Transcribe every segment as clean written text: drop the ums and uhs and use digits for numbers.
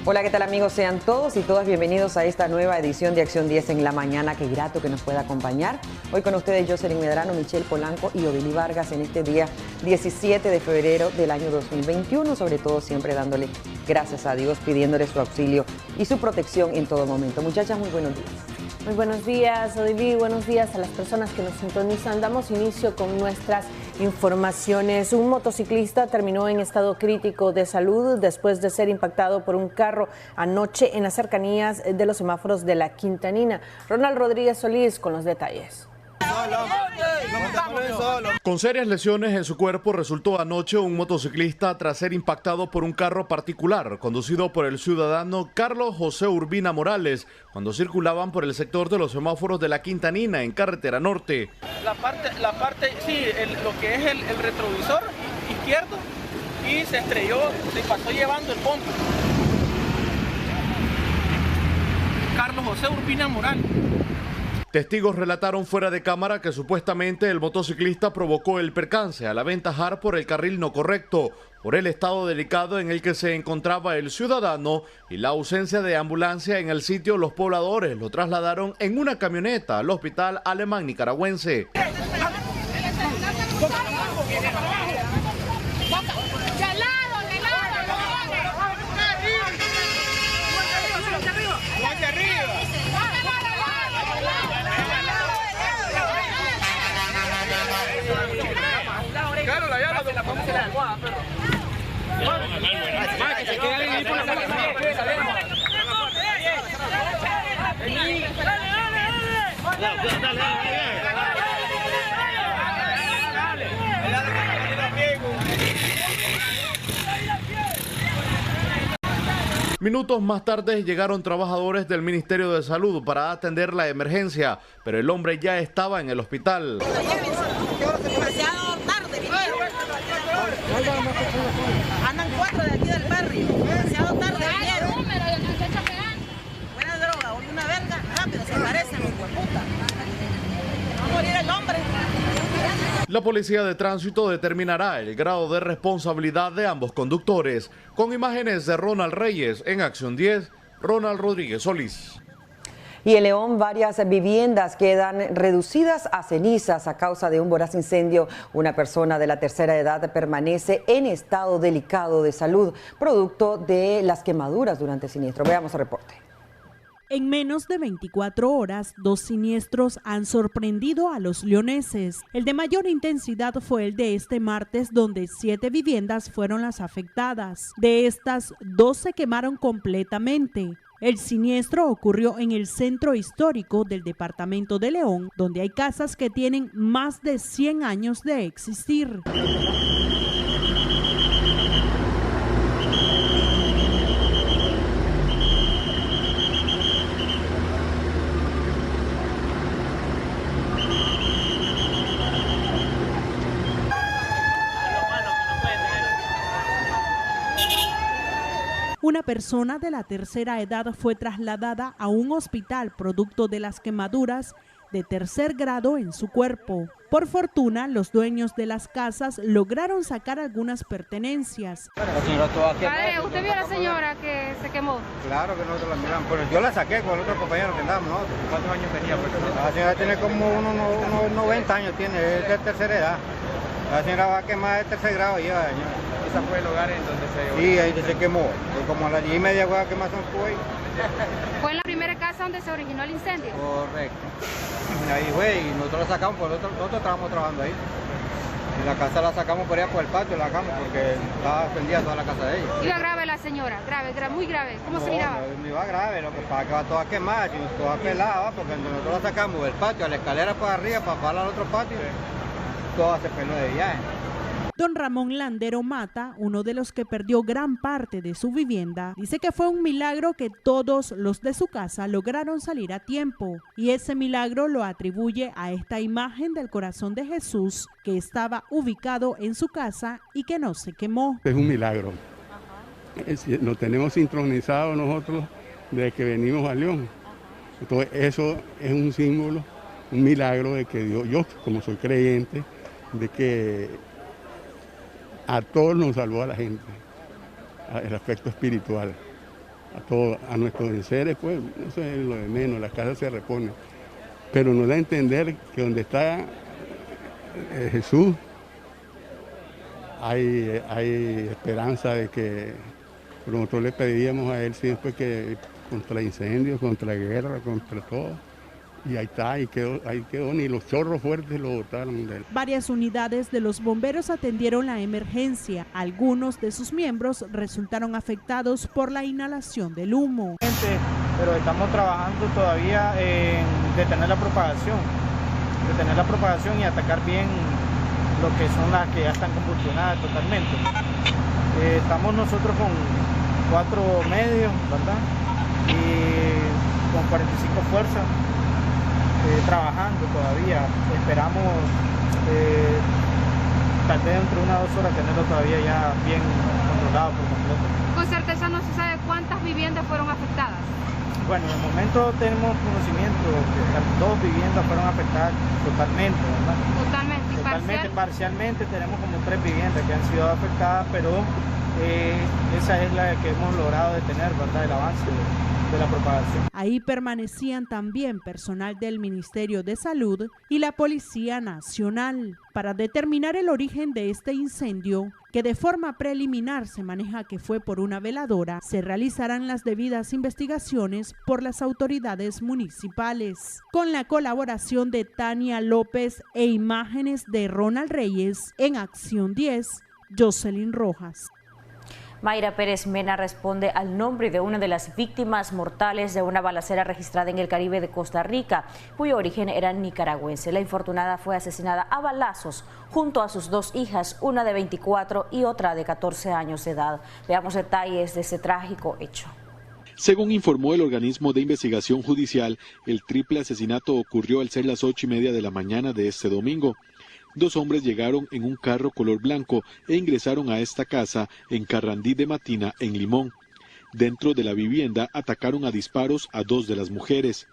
Hola, ¿qué tal amigos? Sean todos y todas bienvenidos a esta nueva edición de Acción 10 en la mañana. Qué grato que nos pueda acompañar. Hoy con ustedes Jocelyn Medrano, Michelle Polanco y Odili Vargas en este día 17 de febrero del año 2021. Sobre todo siempre dándole gracias a Dios, pidiéndole su auxilio y su protección en todo momento. Muchachas, muy buenos días. Muy buenos días, Odili. Buenos días a las personas que nos sintonizan. Damos inicio con nuestras informaciones. Un motociclista terminó en estado crítico de salud después de ser impactado por un carro anoche en las cercanías de los semáforos de la Quintanina. Ronald Rodríguez Solís con los detalles. Con serias lesiones en su cuerpo resultó anoche un motociclista tras ser impactado por un carro particular conducido por el ciudadano Carlos José Urbina Morales cuando circulaban por el sector de los semáforos de la Quintanina en carretera norte. Lo que es el retrovisor izquierdo y se estrelló, se pasó llevando el pompo. Carlos José Urbina Morales. Testigos relataron fuera de cámara que supuestamente el motociclista provocó el percance al aventajar por el carril no correcto, por el estado delicado en el que se encontraba el ciudadano y la ausencia de ambulancia en el sitio. Los pobladores lo trasladaron en una camioneta al hospital alemán nicaragüense. Minutos más tarde llegaron trabajadores del Ministerio de Salud para atender la emergencia, pero el hombre ya estaba en el hospital. Demasiado tarde vinieron. Andan 4 de aquí del barrio. Demasiado tarde vinieron. Buena droga, una verga, rápido, se parecen los hueputas. Va a morir el hombre. La policía de tránsito determinará el grado de responsabilidad de ambos conductores. Con imágenes de Ronald Reyes en Acción 10, Ronald Rodríguez Solís. Y en León, varias viviendas quedan reducidas a cenizas a causa de un voraz incendio. Una persona de la tercera edad permanece en estado delicado de salud, producto de las quemaduras durante el siniestro. Veamos el reporte. En menos de 24 horas, 2 siniestros han sorprendido a los leoneses. El de mayor intensidad fue el de este martes, donde 7 viviendas fueron las afectadas. De estas, 2 se quemaron completamente. El siniestro ocurrió en el centro histórico del departamento de León, donde hay casas que tienen más de 100 años de existir. Una persona de la tercera edad fue trasladada a un hospital producto de las quemaduras de tercer grado en su cuerpo. Por fortuna, los dueños de las casas lograron sacar algunas pertenencias. Padre, ¿usted vio a la señora que se quemó? Claro que nosotros la miramos, pero yo la saqué con el otro compañero que andábamos nosotros. ¿Cuántos años tenía? La señora tiene como unos 90 años, tiene, es de tercera edad. La señora va a quemar de tercer grado ya, señora. ¿Ese fue el lugar en donde se...? Sí, ahí se quemó. Como a las 10:30 fue la quemación que hubo ahí. ¿Fue en la primera casa donde se originó el incendio? Correcto. Ahí fue, y nosotros la sacamos, porque nosotros estábamos trabajando ahí. Y la casa la sacamos por allá por el patio, la sacamos porque estaba prendida toda la casa de ella. Iba grave la señora, grave, muy grave. ¿Cómo se miraba? No iba grave, lo que pasa es que va toda quemada, toda pelada, porque nosotros la sacamos del patio a la escalera para arriba, para parar al otro patio, toda se peló de viaje. Don Ramón Landero Mata, uno de los que perdió gran parte de su vivienda, dice que fue un milagro que todos los de su casa lograron salir a tiempo, y ese milagro lo atribuye a esta imagen del corazón de Jesús que estaba ubicado en su casa y que no se quemó. Es un milagro. Lo tenemos sincronizado nosotros desde que venimos a León. Entonces eso es un símbolo, un milagro de que Dios, yo como soy creyente, de que a todos nos salvó a la gente, el aspecto espiritual. a nuestros enseres, pues eso es lo de menos, las casas se reponen. Pero nos da a entender que donde está Jesús hay esperanza de que nosotros le pedíamos a él siempre que contra incendios, contra guerra, contra todo. Y ahí está, ahí quedó, ni los chorros fuertes lo botaron de él. Varias unidades de los bomberos atendieron la emergencia. Algunos de sus miembros resultaron afectados por la inhalación del humo. Pero estamos trabajando todavía en detener la propagación y atacar bien lo que son las que ya están combustionadas totalmente. Estamos nosotros con 4 medios, ¿verdad? Y con 45 fuerzas. Trabajando todavía, esperamos tal vez dentro de 1 o 2 horas tenerlo todavía ya bien controlado por completo. Con certeza no se sabe cuántas viviendas fueron afectadas. Bueno, en el momento tenemos conocimiento que 2 viviendas fueron afectadas totalmente, ¿verdad? Totalmente, parcialmente tenemos como 3 viviendas que han sido afectadas, pero esa es la que hemos logrado detener, ¿verdad? El avance de la propagación. Ahí permanecían también personal del Ministerio de Salud y la Policía Nacional para determinar el origen de este incendio, que de forma preliminar se maneja que fue por una veladora. Se realizarán las debidas investigaciones por las autoridades municipales. Con la colaboración de Tania López e imágenes de Ronald Reyes, en Acción 10, Jocelyn Rojas. Mayra Pérez Mena responde al nombre de una de las víctimas mortales de una balacera registrada en el Caribe de Costa Rica, cuyo origen era nicaragüense. La infortunada fue asesinada a balazos junto a sus 2 hijas, una de 24 y otra de 14 años de edad. Veamos detalles de ese trágico hecho. Según informó el organismo de investigación judicial, el triple asesinato ocurrió al ser las 8:30 de la mañana de este domingo. 2 hombres llegaron en un carro color blanco e ingresaron a esta casa en Carrandí de Matina, en Limón. Dentro de la vivienda atacaron a disparos a 2 de las mujeres.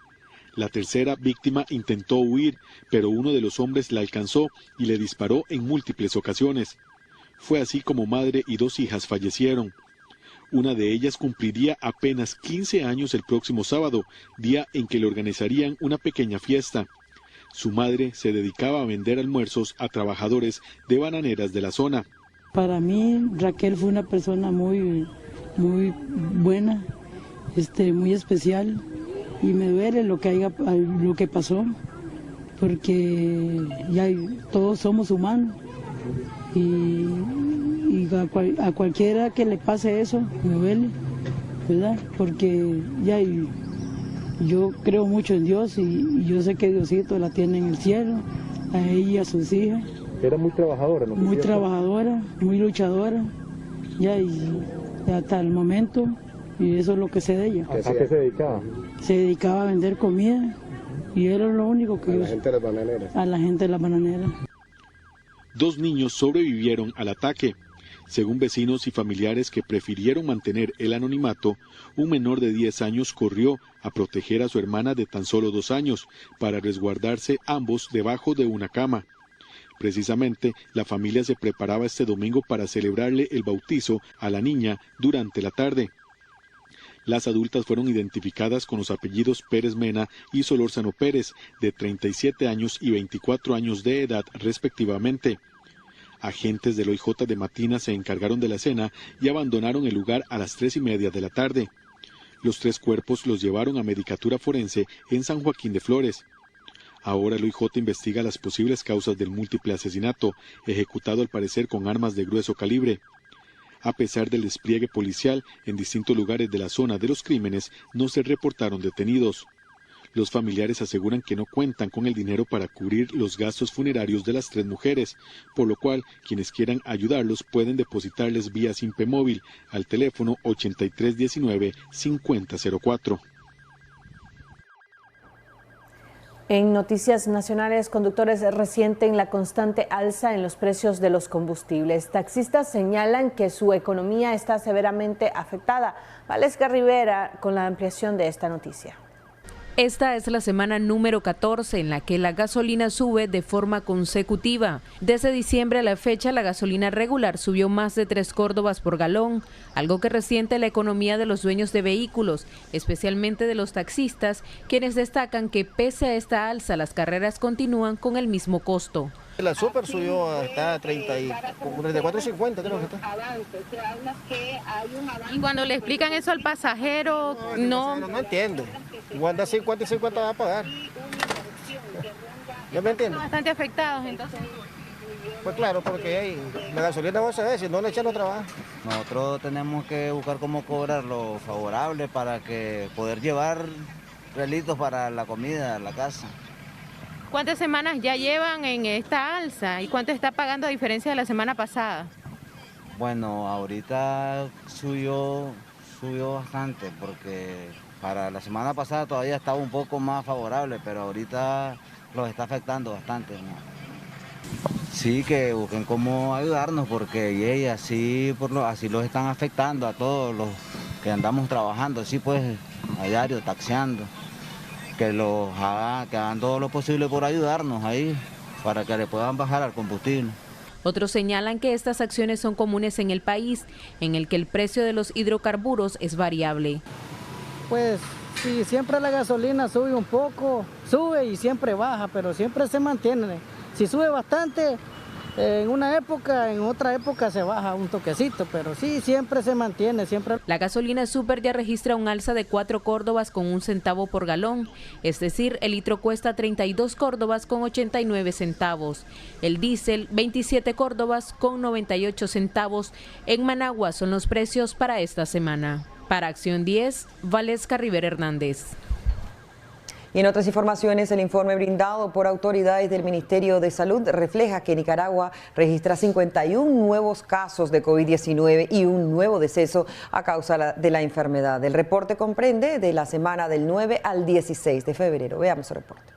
La tercera víctima intentó huir, pero uno de los hombres la alcanzó y le disparó en múltiples ocasiones. Fue así como madre y 2 hijas fallecieron. Una de ellas cumpliría apenas 15 años el próximo sábado, día en que le organizarían una pequeña fiesta. Su madre se dedicaba a vender almuerzos a trabajadores de bananeras de la zona. Para mí, Raquel fue una persona muy buena, muy especial, y me duele lo que pasó, porque ya todos somos humanos, y a cualquiera que le pase eso, me duele, ¿verdad? Porque ya yo creo mucho en Dios y yo sé que Diosito la tiene en el cielo, a ella y a sus hijas. Era muy trabajadora, ¿no? Muy trabajadora, muy luchadora, ya y hasta el momento, y eso es lo que sé de ella. ¿A qué se dedicaba? Se dedicaba a vender comida y era lo único que... A la gente de las bananeras. A la gente de las bananeras. 2 niños sobrevivieron al ataque. Según vecinos y familiares que prefirieron mantener el anonimato, un menor de 10 años corrió a proteger a su hermana de tan solo 2 años para resguardarse ambos debajo de una cama. Precisamente, la familia se preparaba este domingo para celebrarle el bautizo a la niña durante la tarde. Las adultas fueron identificadas con los apellidos Pérez Mena y Solórzano Pérez, de 37 años y 24 años de edad respectivamente. Agentes del OIJ de Matina se encargaron de la escena y abandonaron el lugar a las 3:30 de la tarde. Los 3 cuerpos los llevaron a Medicatura Forense en San Joaquín de Flores. Ahora el OIJ investiga las posibles causas del múltiple asesinato, ejecutado al parecer con armas de grueso calibre. A pesar del despliegue policial en distintos lugares de la zona de los crímenes, no se reportaron detenidos. Los familiares aseguran que no cuentan con el dinero para cubrir los gastos funerarios de las 3 mujeres, por lo cual quienes quieran ayudarlos pueden depositarles vía Simpe Móvil al teléfono 8319-5004. En noticias nacionales, conductores resienten la constante alza en los precios de los combustibles. Taxistas señalan que su economía está severamente afectada. Valesca Rivera con la ampliación de esta noticia. Esta es la semana número 14 en la que la gasolina sube de forma consecutiva. Desde diciembre a la fecha, la gasolina regular subió más de 3 córdobas por galón, algo que resiente la economía de los dueños de vehículos, especialmente de los taxistas, quienes destacan que pese a esta alza, las carreras continúan con el mismo costo. La super subió hasta 34.50, creo que está. Y cuando le explican eso al pasajero, no entiende. Igual da 50 y 50 va a pagar. ¿Ya me entiendes? Bastante afectados entonces. Pues claro, porque la gasolina va a saber, si no le echan no trabaja. Nosotros tenemos que buscar cómo cobrar lo favorable para que poder llevar relitos para la comida a la casa. ¿Cuántas semanas ya llevan en esta alza y cuánto está pagando a diferencia de la semana pasada? Bueno, ahorita subió bastante porque para la semana pasada todavía estaba un poco más favorable, pero ahorita los está afectando bastante, ¿no? Sí, que busquen cómo ayudarnos porque así los están afectando a todos los que andamos trabajando, así pues a diario, taxiando. Que hagan todo lo posible por ayudarnos ahí, para que le puedan bajar al combustible. Otros señalan que estas acciones son comunes en el país, en el que el precio de los hidrocarburos es variable. Pues sí, siempre la gasolina sube un poco, sube y siempre baja, pero siempre se mantiene. Si sube bastante, en una época, en otra época se baja un toquecito, pero sí, siempre se mantiene, siempre. La gasolina super ya registra un alza de 4 córdobas con 1 centavo por galón, es decir, el litro cuesta 32 córdobas con 89 centavos. El diésel, 27 córdobas con 98 centavos. En Managua son los precios para esta semana. Para Acción 10, Valesca Rivera Hernández. Y en otras informaciones, el informe brindado por autoridades del Ministerio de Salud refleja que Nicaragua registra 51 nuevos casos de COVID-19 y un nuevo deceso a causa de la enfermedad. El reporte comprende de la semana del 9 al 16 de febrero. Veamos el reporte.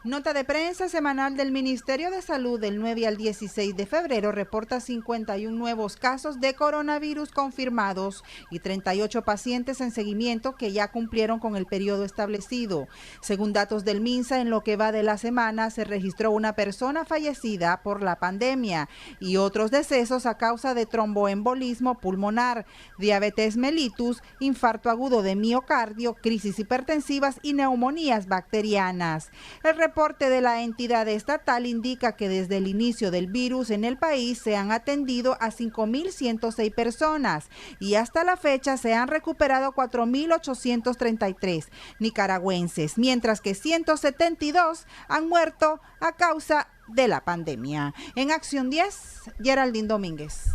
Nota de prensa semanal del Ministerio de Salud del 9 al 16 de febrero reporta 51 nuevos casos de coronavirus confirmados y 38 pacientes en seguimiento que ya cumplieron con el periodo establecido. Según datos del MINSA, en lo que va de la semana se registró una persona fallecida por la pandemia y otros decesos a causa de tromboembolismo pulmonar, diabetes mellitus, infarto agudo de miocardio, crisis hipertensivas y neumonías bacterianas. El reporte de la entidad estatal indica que desde el inicio del virus en el país se han atendido a 5.106 personas y hasta la fecha se han recuperado 4.833 nicaragüenses, mientras que 172 han muerto a causa de la pandemia. En Acción 10, Geraldine Domínguez.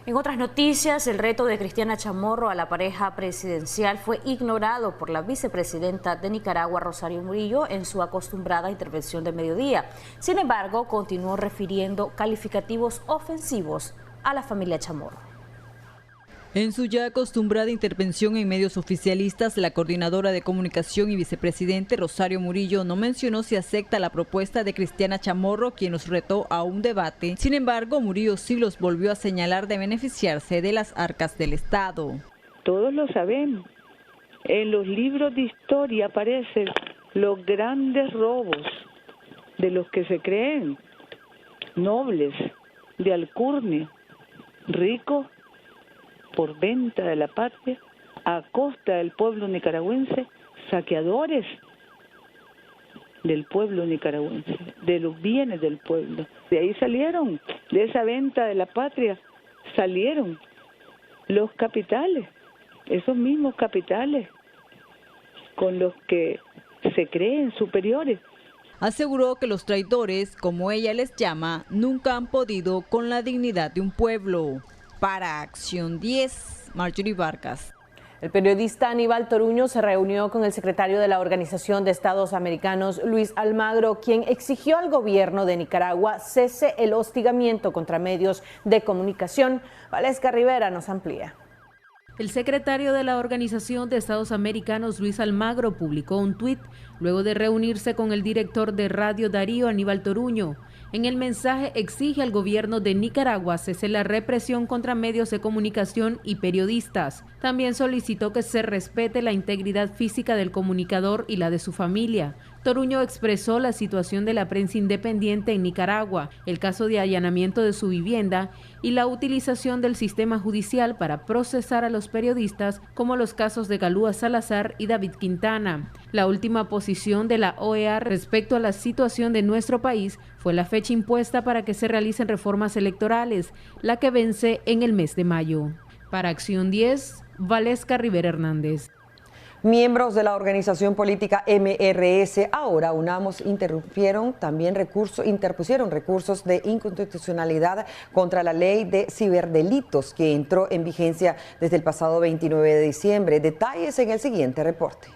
En otras noticias, el reto de Cristiana Chamorro a la pareja presidencial fue ignorado por la vicepresidenta de Nicaragua, Rosario Murillo, en su acostumbrada intervención de mediodía. Sin embargo, continuó refiriendo calificativos ofensivos a la familia Chamorro. En su ya acostumbrada intervención en medios oficialistas, la coordinadora de comunicación y vicepresidente Rosario Murillo no mencionó si acepta la propuesta de Cristiana Chamorro, quien los retó a un debate. Sin embargo, Murillo sí los volvió a señalar de beneficiarse de las arcas del Estado. Todos lo sabemos. En los libros de historia aparecen los grandes robos de los que se creen nobles, de alcurnia, ricos, por venta de la patria, a costa del pueblo nicaragüense, saqueadores del pueblo nicaragüense, de los bienes del pueblo. De ahí salieron, de esa venta de la patria, salieron los capitales, esos mismos capitales con los que se creen superiores. Aseguró que los traidores, como ella les llama, nunca han podido con la dignidad de un pueblo. Para Acción 10, Marjorie Vargas. El periodista Aníbal Toruño se reunió con el secretario de la Organización de Estados Americanos, Luis Almagro, quien exigió al gobierno de Nicaragua cese el hostigamiento contra medios de comunicación. Valesca Rivera nos amplía. El secretario de la Organización de Estados Americanos, Luis Almagro, publicó un tuit luego de reunirse con el director de Radio Darío, Aníbal Toruño. En el mensaje exige al gobierno de Nicaragua cese la represión contra medios de comunicación y periodistas. También solicitó que se respete la integridad física del comunicador y la de su familia. Toruño expresó la situación de la prensa independiente en Nicaragua, el caso de allanamiento de su vivienda y la utilización del sistema judicial para procesar a los periodistas, como los casos de Galúa Salazar y David Quintana. La última posición de la OEA respecto a la situación de nuestro país fue la fecha impuesta para que se realicen reformas electorales, la que vence en el mes de mayo. Para Acción 10, Valesca Rivera Hernández. Miembros de la organización política MRS, ahora Unamos, interpusieron recursos de inconstitucionalidad contra la ley de ciberdelitos que entró en vigencia desde el pasado 29 de diciembre. Detalles en el siguiente reporte.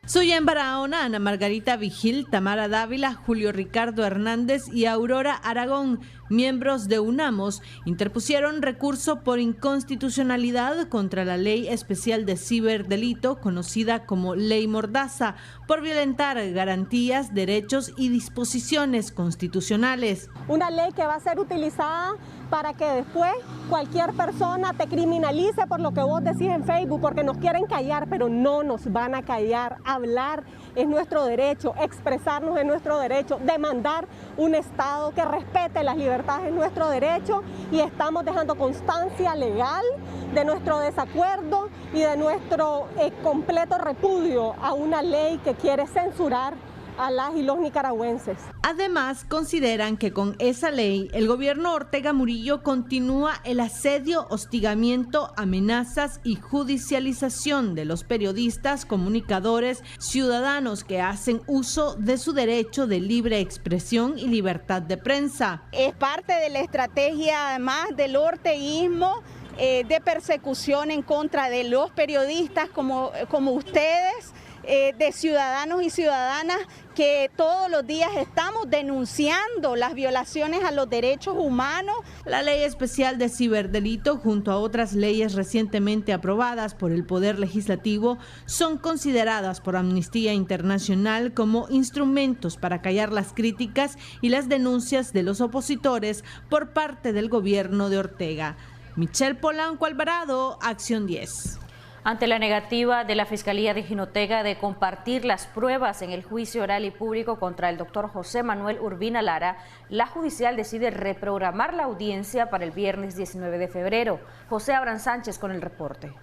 Suyen Barahona, Ana Margarita Vigil, Tamara Dávila, Julio Ricardo Hernández y Aurora Aragón, miembros de Unamos, interpusieron recurso por inconstitucionalidad contra la Ley Especial de Ciberdelito, conocida como Ley Mordaza, por violentar garantías, derechos y disposiciones constitucionales. Una ley que va a ser utilizada para que después cualquier persona te criminalice por lo que vos decís en Facebook, porque nos quieren callar, pero no nos van a callar. Hablar es nuestro derecho, expresarnos es nuestro derecho, demandar un Estado que respete las libertades es nuestro derecho, y estamos dejando constancia legal de nuestro desacuerdo y de nuestro completo repudio a una ley que quiere censurar a las y los nicaragüenses. Además, consideran que con esa ley el gobierno Ortega Murillo continúa el asedio, hostigamiento, amenazas y judicialización de los periodistas, comunicadores, ciudadanos que hacen uso de su derecho de libre expresión y libertad de prensa. Es parte de la estrategia, además, del orteguismo de persecución en contra de los periodistas como ustedes, de ciudadanos y ciudadanas que todos los días estamos denunciando las violaciones a los derechos humanos. La Ley Especial de Ciberdelito, junto a otras leyes recientemente aprobadas por el Poder Legislativo, son consideradas por Amnistía Internacional como instrumentos para callar las críticas y las denuncias de los opositores por parte del gobierno de Ortega. Michelle Polanco Alvarado, Acción 10. Ante la negativa de la Fiscalía de Jinotega de compartir las pruebas en el juicio oral y público contra el doctor José Manuel Urbina Lara, la judicial decide reprogramar la audiencia para el viernes 19 de febrero. José Abraham Sánchez con el reporte.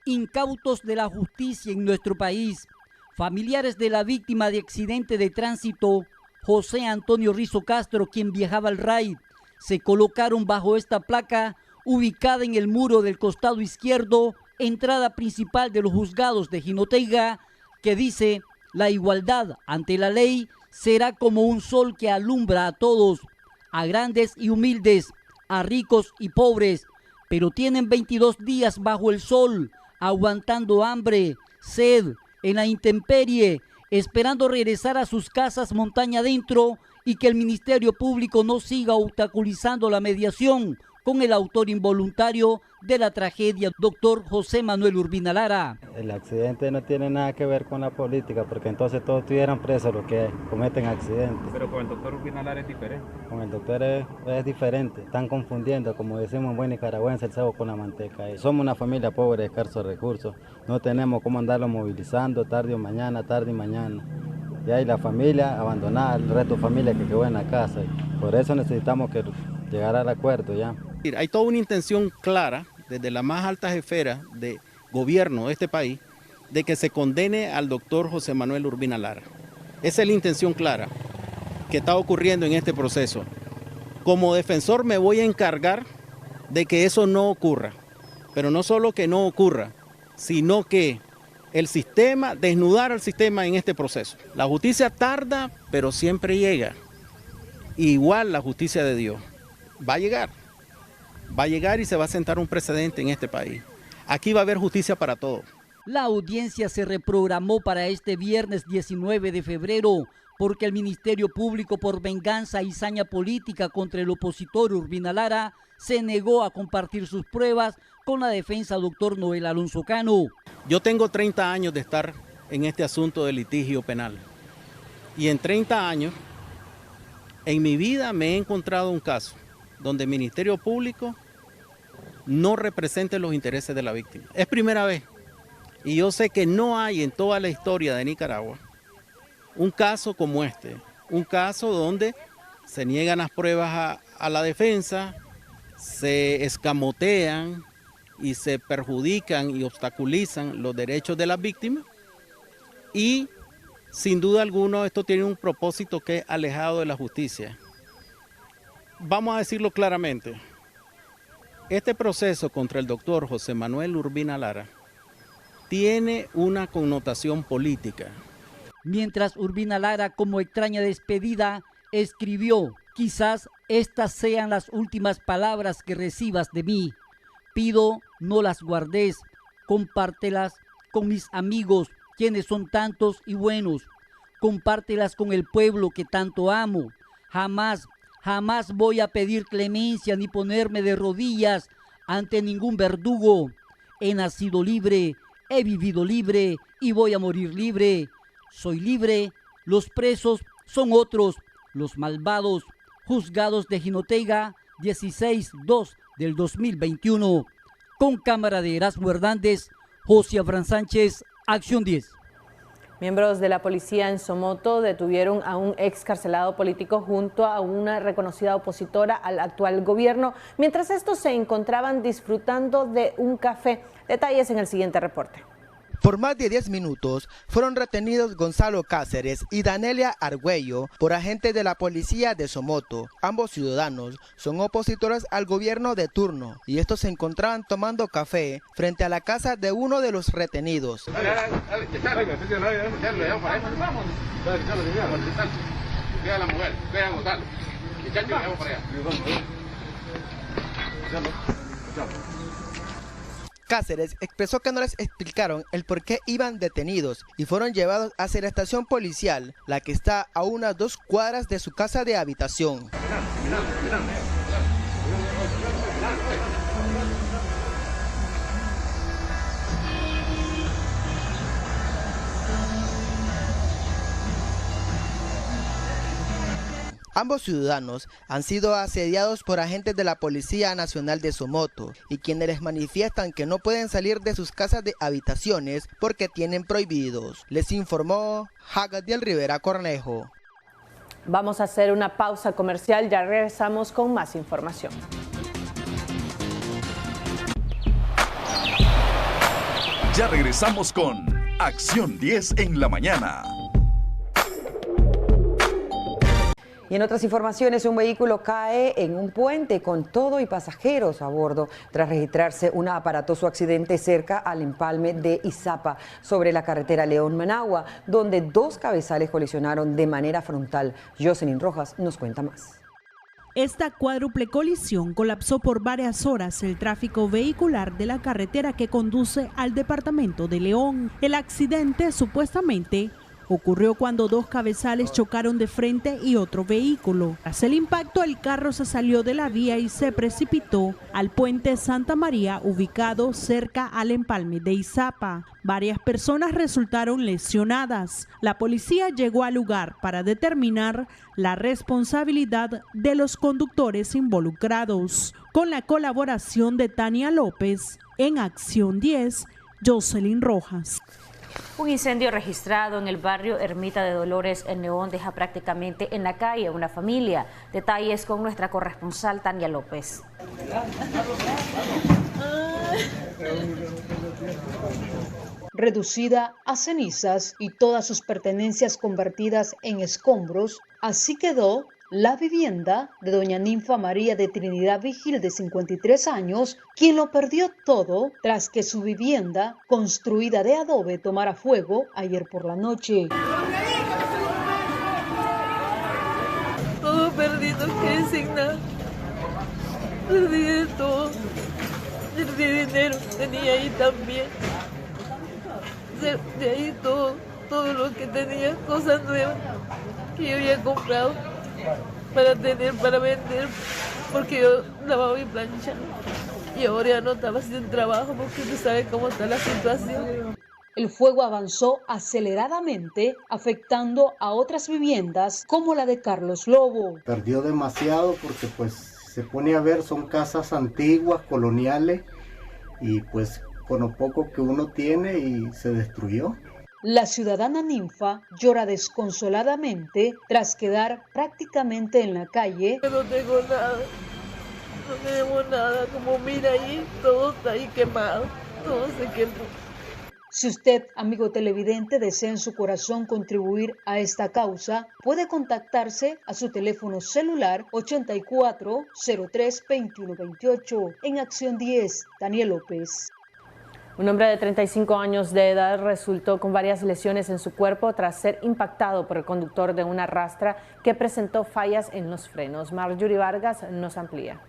Incautos de la justicia en nuestro país, familiares de la víctima de accidente de tránsito, José Antonio Rizo Castro, quien viajaba al RAI, se colocaron bajo esta placa ubicada en el muro del costado izquierdo, entrada principal de los juzgados de Jinotega, que dice: la igualdad ante la ley será como un sol que alumbra a todos, a grandes y humildes, a ricos y pobres, pero tienen 22 días bajo el sol, aguantando hambre, sed, en la intemperie, esperando regresar a sus casas montaña adentro, y que el Ministerio Público no siga obstaculizando la mediación con el autor involuntario de la tragedia, doctor José Manuel Urbina Lara. El accidente no tiene nada que ver con la política, porque entonces todos estuvieran presos los que cometen accidentes. Pero con el doctor Urbina Lara es diferente. Con el doctor es diferente, están confundiendo, como decimos en buen nicaragüense, el cebo con la manteca. Somos una familia pobre de escasos recursos, no tenemos cómo andarlo movilizando tarde y mañana. Y ahí la familia abandonada, el resto de familia que quedó en la casa. Por eso necesitamos que llegar al acuerdo ya. Hay toda una intención clara desde las más altas esferas de gobierno de este país de que se condene al doctor José Manuel Urbina Lara. Esa es la intención clara que está ocurriendo en este proceso. Como defensor me voy a encargar de que eso no ocurra, pero no solo que no ocurra, sino que el sistema, desnudar al sistema en este proceso. La justicia tarda, pero siempre llega. Igual la justicia de Dios va a llegar y se va a sentar un precedente en este país. Aquí va a haber justicia para todos. La audiencia se reprogramó para este viernes 19 de febrero porque el Ministerio Público, por venganza y saña política contra el opositor Urbina Lara, se negó a compartir sus pruebas con la defensa doctor Noel Alonso Cano. Yo tengo 30 años de estar en este asunto de litigio penal y en 30 años En mi vida me he encontrado un caso donde el Ministerio Público no represente los intereses de la víctima. Es primera vez. Y yo sé que no hay en toda la historia de Nicaragua un caso como este. Un caso donde se niegan las pruebas a la defensa, se escamotean y se perjudican y obstaculizan los derechos de las víctimas. Y sin duda alguna esto tiene un propósito que es alejado de la justicia. Vamos a decirlo claramente. Este proceso contra el doctor José Manuel Urbina Lara tiene una connotación política. Mientras Urbina Lara, como extraña despedida, escribió: quizás estas sean las últimas palabras que recibas de mí. Pido no las guardes, compártelas con mis amigos, quienes son tantos y buenos. Compártelas con el pueblo que tanto amo. Jamás voy a pedir clemencia ni ponerme de rodillas ante ningún verdugo. He nacido libre, he vivido libre y voy a morir libre. Soy libre, los presos son otros, los malvados. Juzgados de Jinotega, 16/2 del 2021. Con cámara de Erasmo Hernández, José Abraham Sánchez, Acción 10. Miembros de la policía en Somoto detuvieron a un excarcelado político junto a una reconocida opositora al actual gobierno, mientras estos se encontraban disfrutando de un café. Detalles en el siguiente reporte. Por más de 10 minutos fueron retenidos Gonzalo Cáceres y Danelia Argüello por agentes de la policía de Somoto. Ambos ciudadanos son opositores al gobierno de turno y estos se encontraban tomando café frente a la casa de uno de los retenidos. Cáceres expresó que no les explicaron el por qué iban detenidos y fueron llevados hacia la estación policial, la que está a unas 2 cuadras de su casa de habitación. Ambos ciudadanos han sido asediados por agentes de la Policía Nacional de Somoto y quienes les manifiestan que no pueden salir de sus casas de habitaciones porque tienen prohibidos. Les informó Jagadiel Rivera Cornejo. Vamos a hacer una pausa comercial, ya regresamos con más información. Ya regresamos con Acción 10 en la mañana. Y en otras informaciones, un vehículo cae en un puente con todo y pasajeros a bordo tras registrarse un aparatoso accidente cerca al empalme de Izapa sobre la carretera León-Managua, donde 2 cabezales colisionaron de manera frontal. Jocelyn Rojas nos cuenta más. Esta cuádruple colisión colapsó por varias horas el tráfico vehicular de la carretera que conduce al departamento de León. El accidente supuestamente ocurrió cuando 2 cabezales chocaron de frente y otro vehículo. Tras el impacto, el carro se salió de la vía y se precipitó al puente Santa María, ubicado cerca al empalme de Izapa. Varias personas resultaron lesionadas. La policía llegó al lugar para determinar la responsabilidad de los conductores involucrados. Con la colaboración de Tania López, en Acción 10, Jocelyn Rojas. Un incendio registrado en el barrio Ermita de Dolores en León deja prácticamente en la calle a una familia. Detalles con nuestra corresponsal Tania López. Reducida a cenizas y todas sus pertenencias convertidas en escombros, así quedó la vivienda de doña Ninfa María de Trinidad Vigil, de 53 años, quien lo perdió todo tras que su vivienda, construida de adobe, tomara fuego ayer por la noche. Todo perdido, quedé sin nada. Perdí todo. Perdí dinero, tenía ahí también. De ahí todo lo que tenía, cosas nuevas que yo había comprado para vender, porque yo lavaba y planchaba y ahora ya no estaba sin trabajo porque tú sabes cómo está la situación. el fuego avanzó aceleradamente, afectando a otras viviendas como la de Carlos Lobo. Perdió demasiado porque pues se pone a ver, son casas antiguas, coloniales, y pues con lo poco que uno tiene y se destruyó. La ciudadana Ninfa llora desconsoladamente tras quedar prácticamente en la calle. No tengo nada, no tenemos nada, como mira ahí, todo está ahí quemado, todo se quemó. Si usted, amigo televidente, desea en su corazón contribuir a esta causa, puede contactarse a su teléfono celular 8403-2128. En Acción 10, Daniel López. Un hombre de 35 años de edad resultó con varias lesiones en su cuerpo tras ser impactado por el conductor de una rastra que presentó fallas en los frenos. Marjorie Vargas nos amplía.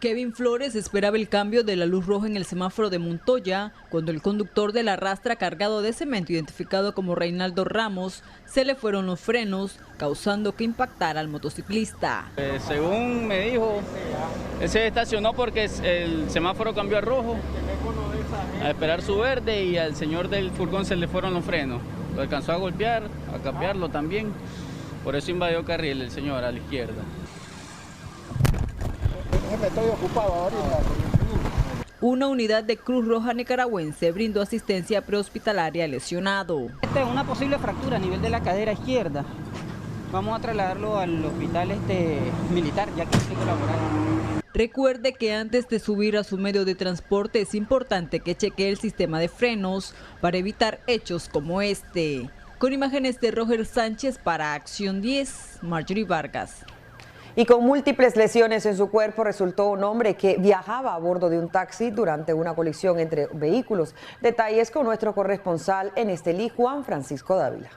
Kevin Flores esperaba el cambio de la luz roja en el semáforo de Montoya cuando el conductor de la rastra cargado de cemento, identificado como Reinaldo Ramos, se le fueron los frenos, causando que impactara al motociclista. Según me dijo, él se estacionó porque el semáforo cambió a rojo, a esperar su verde, y al señor del furgón se le fueron los frenos. Lo alcanzó a golpear, a cambiarlo también, por eso invadió carril el señor a la izquierda. Estoy ocupado ahorita. Una unidad de Cruz Roja nicaragüense brindó asistencia prehospitalaria al lesionado. Esta es una posible fractura a nivel de la cadera izquierda. Vamos a trasladarlo al hospital militar, ya que es laboral. Recuerde que antes de subir a su medio de transporte es importante que chequee el sistema de frenos para evitar hechos como este. Con imágenes de Roger Sánchez para Acción 10, Marjorie Vargas. Y con múltiples lesiones en su cuerpo resultó un hombre que viajaba a bordo de un taxi durante una colisión entre vehículos. Detalles con nuestro corresponsal en Estelí, Juan Francisco Dávila.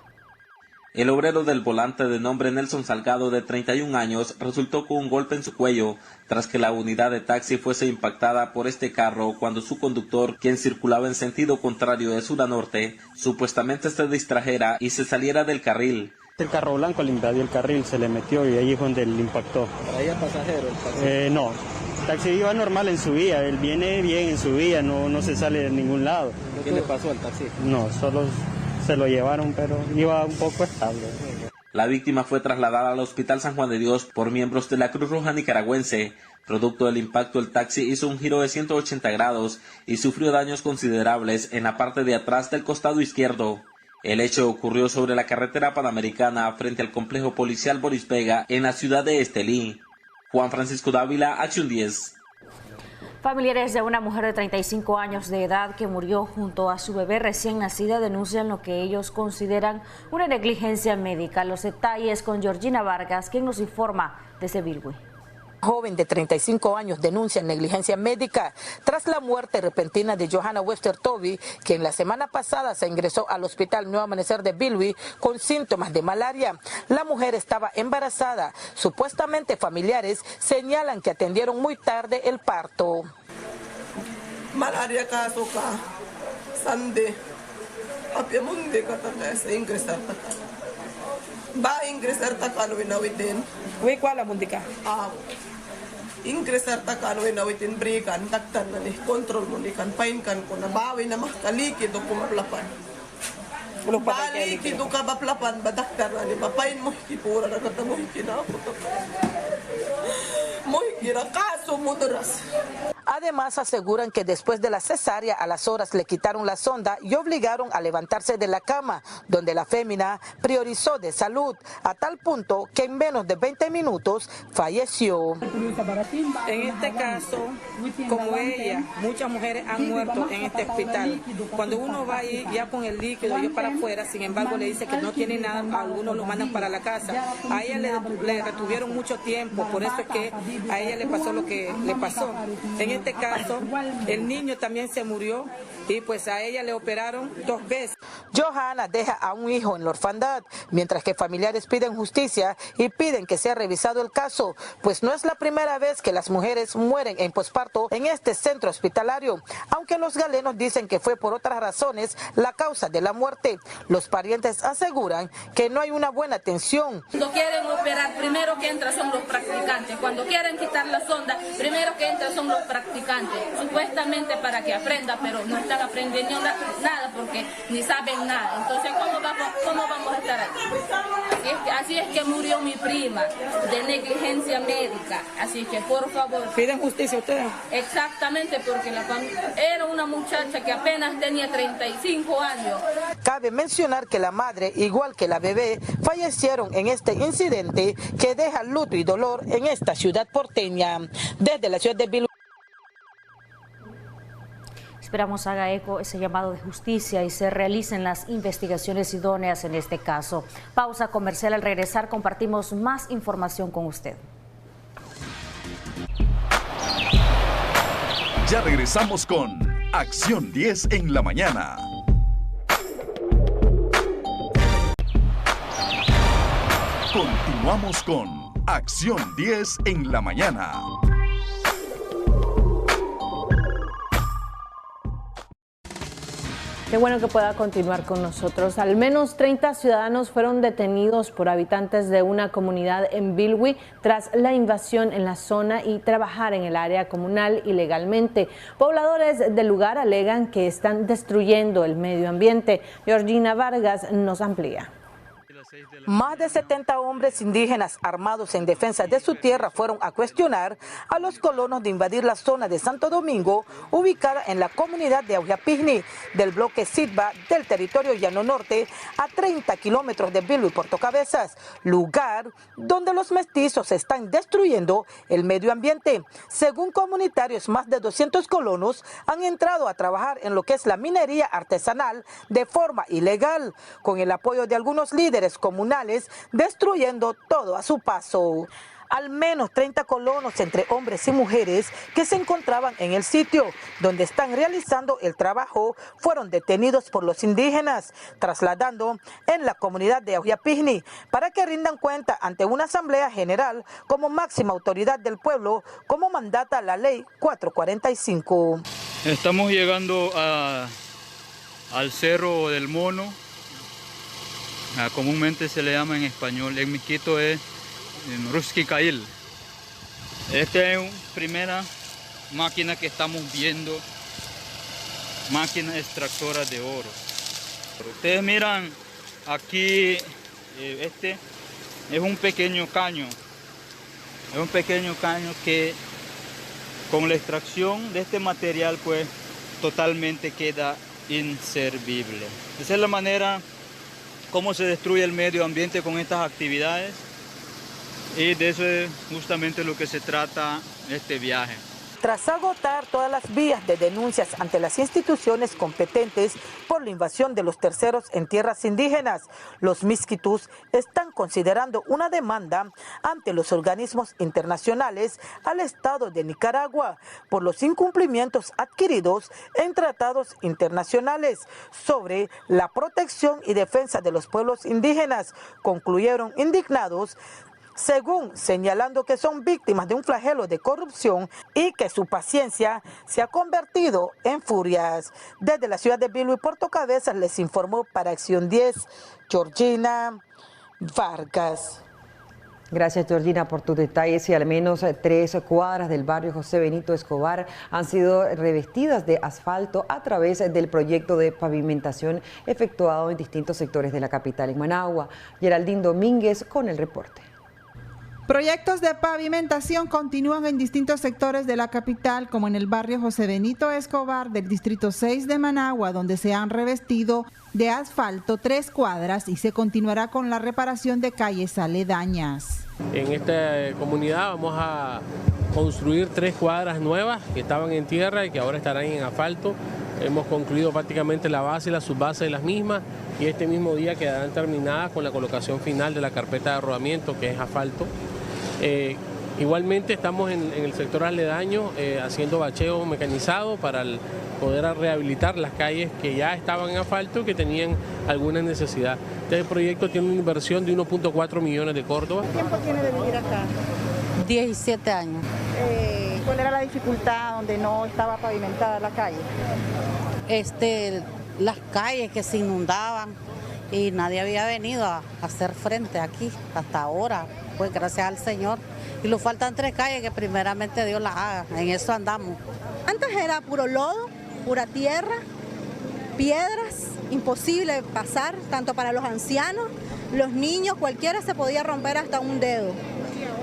El obrero del volante de nombre Nelson Salgado, de 31 años, resultó con un golpe en su cuello tras que la unidad de taxi fuese impactada por este carro cuando su conductor, quien circulaba en sentido contrario de sur a norte, supuestamente se distrajera y se saliera del carril. El carro blanco le invadió el carril, se le metió y ahí es donde le impactó. ¿Traía pasajero el taxi? No, el taxi iba normal en su vía, él viene bien en su vía, no se sale de ningún lado. ¿Qué le pasó al taxi? No, solo se lo llevaron, pero iba un poco estable. La víctima fue trasladada al Hospital San Juan de Dios por miembros de la Cruz Roja nicaragüense. Producto del impacto, el taxi hizo un giro de 180 grados y sufrió daños considerables en la parte de atrás del costado izquierdo. El hecho ocurrió sobre la carretera panamericana frente al complejo policial Boris Vega en la ciudad de Estelí. Juan Francisco Dávila, Acción 10. Familiares de una mujer de 35 años de edad que murió junto a su bebé recién nacida denuncian lo que ellos consideran una negligencia médica. Los detalles con Georgina Vargas, quien nos informa desde Bilwi. Joven de 35 años denuncia negligencia médica tras la muerte repentina de Johanna Webster Toby, quien la semana pasada se ingresó al hospital Nuevo Amanecer de Bilwi con síntomas de malaria. La mujer estaba embarazada. Supuestamente familiares señalan que atendieron muy tarde el parto. Malaria kasuka, sande, apiamunde katana se ingresar. Va a ingresar takano en awitin. ¿Cuál la mundica? Ingresar takano en awitin brekan taktan na ni control mo ni kan pain kan ko na bawi na mahkaliki do kumaplapan. Balik itu ka baplapan badaktar na ni papain mo hikipura na katamo hikinapo. Mo hikira kaso mudaras. Además, aseguran que después de la cesárea a las horas le quitaron la sonda y obligaron a levantarse de la cama, donde la fémina priorizó de salud, a tal punto que en menos de 20 minutos falleció. En este caso, como ella, muchas mujeres han muerto en este hospital. Cuando uno va ahí ya con el líquido y para afuera, sin embargo le dice que no tiene nada, algunos lo mandan para la casa. A ella le retuvieron mucho tiempo, por eso es que a ella le pasó lo que le pasó. En este caso, el niño también se murió y pues a ella le operaron 2 veces. Johanna deja a un hijo en la orfandad, mientras que familiares piden justicia y piden que sea revisado el caso, pues no es la primera vez que las mujeres mueren en posparto en este centro hospitalario, aunque los galenos dicen que fue por otras razones la causa de la muerte. Los parientes aseguran que no hay una buena atención. Cuando quieren operar, primero que entran son los practicantes. Cuando quieren quitar la sonda, primero que entran son los practicantes. practicante, supuestamente para que aprenda, pero no están aprendiendo nada porque ni saben nada. Entonces, ¿cómo vamos a estar aquí? Así es que murió mi prima, de negligencia médica. Así que, por favor... ¿Piden justicia ustedes? Exactamente, porque era una muchacha que apenas tenía 35 años. Cabe mencionar que la madre, igual que la bebé, fallecieron en este incidente que deja luto y dolor en esta ciudad porteña. Desde la ciudad de Bilbao. Esperamos haga eco ese llamado de justicia y se realicen las investigaciones idóneas en este caso. Pausa comercial. Al regresar compartimos más información con usted. Ya regresamos con Acción 10 en la mañana. Continuamos con Acción 10 en la mañana. Qué bueno que pueda continuar con nosotros. Al menos 30 ciudadanos fueron detenidos por habitantes de una comunidad en Bilwi tras la invasión en la zona y trabajar en el área comunal ilegalmente. Pobladores del lugar alegan que están destruyendo el medio ambiente. Georgina Vargas nos amplía. Más de 70 hombres indígenas armados en defensa de su tierra fueron a cuestionar a los colonos de invadir la zona de Santo Domingo, ubicada en la comunidad de Aujapijni, del bloque Sitba del territorio Llano Norte, a 30 kilómetros de Bilwi, Puerto Cabezas, lugar donde los mestizos están destruyendo el medio ambiente. Según comunitarios, más de 200 colonos han entrado a trabajar en lo que es la minería artesanal de forma ilegal, con el apoyo de algunos líderes comunales, destruyendo todo a su paso. Al menos 30 colonos entre hombres y mujeres que se encontraban en el sitio donde están realizando el trabajo fueron detenidos por los indígenas, trasladando en la comunidad de Aujapijni para que rindan cuenta ante una asamblea general como máxima autoridad del pueblo, como mandata la ley 445. Estamos llegando al Cerro del Mono. Comúnmente se le llama en español, en miquito es Ruskicail. Esta es una primera máquina que estamos viendo, máquina extractora de oro. Ustedes miran aquí, este es un pequeño caño. Es un pequeño caño que con la extracción de este material pues totalmente queda inservible. Esa es la manera cómo se destruye el medio ambiente con estas actividades, y de eso es justamente lo que se trata este viaje. Tras agotar todas las vías de denuncias ante las instituciones competentes por la invasión de los terceros en tierras indígenas, los Miskitus están considerando una demanda ante los organismos internacionales al Estado de Nicaragua por los incumplimientos adquiridos en tratados internacionales sobre la protección y defensa de los pueblos indígenas. Concluyeron indignados, según señalando que son víctimas de un flagelo de corrupción y que su paciencia se ha convertido en furias. Desde la ciudad de Bilwi, Puerto Cabezas, les informó para Acción 10, Georgina Vargas. Gracias, Georgina, por tus detalles. Y al menos 3 cuadras del barrio José Benito Escobar han sido revestidas de asfalto a través del proyecto de pavimentación efectuado en distintos sectores de la capital en Managua. Geraldine Domínguez con el reporte. Proyectos de pavimentación continúan en distintos sectores de la capital, como en el barrio José Benito Escobar del distrito 6 de Managua, donde se han revestido de asfalto 3 cuadras y se continuará con la reparación de calles aledañas. En esta comunidad vamos a construir 3 cuadras nuevas que estaban en tierra y que ahora estarán en asfalto. Hemos concluido prácticamente la base y la subbase de las mismas, y este mismo día quedarán terminadas con la colocación final de la carpeta de rodamiento, que es asfalto. Igualmente estamos en el sector aledaño haciendo bacheo mecanizado para poder rehabilitar las calles que ya estaban en asfalto y que tenían alguna necesidad. Este proyecto tiene una inversión de 1.4 millones de córdobas. ¿Qué tiempo tiene de vivir acá? 17 años. ¿Cuál era la dificultad donde no estaba pavimentada la calle? Las calles que se inundaban y nadie había venido a hacer frente aquí hasta ahora, pues gracias al Señor. Y nos faltan 3 calles que primeramente Dios las haga, en eso andamos. Antes era puro lodo, pura tierra, piedras, imposible pasar, tanto para los ancianos, los niños, cualquiera se podía romper hasta un dedo.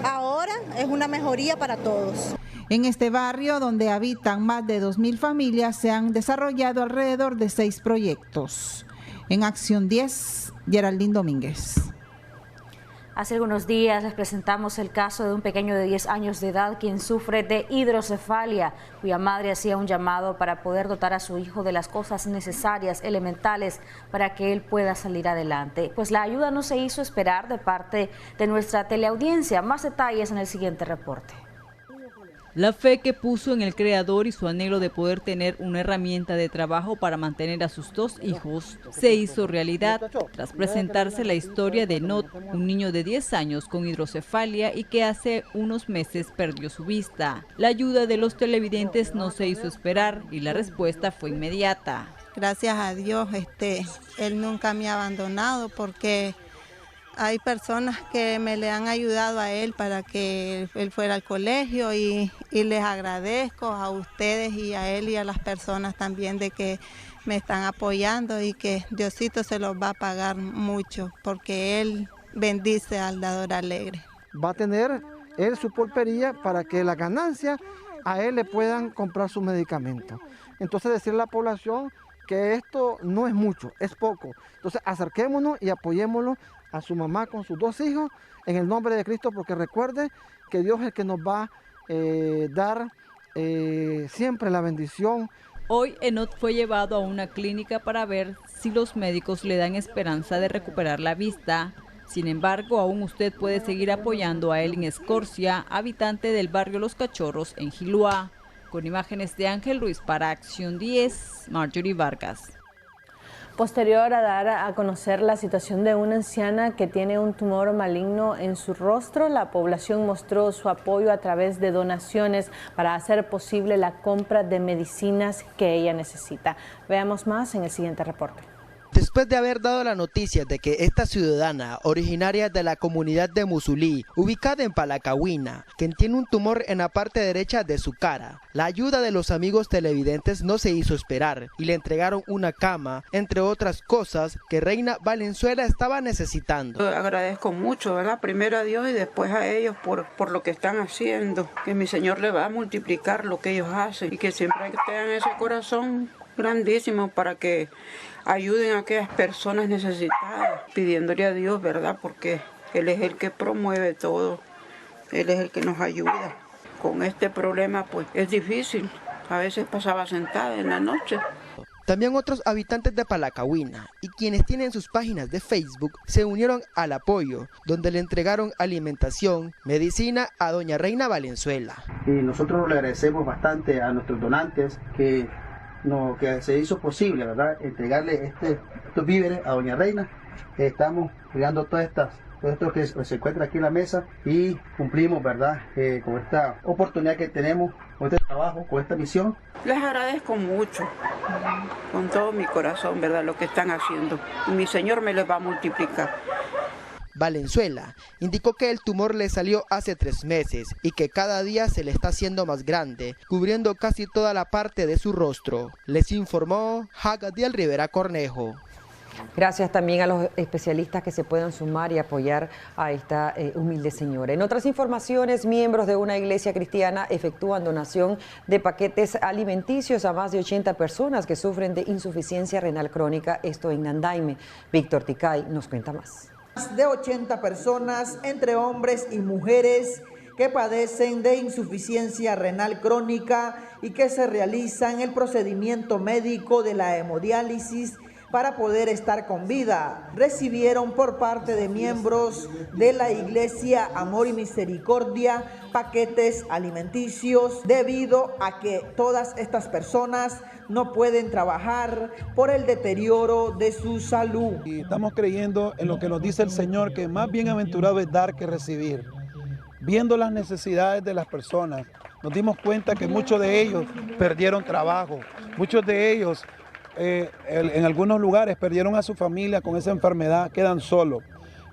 Ahora es una mejoría para todos. En este barrio, donde habitan más de 2.000 familias, se han desarrollado alrededor de 6 proyectos. En Acción 10, Geraldine Domínguez. Hace algunos días les presentamos el caso de un pequeño de 10 años de edad quien sufre de hidrocefalia, cuya madre hacía un llamado para poder dotar a su hijo de las cosas necesarias, elementales, para que él pueda salir adelante. Pues la ayuda no se hizo esperar de parte de nuestra teleaudiencia. Más detalles en el siguiente reporte. La fe que puso en el Creador y su anhelo de poder tener una herramienta de trabajo para mantener a sus 2 hijos se hizo realidad tras presentarse la historia de Not, un niño de 10 años con hidrocefalia y que hace unos meses perdió su vista. La ayuda de los televidentes no se hizo esperar y la respuesta fue inmediata. Gracias a Dios, Él nunca me ha abandonado porque hay personas que me le han ayudado a él para que él fuera al colegio y les agradezco a ustedes y a él y a las personas también de que me están apoyando y que Diosito se los va a pagar mucho porque él bendice al dador alegre. Va a tener él su pulpería para que la ganancia a él le puedan comprar sus medicamentos. Entonces decirle a la población que esto no es mucho, es poco. Entonces acerquémonos y apoyémoslo a su mamá con sus 2 hijos en el nombre de Cristo, porque recuerde que Dios es el que nos va a dar siempre la bendición. Hoy Enot fue llevado a una clínica para ver si los médicos le dan esperanza de recuperar la vista. Sin embargo, aún usted puede seguir apoyando a él en Escorcia, habitante del barrio Los Cachorros en Giluá. Con imágenes de Ángel Ruiz para Acción 10, Marjorie Vargas. Posterior a dar a conocer la situación de una anciana que tiene un tumor maligno en su rostro, la población mostró su apoyo a través de donaciones para hacer posible la compra de medicinas que ella necesita. Veamos más en el siguiente reporte. Después de haber dado la noticia de que esta ciudadana, originaria de la comunidad de Musulí, ubicada en Palacahuina, quien tiene un tumor en la parte derecha de su cara, la ayuda de los amigos televidentes no se hizo esperar y le entregaron una cama, entre otras cosas que Reina Valenzuela estaba necesitando. Yo agradezco mucho, ¿verdad? Primero a Dios y después a ellos por lo que están haciendo, que mi Señor le va a multiplicar lo que ellos hacen y que siempre tengan ese corazón grandísimo para que ayuden a aquellas personas necesitadas, pidiéndole a Dios, ¿verdad? Porque Él es el que promueve todo, Él es el que nos ayuda. Con este problema, pues, es difícil. A veces pasaba sentada en la noche. También otros habitantes de Palacahuina y quienes tienen sus páginas de Facebook se unieron al apoyo, donde le entregaron alimentación, medicina a doña Reina Valenzuela. Y nosotros le agradecemos bastante a nuestros donantes que se hizo posible, ¿verdad? Entregarle estos víveres a doña Reina. Estamos cuidando todo esto que se encuentra aquí en la mesa y cumplimos, ¿verdad? Con esta oportunidad que tenemos, con este trabajo, con esta misión. Les agradezco mucho, con todo mi corazón, ¿verdad? Lo que están haciendo. Y mi Señor me les va a multiplicar. Valenzuela indicó que el tumor le salió hace 3 meses y que cada día se le está haciendo más grande, cubriendo casi toda la parte de su rostro. Les informó Hagadiel Rivera Cornejo. Gracias también a los especialistas que se puedan sumar y apoyar a esta humilde señora. En otras informaciones, miembros de una iglesia cristiana efectúan donación de paquetes alimenticios a más de 80 personas que sufren de insuficiencia renal crónica, esto en Nandaime. Víctor Ticay nos cuenta más. Más de 80 personas, entre hombres y mujeres, que padecen de insuficiencia renal crónica y que se realizan el procedimiento médico de la hemodiálisis para poder estar con vida, recibieron por parte de miembros de la Iglesia Amor y Misericordia paquetes alimenticios debido a que todas estas personas no pueden trabajar por el deterioro de su salud. Y estamos creyendo en lo que nos dice el Señor, que más bienaventurado es dar que recibir. Viendo las necesidades de las personas, nos dimos cuenta que muchos de ellos perdieron trabajo, muchos de ellos en algunos lugares perdieron a su familia con esa enfermedad, quedan solos.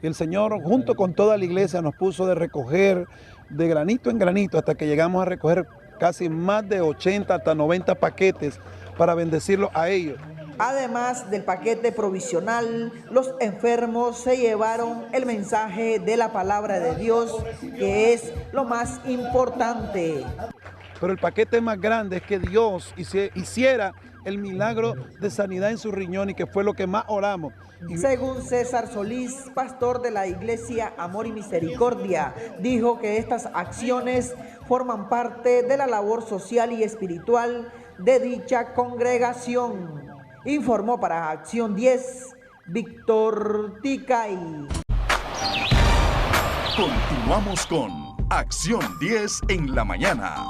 Y el Señor, junto con toda la iglesia, nos puso de recoger de granito en granito hasta que llegamos a recoger casi más de 80 hasta 90 paquetes para bendecirlos a ellos. Además del paquete provisional, los enfermos se llevaron el mensaje de la palabra de Dios, que es lo más importante. Pero el paquete más grande es que Dios hiciera el milagro de sanidad en su riñón, y que fue lo que más oramos. Según César Solís, pastor de la iglesia Amor y Misericordia, dijo que estas acciones forman parte de la labor social y espiritual de dicha congregación. Informó para Acción 10, Víctor Ticay. Continuamos con Acción 10 en la mañana.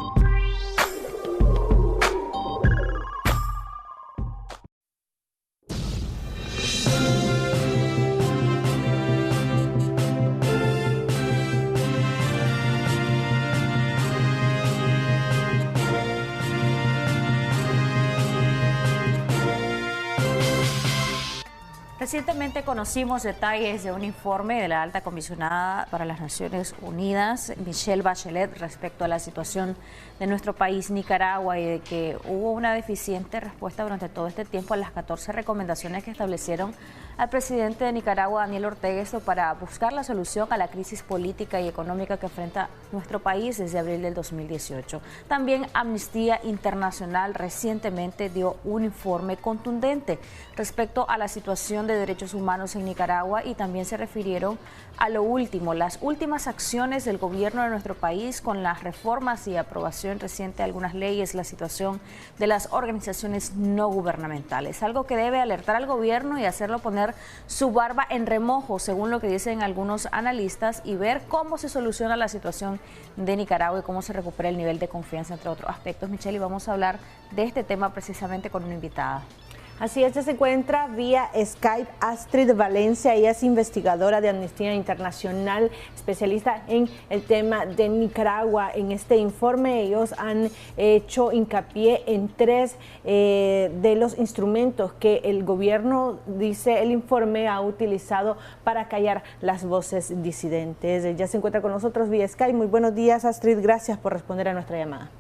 Recientemente conocimos detalles de un informe de la alta comisionada para las Naciones Unidas, Michelle Bachelet, respecto a la situación de nuestro país, Nicaragua, y de que hubo una deficiente respuesta durante todo este tiempo a las 14 recomendaciones que establecieron al presidente de Nicaragua, Daniel Ortega, para buscar la solución a la crisis política y económica que enfrenta nuestro país desde abril del 2018. También Amnistía Internacional recientemente dio un informe contundente respecto a la situación de derechos humanos en Nicaragua, y también se refirieron a lo último, las últimas acciones del gobierno de nuestro país con las reformas y aprobación reciente de algunas leyes, la situación de las organizaciones no gubernamentales, algo que debe alertar al gobierno y hacerlo poner su barba en remojo, según lo que dicen algunos analistas, y ver cómo se soluciona la situación de Nicaragua y cómo se recupera el nivel de confianza, entre otros aspectos. Michelle, y vamos a hablar de este tema precisamente con una invitada. Así es, se encuentra vía Skype Astrid Valencia. Ella es investigadora de Amnistía Internacional, especialista en el tema de Nicaragua. En este informe ellos han hecho hincapié en 3 de los instrumentos que el gobierno, dice el informe, ha utilizado para callar las voces disidentes. Ella se encuentra con nosotros vía Skype. Muy buenos días, Astrid, gracias por responder a nuestra llamada.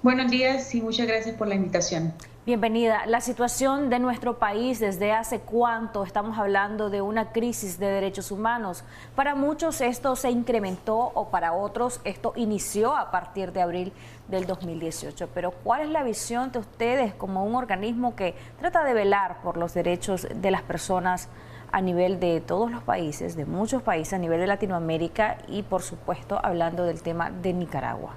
Buenos días y muchas gracias por la invitación. Bienvenida. La situación de nuestro país, ¿desde hace cuánto estamos hablando de una crisis de derechos humanos? Para muchos esto se incrementó, o para otros esto inició a partir de abril del 2018. Pero ¿cuál es la visión de ustedes como un organismo que trata de velar por los derechos de las personas a nivel de todos los países, de muchos países, a nivel de Latinoamérica, y por supuesto hablando del tema de Nicaragua?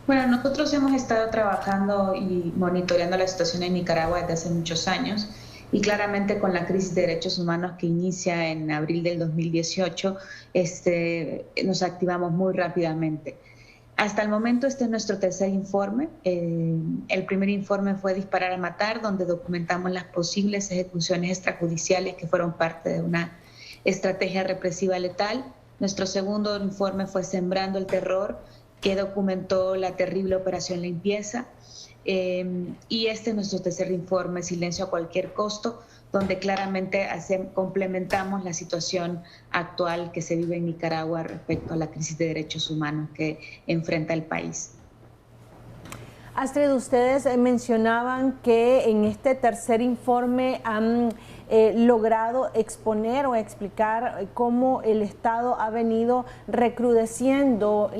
Bueno, nosotros hemos estado trabajando y monitoreando la situación en Nicaragua desde hace muchos años, y claramente con la crisis de derechos humanos que inicia en abril del 2018, nos activamos muy rápidamente. Hasta el momento este es nuestro tercer informe. El primer informe fue Disparar a Matar, donde documentamos las posibles ejecuciones extrajudiciales que fueron parte de una estrategia represiva letal. Nuestro segundo informe fue Sembrando el Terror, que documentó la terrible operación Limpieza, y este es nuestro tercer informe, Silencio a cualquier costo, donde claramente complementamos la situación actual que se vive en Nicaragua respecto a la crisis de derechos humanos que enfrenta el país. Astrid, ustedes mencionaban que en este tercer informe han logrado exponer o explicar cómo el Estado ha venido recrudeciendo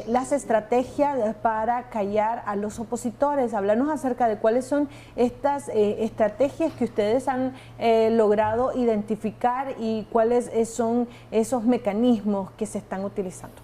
las estrategias para callar a los opositores. Háblanos acerca de cuáles son estas estrategias que ustedes han logrado identificar y cuáles son esos mecanismos que se están utilizando.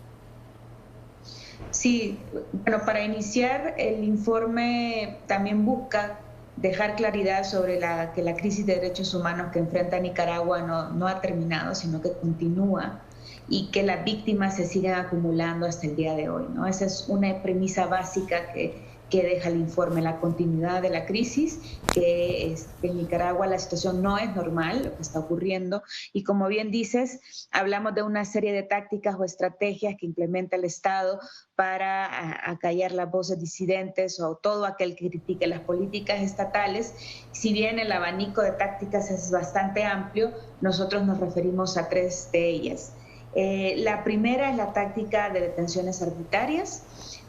Sí, bueno, para iniciar, el informe también busca dejar claridad sobre que la crisis de derechos humanos que enfrenta Nicaragua no ha terminado, sino que continúa, y que las víctimas se siguen acumulando hasta el día de hoy, ¿no? Esa es una premisa básica que deja el informe, la continuidad de la crisis, que en Nicaragua la situación no es normal, lo que está ocurriendo, y como bien dices, hablamos de una serie de tácticas o estrategias que implementa el Estado para acallar las voces disidentes o todo aquel que critique las políticas estatales. Si bien el abanico de tácticas es bastante amplio, nosotros nos referimos a 3 de ellas. La primera es la táctica de detenciones arbitrarias.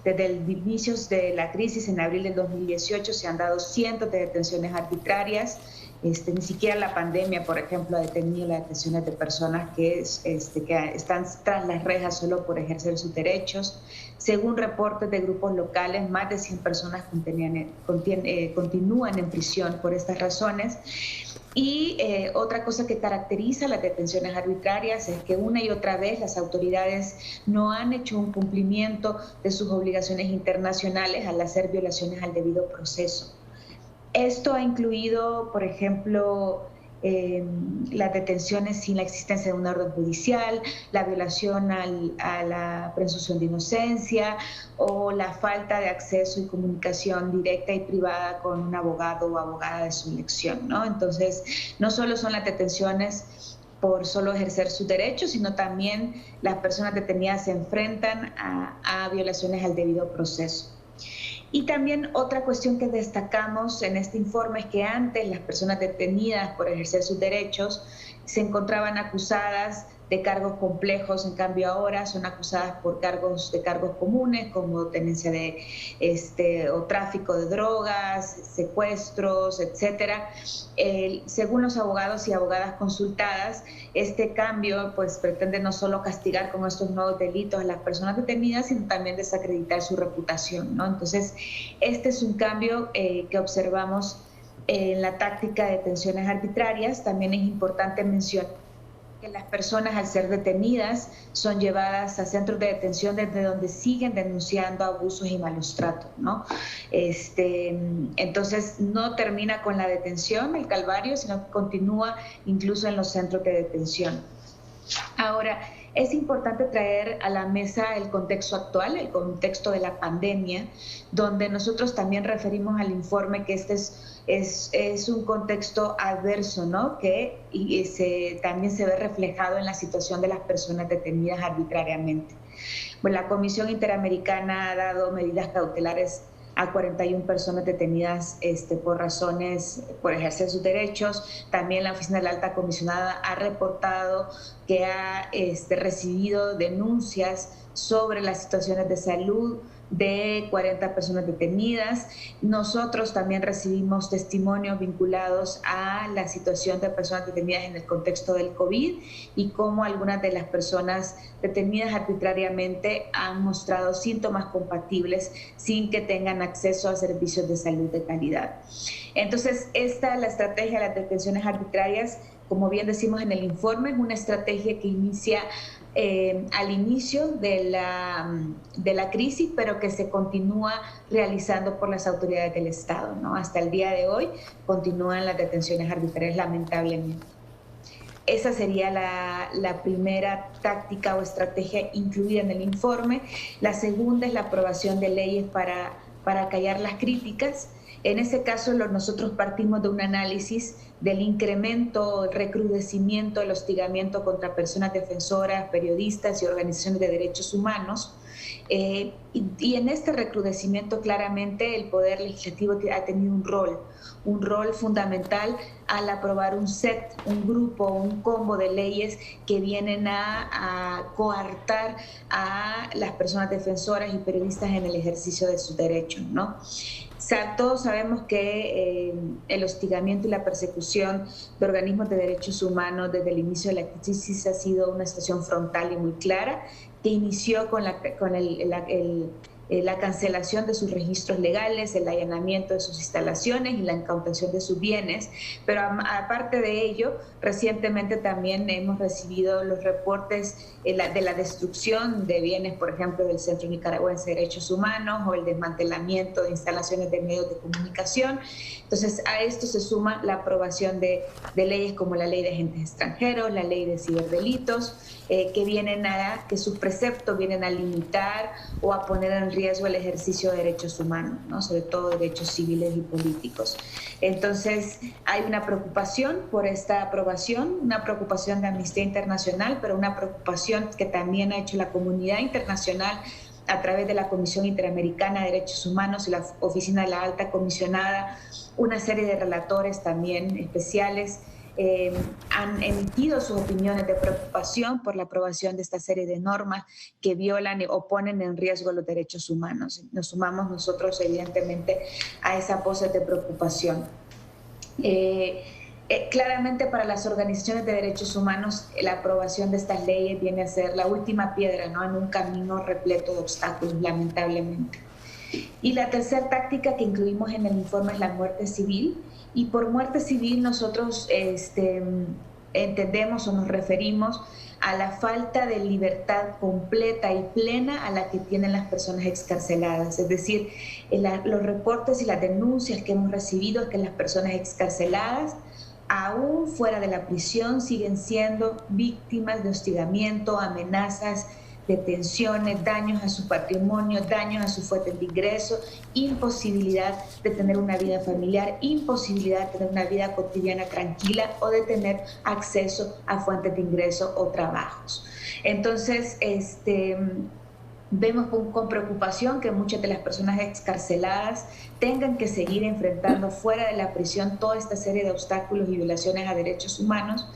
Desde el inicio de la crisis en abril del 2018 se han dado cientos de detenciones arbitrarias. Ni siquiera la pandemia, por ejemplo, ha detenido las detenciones de personas que están tras las rejas solo por ejercer sus derechos. Según reportes de grupos locales, más de 100 personas continúan en prisión por estas razones. Y otra cosa que caracteriza las detenciones arbitrarias es que una y otra vez las autoridades no han hecho un cumplimiento de sus obligaciones internacionales al hacer violaciones al debido proceso. Esto ha incluido, por ejemplo, las detenciones sin la existencia de una orden judicial, la violación a la presunción de inocencia o la falta de acceso y comunicación directa y privada con un abogado o abogada de su elección, ¿no? Entonces, no solo son las detenciones por solo ejercer sus derechos, sino también las personas detenidas se enfrentan a violaciones al debido proceso. Y también otra cuestión que destacamos en este informe es que antes las personas detenidas por ejercer sus derechos se encontraban acusadas de cargos complejos, en cambio ahora son acusadas por cargos comunes como tenencia de o tráfico de drogas, secuestros, etcétera. Según los abogados y abogadas consultadas, este cambio pues pretende no solo castigar con estos nuevos delitos a las personas detenidas, sino también desacreditar su reputación, ¿no? Entonces, este es un cambio que observamos en la táctica de detenciones arbitrarias. También es importante mencionar que las personas, al ser detenidas, son llevadas a centros de detención desde donde siguen denunciando abusos y malos tratos, ¿no? Entonces, no termina con la detención, el calvario, sino que continúa incluso en los centros de detención. Ahora, es importante traer a la mesa el contexto actual, el contexto de la pandemia, donde nosotros también referimos al informe que este es un contexto adverso, ¿no? Que también se ve reflejado en la situación de las personas detenidas arbitrariamente. Bueno, la Comisión Interamericana ha dado medidas cautelares a 41 personas detenidas por ejercer sus derechos. También la Oficina de la Alta Comisionada ha reportado que ha recibido denuncias sobre las situaciones de salud de 40 personas detenidas. Nosotros también recibimos testimonios vinculados a la situación de personas detenidas en el contexto del COVID y cómo algunas de las personas detenidas arbitrariamente han mostrado síntomas compatibles sin que tengan acceso a servicios de salud de calidad. Entonces, la estrategia de las detenciones arbitrarias, como bien decimos en el informe, es una estrategia que inicia al inicio de la crisis, pero que se continúa realizando por las autoridades del Estado, ¿no? Hasta el día de hoy continúan las detenciones arbitrarias, lamentablemente. Esa sería la primera táctica o estrategia incluida en el informe. La segunda es la aprobación de leyes para callar las críticas. En ese caso, nosotros partimos de un análisis del incremento, el recrudecimiento, el hostigamiento contra personas defensoras, periodistas y organizaciones de derechos humanos. Y en este recrudecimiento, claramente, el Poder Legislativo ha tenido un rol fundamental al aprobar un grupo, un combo de leyes que vienen a coartar a las personas defensoras y periodistas en el ejercicio de sus derechos, ¿no? Todos sabemos que el hostigamiento y la persecución de organismos de derechos humanos desde el inicio de la crisis ha sido una situación frontal y muy clara, que inició con la cancelación de sus registros legales, el allanamiento de sus instalaciones y la incautación de sus bienes. Pero aparte de ello, recientemente también hemos recibido los reportes de la destrucción de bienes, por ejemplo, del Centro Nicaragüense de Derechos Humanos o el desmantelamiento de instalaciones de medios de comunicación. Entonces, a esto se suma la aprobación de leyes como la Ley de Agentes Extranjeros, la Ley de Ciberdelitos, que sus preceptos vienen a limitar o a poner en riesgo el ejercicio de derechos humanos, ¿no? Sobre todo derechos civiles y políticos. Entonces, hay una preocupación por esta aprobación, una preocupación de Amnistía Internacional, pero una preocupación que también ha hecho la comunidad internacional a través de la Comisión Interamericana de Derechos Humanos y la Oficina de la Alta Comisionada, una serie de relatores también especiales han emitido sus opiniones de preocupación por la aprobación de esta serie de normas que violan o ponen en riesgo los derechos humanos. Nos sumamos nosotros, evidentemente, a esa voz de preocupación. Claramente para las organizaciones de derechos humanos la aprobación de estas leyes viene a ser la última piedra, ¿no?, en un camino repleto de obstáculos, lamentablemente. Y la tercera táctica que incluimos en el informe es la muerte civil, y por muerte civil nosotros entendemos o nos referimos a la falta de libertad completa y plena a la que tienen las personas excarceladas. Es decir, los reportes y las denuncias que hemos recibido es que las personas excarceladas, aún fuera de la prisión, siguen siendo víctimas de hostigamiento, amenazas, detenciones, daños a su patrimonio, daños a su fuente de ingreso, imposibilidad de tener una vida familiar, imposibilidad de tener una vida cotidiana tranquila o de tener acceso a fuentes de ingreso o trabajos. Entonces, vemos con preocupación que muchas de las personas excarceladas tengan que seguir enfrentando fuera de la prisión toda esta serie de obstáculos y violaciones a derechos humanos,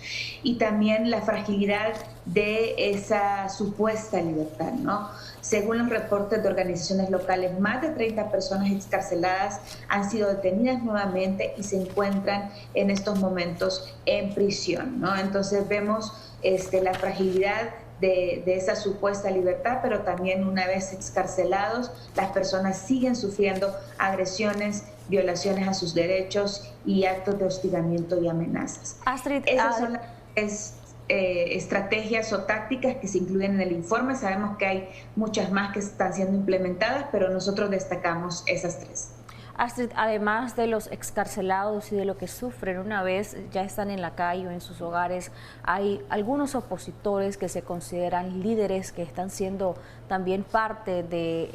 y también la fragilidad de esa supuesta libertad, ¿no? Según los reportes de organizaciones locales, más de 30 personas excarceladas han sido detenidas nuevamente y se encuentran en estos momentos en prisión, ¿no? Entonces vemos la fragilidad de esa supuesta libertad, pero también una vez excarcelados, las personas siguen sufriendo agresiones, violaciones a sus derechos y actos de hostigamiento y amenazas. Astrid, esas son las estrategias o tácticas que se incluyen en el informe. Sabemos que hay muchas más que están siendo implementadas, pero nosotros destacamos esas tres. Astrid, además de los excarcelados y de lo que sufren una vez ya están en la calle o en sus hogares, hay algunos opositores que se consideran líderes que están siendo también parte de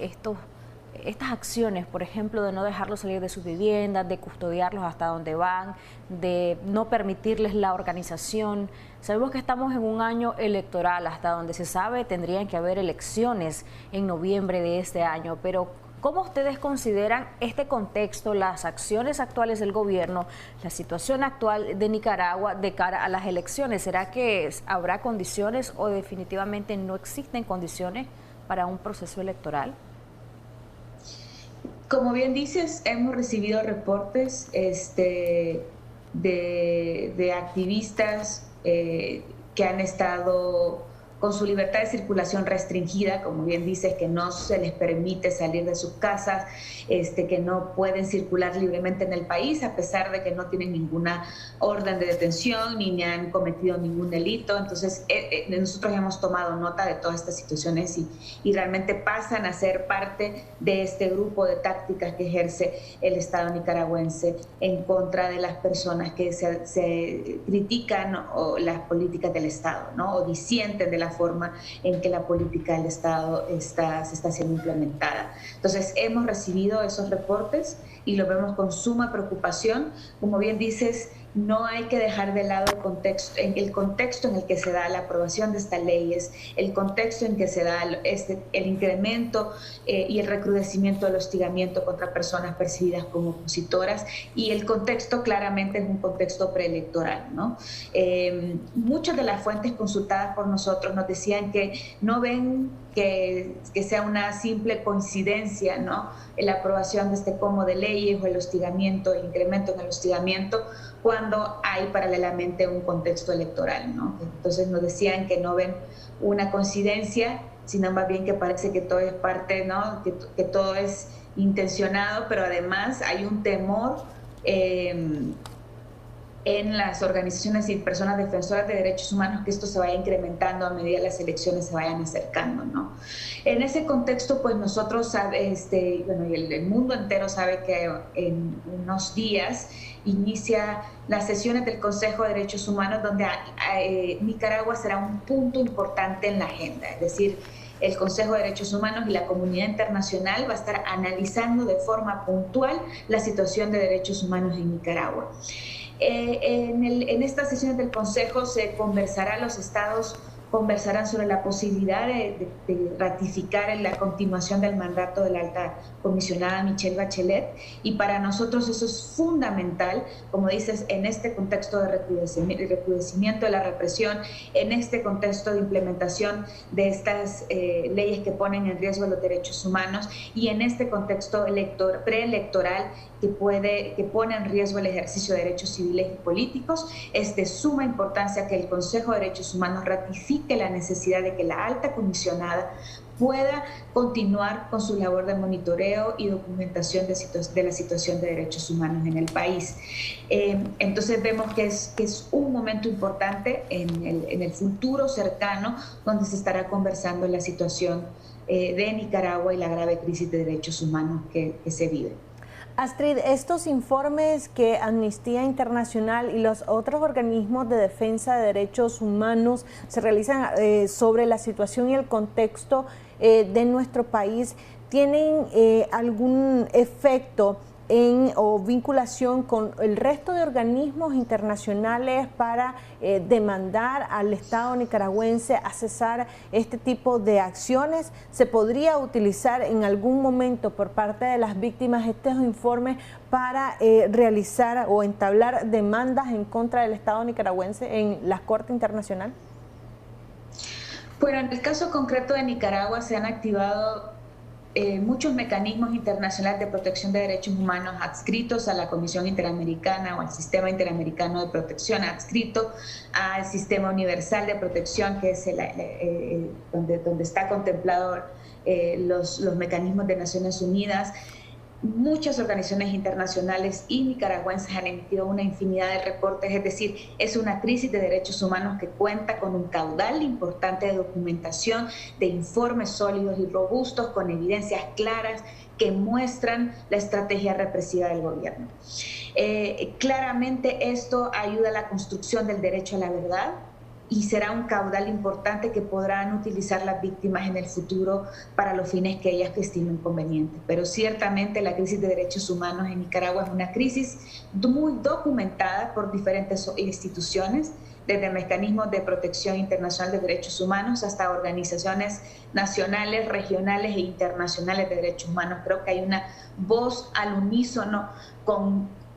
estas acciones, por ejemplo, de no dejarlos salir de sus viviendas, de custodiarlos hasta donde van, de no permitirles la organización. Sabemos que estamos en un año electoral, hasta donde se sabe tendrían que haber elecciones en noviembre de este año, pero ¿cómo ustedes consideran este contexto, las acciones actuales del gobierno, la situación actual de Nicaragua de cara a las elecciones? ¿Será que habrá condiciones o definitivamente no existen condiciones para un proceso electoral? Como bien dices, hemos recibido reportes de activistas que han estado con su libertad de circulación restringida, como bien dices, que no se les permite salir de sus casas, que no pueden circular libremente en el país, a pesar de que no tienen ninguna orden de detención ni han cometido ningún delito. Entonces, nosotros hemos tomado nota de todas estas situaciones y realmente pasan a ser parte de este grupo de tácticas que ejerce el Estado nicaragüense en contra de las personas que se critican o las políticas del Estado, ¿no?, o disienten de la forma en que la política del Estado se está siendo implementada. Entonces, hemos recibido esos reportes y lo vemos con suma preocupación. Como bien dices, no hay que dejar de lado el contexto en el que se da la aprobación de estas leyes, el contexto en que se da el incremento y el recrudecimiento del hostigamiento contra personas percibidas como opositoras, y el contexto claramente es un contexto preelectoral, ¿no? Muchas de las fuentes consultadas por nosotros nos decían que no ven que sea una simple coincidencia, ¿no?, en la aprobación de este combo de leyes o el hostigamiento, el incremento en el hostigamiento, cuando hay paralelamente un contexto electoral, ¿no? Entonces nos decían que no ven una coincidencia, sino más bien que parece que todo es parte, ¿no?, que todo es intencionado, pero además hay un temor en las organizaciones y personas defensoras de derechos humanos que esto se vaya incrementando a medida que las elecciones se vayan acercando, ¿no? En ese contexto, pues nosotros, y el mundo entero sabe que en unos días inicia las sesiones del Consejo de Derechos Humanos, donde Nicaragua será un punto importante en la agenda. Es decir, el Consejo de Derechos Humanos y la comunidad internacional va a estar analizando de forma puntual la situación de derechos humanos en Nicaragua. En estas sesiones del Consejo se conversará a los estados conversarán sobre la posibilidad de ratificar la continuación del mandato de la alta comisionada Michelle Bachelet, y para nosotros eso es fundamental, como dices, en este contexto de recrudecimiento de la represión, en este contexto de implementación de estas leyes que ponen en riesgo los derechos humanos, y en este contexto preelectoral que pone en riesgo el ejercicio de derechos civiles y políticos. Es de suma importancia que el Consejo de Derechos Humanos ratifique la necesidad de que la alta comisionada pueda continuar con su labor de monitoreo y documentación de la situación de derechos humanos en el país. Entonces vemos que es un momento importante en el futuro cercano, donde se estará conversando la situación de Nicaragua y la grave crisis de derechos humanos que se vive. Astrid, estos informes que Amnistía Internacional y los otros organismos de defensa de derechos humanos se realizan sobre la situación y el contexto de nuestro país, ¿tienen algún efecto o vinculación con el resto de organismos internacionales para demandar al Estado nicaragüense a cesar este tipo de acciones? ¿Se podría utilizar en algún momento por parte de las víctimas estos informes para realizar o entablar demandas en contra del Estado nicaragüense en la Corte Internacional? Bueno, en el caso concreto de Nicaragua se han activado muchos mecanismos internacionales de protección de derechos humanos adscritos a la Comisión Interamericana o al Sistema Interamericano de Protección, adscrito al Sistema Universal de Protección, que es donde está contemplado los mecanismos de Naciones Unidas. Muchas organizaciones internacionales y nicaragüenses han emitido una infinidad de reportes, es decir, es una crisis de derechos humanos que cuenta con un caudal importante de documentación, de informes sólidos y robustos con evidencias claras que muestran la estrategia represiva del gobierno. Claramente esto ayuda a la construcción del derecho a la verdad, y será un caudal importante que podrán utilizar las víctimas en el futuro para los fines que ellas estimen convenientes. Pero ciertamente la crisis de derechos humanos en Nicaragua es una crisis muy documentada por diferentes instituciones, desde mecanismos de protección internacional de derechos humanos hasta organizaciones nacionales, regionales e internacionales de derechos humanos. Creo que hay una voz al unísono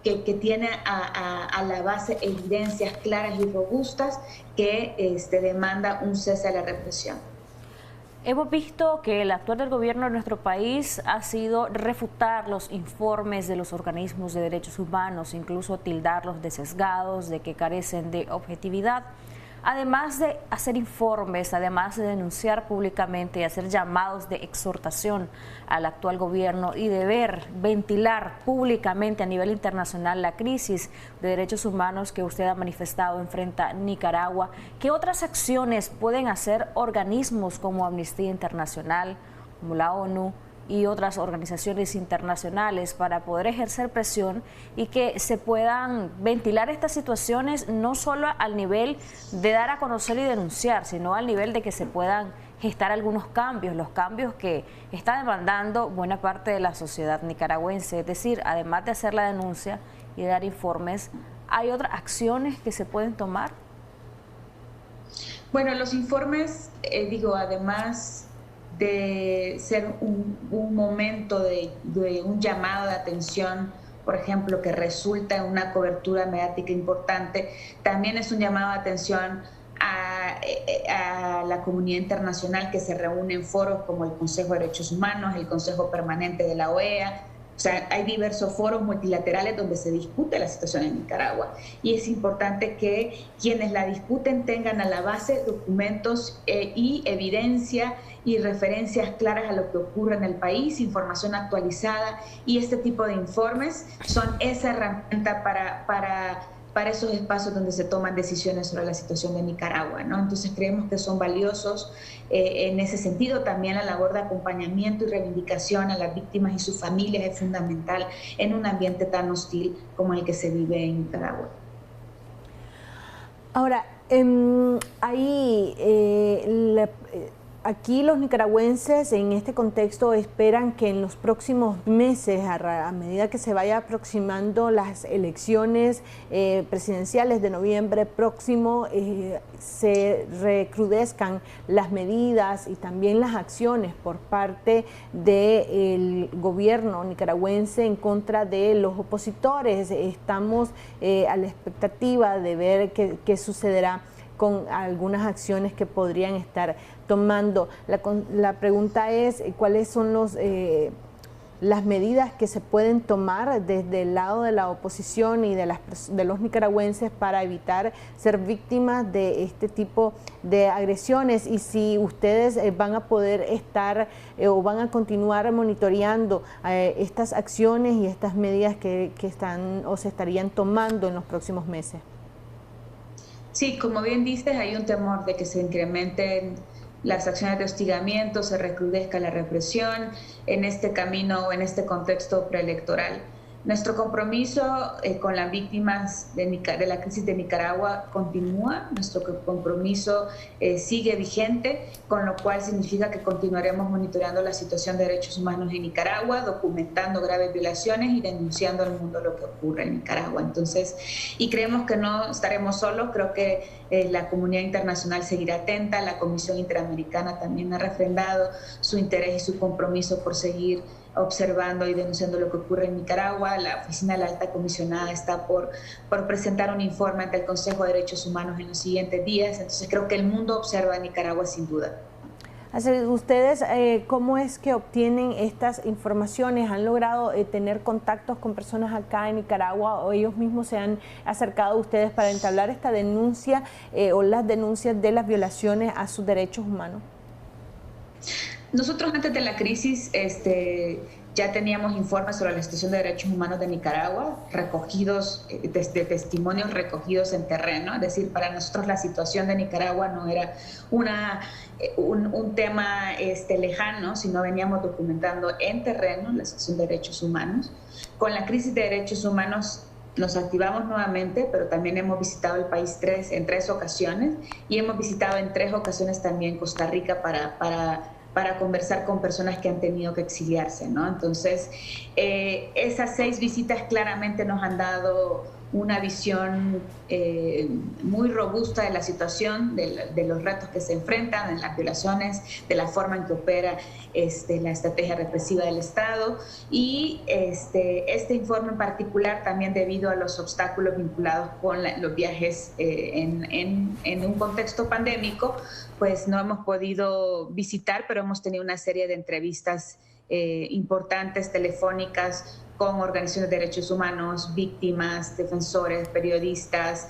que tiene a la base evidencias claras y robustas que demanda un cese a la represión. Hemos visto que el actuar del gobierno de nuestro país ha sido refutar los informes de los organismos de derechos humanos, incluso tildarlos de sesgados, de que carecen de objetividad. Además de hacer informes, además de denunciar públicamente y hacer llamados de exhortación al actual gobierno y deber ventilar públicamente a nivel internacional la crisis de derechos humanos que usted ha manifestado enfrenta Nicaragua, ¿qué otras acciones pueden hacer organismos como Amnistía Internacional, como la ONU y otras organizaciones internacionales para poder ejercer presión y que se puedan ventilar estas situaciones, no solo al nivel de dar a conocer y denunciar, sino al nivel de que se puedan gestar algunos cambios, los cambios que está demandando buena parte de la sociedad nicaragüense? Es decir, además de hacer la denuncia y de dar informes, ¿hay otras acciones que se pueden tomar? Bueno, los informes, además de ser un momento de un llamado de atención, por ejemplo, que resulta en una cobertura mediática importante, también es un llamado de atención a la comunidad internacional que se reúne en foros como el Consejo de Derechos Humanos, el Consejo Permanente de la OEA. O sea, hay diversos foros multilaterales donde se discute la situación en Nicaragua, y es importante que quienes la discuten tengan a la base documentos y evidencia y referencias claras a lo que ocurre en el país, información actualizada, y este tipo de informes son esa herramienta para esos espacios donde se toman decisiones sobre la situación de Nicaragua, ¿no? Entonces creemos que son valiosos en ese sentido. También la labor de acompañamiento y reivindicación a las víctimas y sus familias es fundamental en un ambiente tan hostil como el que se vive en Nicaragua. Ahora, hay Aquí los nicaragüenses en este contexto esperan que en los próximos meses, a medida que se vaya aproximando las elecciones presidenciales de noviembre próximo, se recrudezcan las medidas y también las acciones por parte del gobierno nicaragüense en contra de los opositores. Estamos a la expectativa de ver qué sucederá con algunas acciones que podrían estar tomando. La pregunta es, ¿cuáles son las medidas que se pueden tomar desde el lado de la oposición y de los nicaragüenses para evitar ser víctimas de este tipo de agresiones? Y si ustedes van a poder estar o van a continuar monitoreando estas acciones y estas medidas que están o se estarían tomando en los próximos meses. Sí, como bien dices, hay un temor de que se incrementen las acciones de hostigamiento, se recrudezca la represión en este camino, en este contexto preelectoral. Nuestro compromiso con las víctimas de la crisis de Nicaragua continúa, nuestro compromiso sigue vigente, con lo cual significa que continuaremos monitoreando la situación de derechos humanos en Nicaragua, documentando graves violaciones y denunciando al mundo lo que ocurre en Nicaragua. Entonces, y creemos que no estaremos solos, creo que la comunidad internacional seguirá atenta, la Comisión Interamericana también ha refrendado su interés y su compromiso por seguir observando y denunciando lo que ocurre en Nicaragua. La Oficina de la Alta Comisionada está por presentar un informe ante el Consejo de Derechos Humanos en los siguientes días, entonces creo que el mundo observa a Nicaragua sin duda. ¿Ustedes cómo es que obtienen estas informaciones? ¿Han logrado tener contactos con personas acá en Nicaragua o ellos mismos se han acercado a ustedes para entablar esta denuncia o las denuncias de las violaciones a sus derechos humanos? Nosotros antes de la crisis ya teníamos informes sobre la situación de derechos humanos de Nicaragua, recogidos, de testimonios recogidos en terreno. Es decir, para nosotros la situación de Nicaragua no era un tema lejano, sino veníamos documentando en terreno la situación de derechos humanos. Con la crisis de derechos humanos nos activamos nuevamente, pero también hemos visitado el país en tres ocasiones y hemos visitado en 3 ocasiones también Costa Rica para conversar con personas que han tenido que exiliarse, ¿no? Entonces, esas 6 visitas claramente nos han dado una visión muy robusta de la situación, de los retos que se enfrentan, de las violaciones, de la forma en que opera la estrategia represiva del Estado y este informe en particular también debido a los obstáculos vinculados con los viajes en un contexto pandémico, pues no hemos podido visitar, pero hemos tenido una serie de entrevistas importantes, telefónicas, con organizaciones de derechos humanos, víctimas, defensores, periodistas,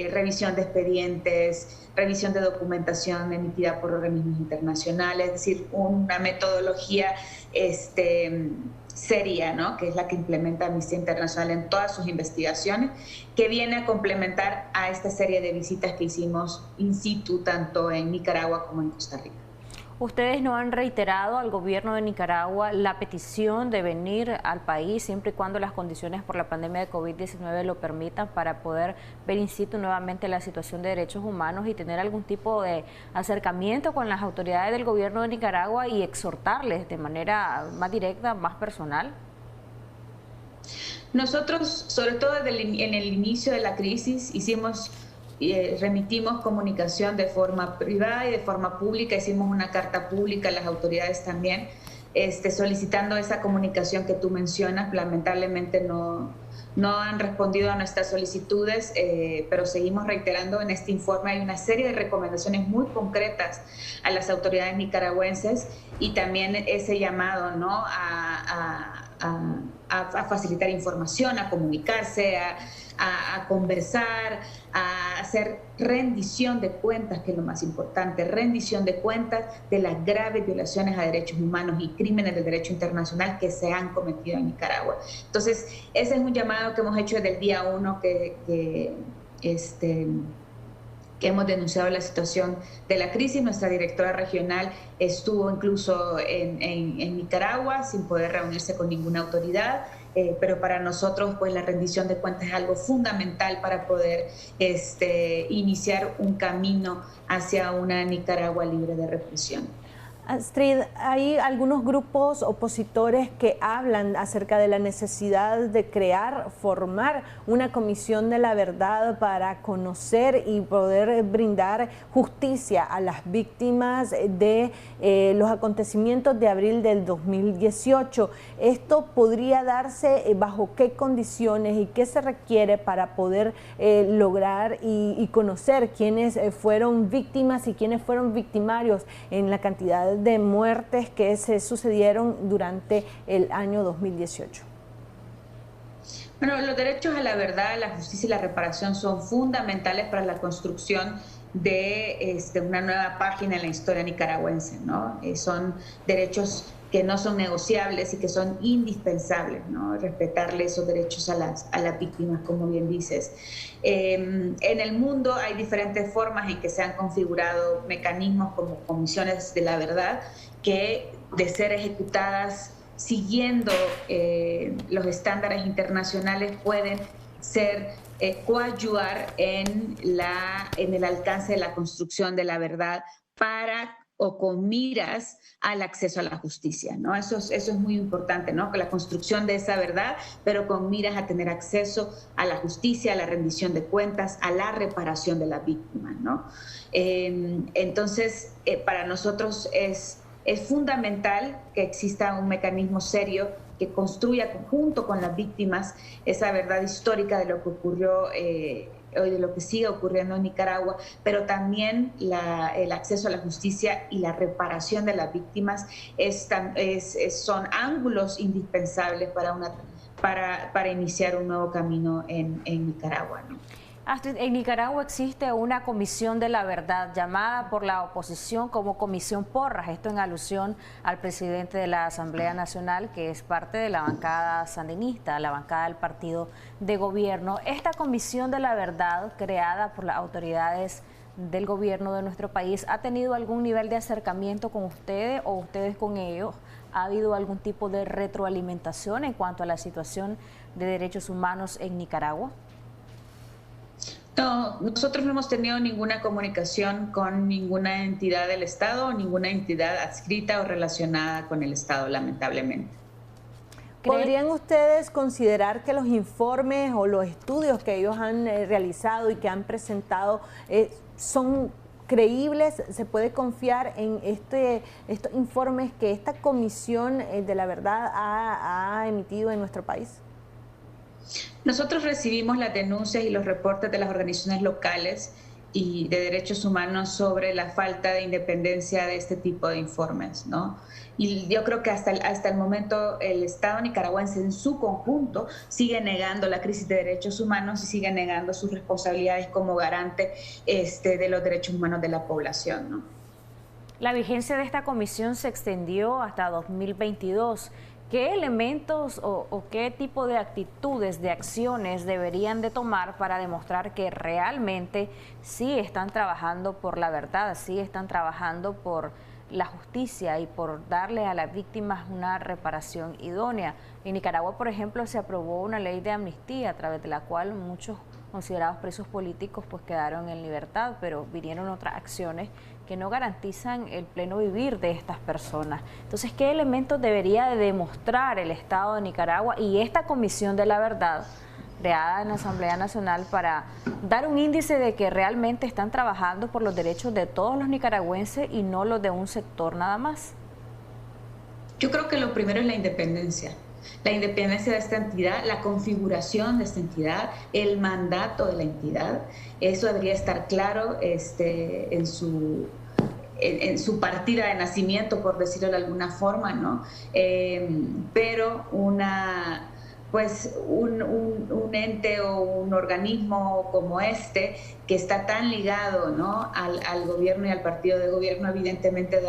revisión de expedientes, revisión de documentación emitida por organismos internacionales, es decir, una metodología seria, ¿no? Que es la que implementa Amnistía Internacional en todas sus investigaciones, que viene a complementar a esta serie de visitas que hicimos in situ, tanto en Nicaragua como en Costa Rica. ¿Ustedes no han reiterado al gobierno de Nicaragua la petición de venir al país siempre y cuando las condiciones por la pandemia de COVID-19 lo permitan para poder ver in situ nuevamente la situación de derechos humanos y tener algún tipo de acercamiento con las autoridades del gobierno de Nicaragua y exhortarles de manera más directa, más personal? Nosotros, sobre todo en el inicio de la crisis, remitimos comunicación de forma privada y de forma pública, hicimos una carta pública a las autoridades también, solicitando esa comunicación que tú mencionas. Lamentablemente no han respondido a nuestras solicitudes, pero seguimos reiterando. En este informe hay una serie de recomendaciones muy concretas a las autoridades nicaragüenses y también ese llamado, ¿no?, a facilitar información, a comunicarse, a conversar, a hacer rendición de cuentas, que es lo más importante, rendición de cuentas de las graves violaciones a derechos humanos y crímenes del derecho internacional que se han cometido en Nicaragua. Entonces, ese es un llamado que hemos hecho desde el día 1 que hemos denunciado la situación de la crisis. Nuestra directora regional estuvo incluso en Nicaragua sin poder reunirse con ninguna autoridad, pero para nosotros pues la rendición de cuentas es algo fundamental para poder iniciar un camino hacia una Nicaragua libre de represión. Astrid, hay algunos grupos opositores que hablan acerca de la necesidad de formar una comisión de la verdad para conocer y poder brindar justicia a las víctimas de los acontecimientos de abril del 2018. ¿Esto podría darse bajo qué condiciones y qué se requiere para poder lograr y conocer quiénes fueron víctimas y quiénes fueron victimarios en la cantidad de muertes que se sucedieron durante el año 2018? Bueno, los derechos a la verdad, la justicia y la reparación son fundamentales para la construcción de una nueva página en la historia nicaragüense, ¿no? Son derechos que no son negociables y que son indispensables, ¿no? Respetarle esos derechos a las víctimas, como bien dices. En el mundo hay diferentes formas en que se han configurado mecanismos como comisiones de la verdad que, de ser ejecutadas siguiendo los estándares internacionales, pueden coadyuvar en el alcance de la construcción de la verdad con miras al acceso a la justicia, ¿no? Eso es muy importante, ¿no? La construcción de esa verdad, pero con miras a tener acceso a la justicia, a la rendición de cuentas, a la reparación de las víctimas, ¿no? Entonces, para nosotros es fundamental que exista un mecanismo serio que construya junto con las víctimas esa verdad histórica de lo que ocurrió hoy, de lo que sigue ocurriendo en Nicaragua, pero también el acceso a la justicia y la reparación de las víctimas son ángulos indispensables para iniciar un nuevo camino en Nicaragua, ¿no? Astrid, en Nicaragua existe una comisión de la verdad llamada por la oposición como Comisión Porras, esto en alusión al presidente de la Asamblea Nacional, que es parte de la bancada sandinista, la bancada del partido de gobierno. Esta Comisión de la Verdad, creada por las autoridades del gobierno de nuestro país, ¿ha tenido algún nivel de acercamiento con ustedes o ustedes con ellos? ¿Ha habido algún tipo de retroalimentación en cuanto a la situación de derechos humanos en Nicaragua? No, nosotros no hemos tenido ninguna comunicación con ninguna entidad del Estado o ninguna entidad adscrita o relacionada con el Estado, lamentablemente. ¿Podrían ustedes considerar que los informes o los estudios que ellos han realizado y que han presentado son creíbles? ¿Se puede confiar en estos informes que esta Comisión de la Verdad ha emitido en nuestro país? Nosotros recibimos las denuncias y los reportes de las organizaciones locales y de derechos humanos sobre la falta de independencia de este tipo de informes, ¿no? Y yo creo que hasta el momento el Estado nicaragüense en su conjunto sigue negando la crisis de derechos humanos y sigue negando sus responsabilidades como garante de los derechos humanos de la población, ¿no? La vigencia de esta comisión se extendió hasta 2022. ¿Qué elementos o qué tipo de actitudes, de acciones deberían de tomar para demostrar que realmente sí están trabajando por la verdad, sí están trabajando por la justicia y por darle a las víctimas una reparación idónea? En Nicaragua, por ejemplo, se aprobó una ley de amnistía a través de la cual muchos considerados presos políticos pues quedaron en libertad, pero vinieron otras acciones que no garantizan el pleno vivir de estas personas. Entonces, ¿qué elementos debería de demostrar el Estado de Nicaragua y esta Comisión de la Verdad creada en la Asamblea Nacional para dar un índice de que realmente están trabajando por los derechos de todos los nicaragüenses y no los de un sector nada más? Yo creo que lo primero es la independencia. La independencia de esta entidad, la configuración de esta entidad, el mandato de la entidad, eso debería estar claro en su partida de nacimiento, por decirlo de alguna forma, ¿no? Pero un ente o un organismo como que está tan ligado, ¿no?, al gobierno y al partido de gobierno, evidentemente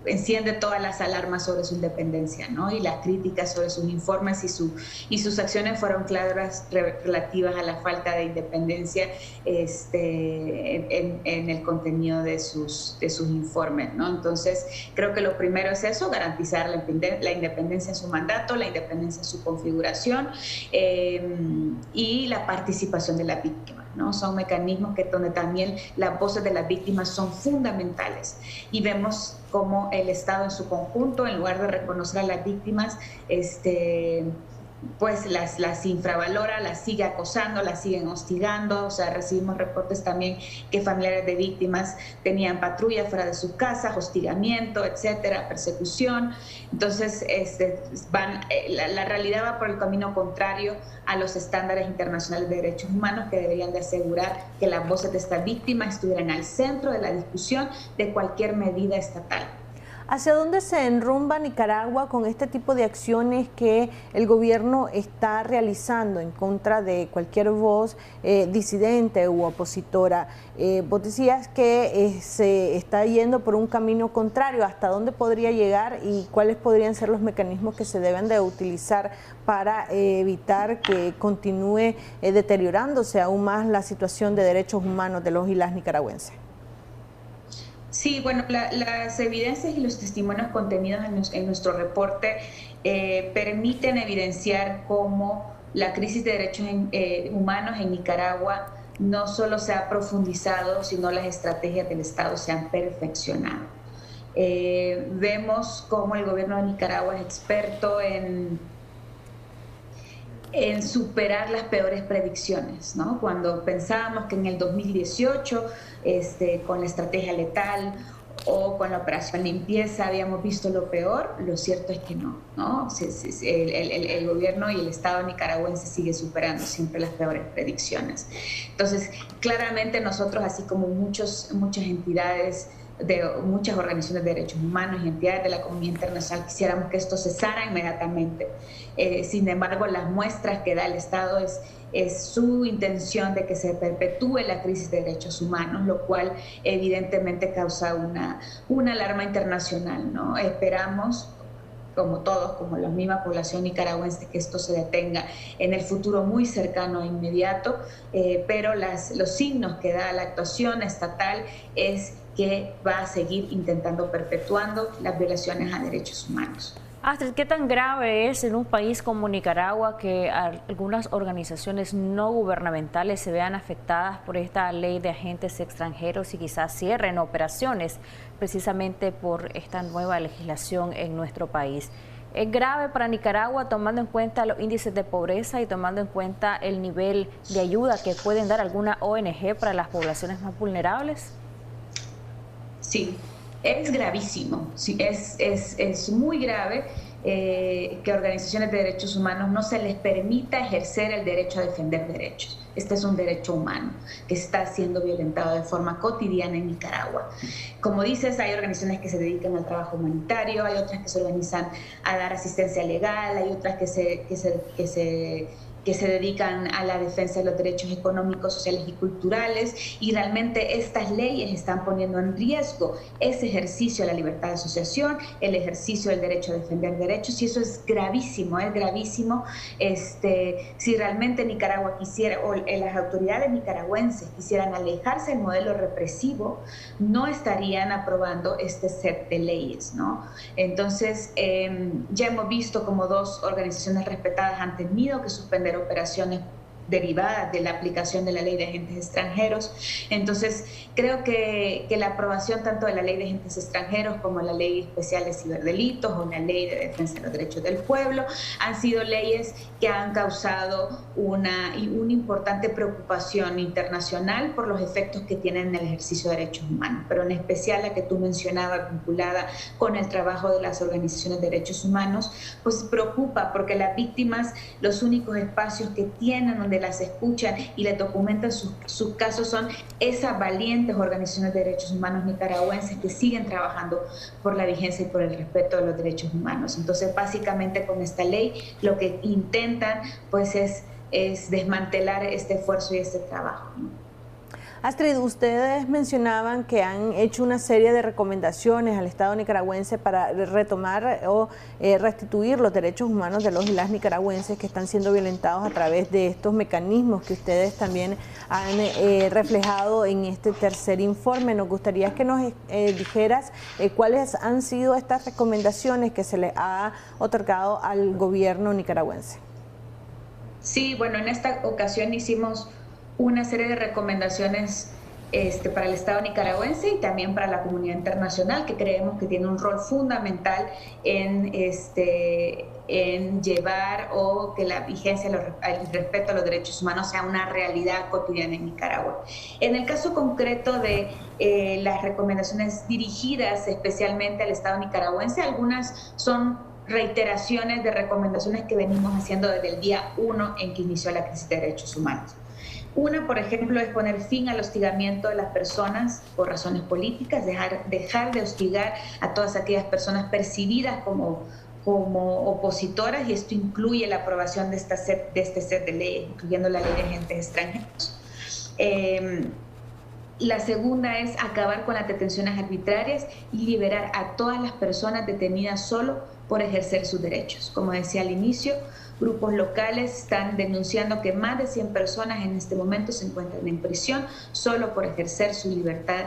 enciende todas las alarmas sobre su independencia, ¿no? Y las críticas sobre sus informes y sus acciones fueron claras relativas a la falta de independencia en el contenido de sus informes, ¿no? Entonces, creo que lo primero es eso, garantizar la independencia en su mandato, la independencia en su configuración y la participación de la víctima. ¿no? Son mecanismos donde también las voces de las víctimas son fundamentales. Y vemos cómo el Estado en su conjunto, en lugar de reconocer a las víctimas, pues las infravalora, las sigue acosando, las siguen hostigando. O sea, recibimos reportes también que familiares de víctimas tenían patrullas fuera de sus casas, hostigamiento, etcétera, persecución. Entonces, la realidad va por el camino contrario a los estándares internacionales de derechos humanos, que deberían de asegurar que las voces de estas víctimas estuvieran al centro de la discusión de cualquier medida estatal. ¿Hacia dónde se enrumba Nicaragua con este tipo de acciones que el gobierno está realizando en contra de cualquier voz disidente u opositora? Vos decías que se está yendo por un camino contrario. ¿Hasta dónde podría llegar y cuáles podrían ser los mecanismos que se deben de utilizar para evitar que continúe deteriorándose aún más la situación de derechos humanos de los y las nicaragüenses? Sí, bueno, las evidencias y los testimonios contenidos en nuestro reporte permiten evidenciar cómo la crisis de derechos humanos en Nicaragua no solo se ha profundizado, sino las estrategias del Estado se han perfeccionado. Vemos cómo el gobierno de Nicaragua es experto en superar las peores predicciones, ¿no? Cuando pensábamos que en el 2018, con la estrategia letal o con la operación limpieza habíamos visto lo peor, lo cierto es que no, ¿no? El gobierno y el Estado nicaragüense sigue superando siempre las peores predicciones. Entonces, claramente nosotros, así como muchas entidades, de muchas organizaciones de derechos humanos y entidades de la comunidad internacional, quisiéramos que esto cesara inmediatamente. Sin embargo, las muestras que da el Estado es su intención de que se perpetúe la crisis de derechos humanos, lo cual evidentemente causa una alarma internacional, ¿no? Esperamos, como todos, como la misma población nicaragüense, que esto se detenga en el futuro muy cercano e inmediato, pero los signos que da la actuación estatal es que va a seguir intentando perpetuando las violaciones a derechos humanos. Astrid, ¿qué tan grave es en un país como Nicaragua que algunas organizaciones no gubernamentales se vean afectadas por esta ley de agentes extranjeros y quizás cierren operaciones precisamente por esta nueva legislación en nuestro país? ¿Es grave para Nicaragua tomando en cuenta los índices de pobreza y tomando en cuenta el nivel de ayuda que pueden dar alguna ONG para las poblaciones más vulnerables? Sí, es gravísimo, sí, es muy grave que organizaciones de derechos humanos no se les permita ejercer el derecho a defender derechos. Este es un derecho humano que está siendo violentado de forma cotidiana en Nicaragua. Como dices, hay organizaciones que se dedican al trabajo humanitario, hay otras que se organizan a dar asistencia legal, hay otras que se dedican a la defensa de los derechos económicos, sociales y culturales, y realmente estas leyes están poniendo en riesgo ese ejercicio de la libertad de asociación, el ejercicio del derecho a defender derechos, y eso es gravísimo, es gravísimo. Si realmente Nicaragua quisiera, o las autoridades nicaragüenses quisieran alejarse del modelo represivo, no estarían aprobando este set de leyes, ¿no? Entonces, ya hemos visto como dos organizaciones respetadas han tenido que suspender operaciones derivadas de la aplicación de la ley de agentes extranjeros. Entonces, creo que la aprobación tanto de la ley de agentes extranjeros como la ley especial de ciberdelitos o la ley de defensa de los derechos del pueblo han sido leyes que han causado una importante preocupación internacional por los efectos que tienen en el ejercicio de derechos humanos, pero en especial la que tú mencionabas vinculada con el trabajo de las organizaciones de derechos humanos, pues preocupa porque las víctimas, los únicos espacios que tienen donde las escuchan y les documentan sus casos son esas valientes organizaciones de derechos humanos nicaragüenses que siguen trabajando por la vigencia y por el respeto de los derechos humanos. Entonces, básicamente con esta ley lo que intentan pues es desmantelar este esfuerzo y este trabajo, ¿no? Astrid, ustedes mencionaban que han hecho una serie de recomendaciones al Estado nicaragüense para retomar o restituir los derechos humanos de los y las nicaragüenses que están siendo violentados a través de estos mecanismos que ustedes también han reflejado en este tercer informe. Nos gustaría que nos dijeras cuáles han sido estas recomendaciones que se le ha otorgado al gobierno nicaragüense. Sí, bueno, en esta ocasión hicimos una serie de recomendaciones para el Estado nicaragüense y también para la comunidad internacional, que creemos que tiene un rol fundamental en llevar o que la vigencia, el respeto a los derechos humanos sea una realidad cotidiana en Nicaragua. En el caso concreto de las recomendaciones dirigidas especialmente al Estado nicaragüense, algunas son reiteraciones de recomendaciones que venimos haciendo desde el día 1 en que inició la crisis de derechos humanos. Una, por ejemplo, es poner fin al hostigamiento de las personas por razones políticas, dejar de hostigar a todas aquellas personas percibidas como opositoras, y esto incluye la aprobación de este set de leyes, incluyendo la ley de agentes extranjeros. La segunda es acabar con las detenciones arbitrarias y liberar a todas las personas detenidas solo por ejercer sus derechos. Como decía al inicio, grupos locales están denunciando que más de 100 personas en este momento se encuentran en prisión solo por ejercer su libertad,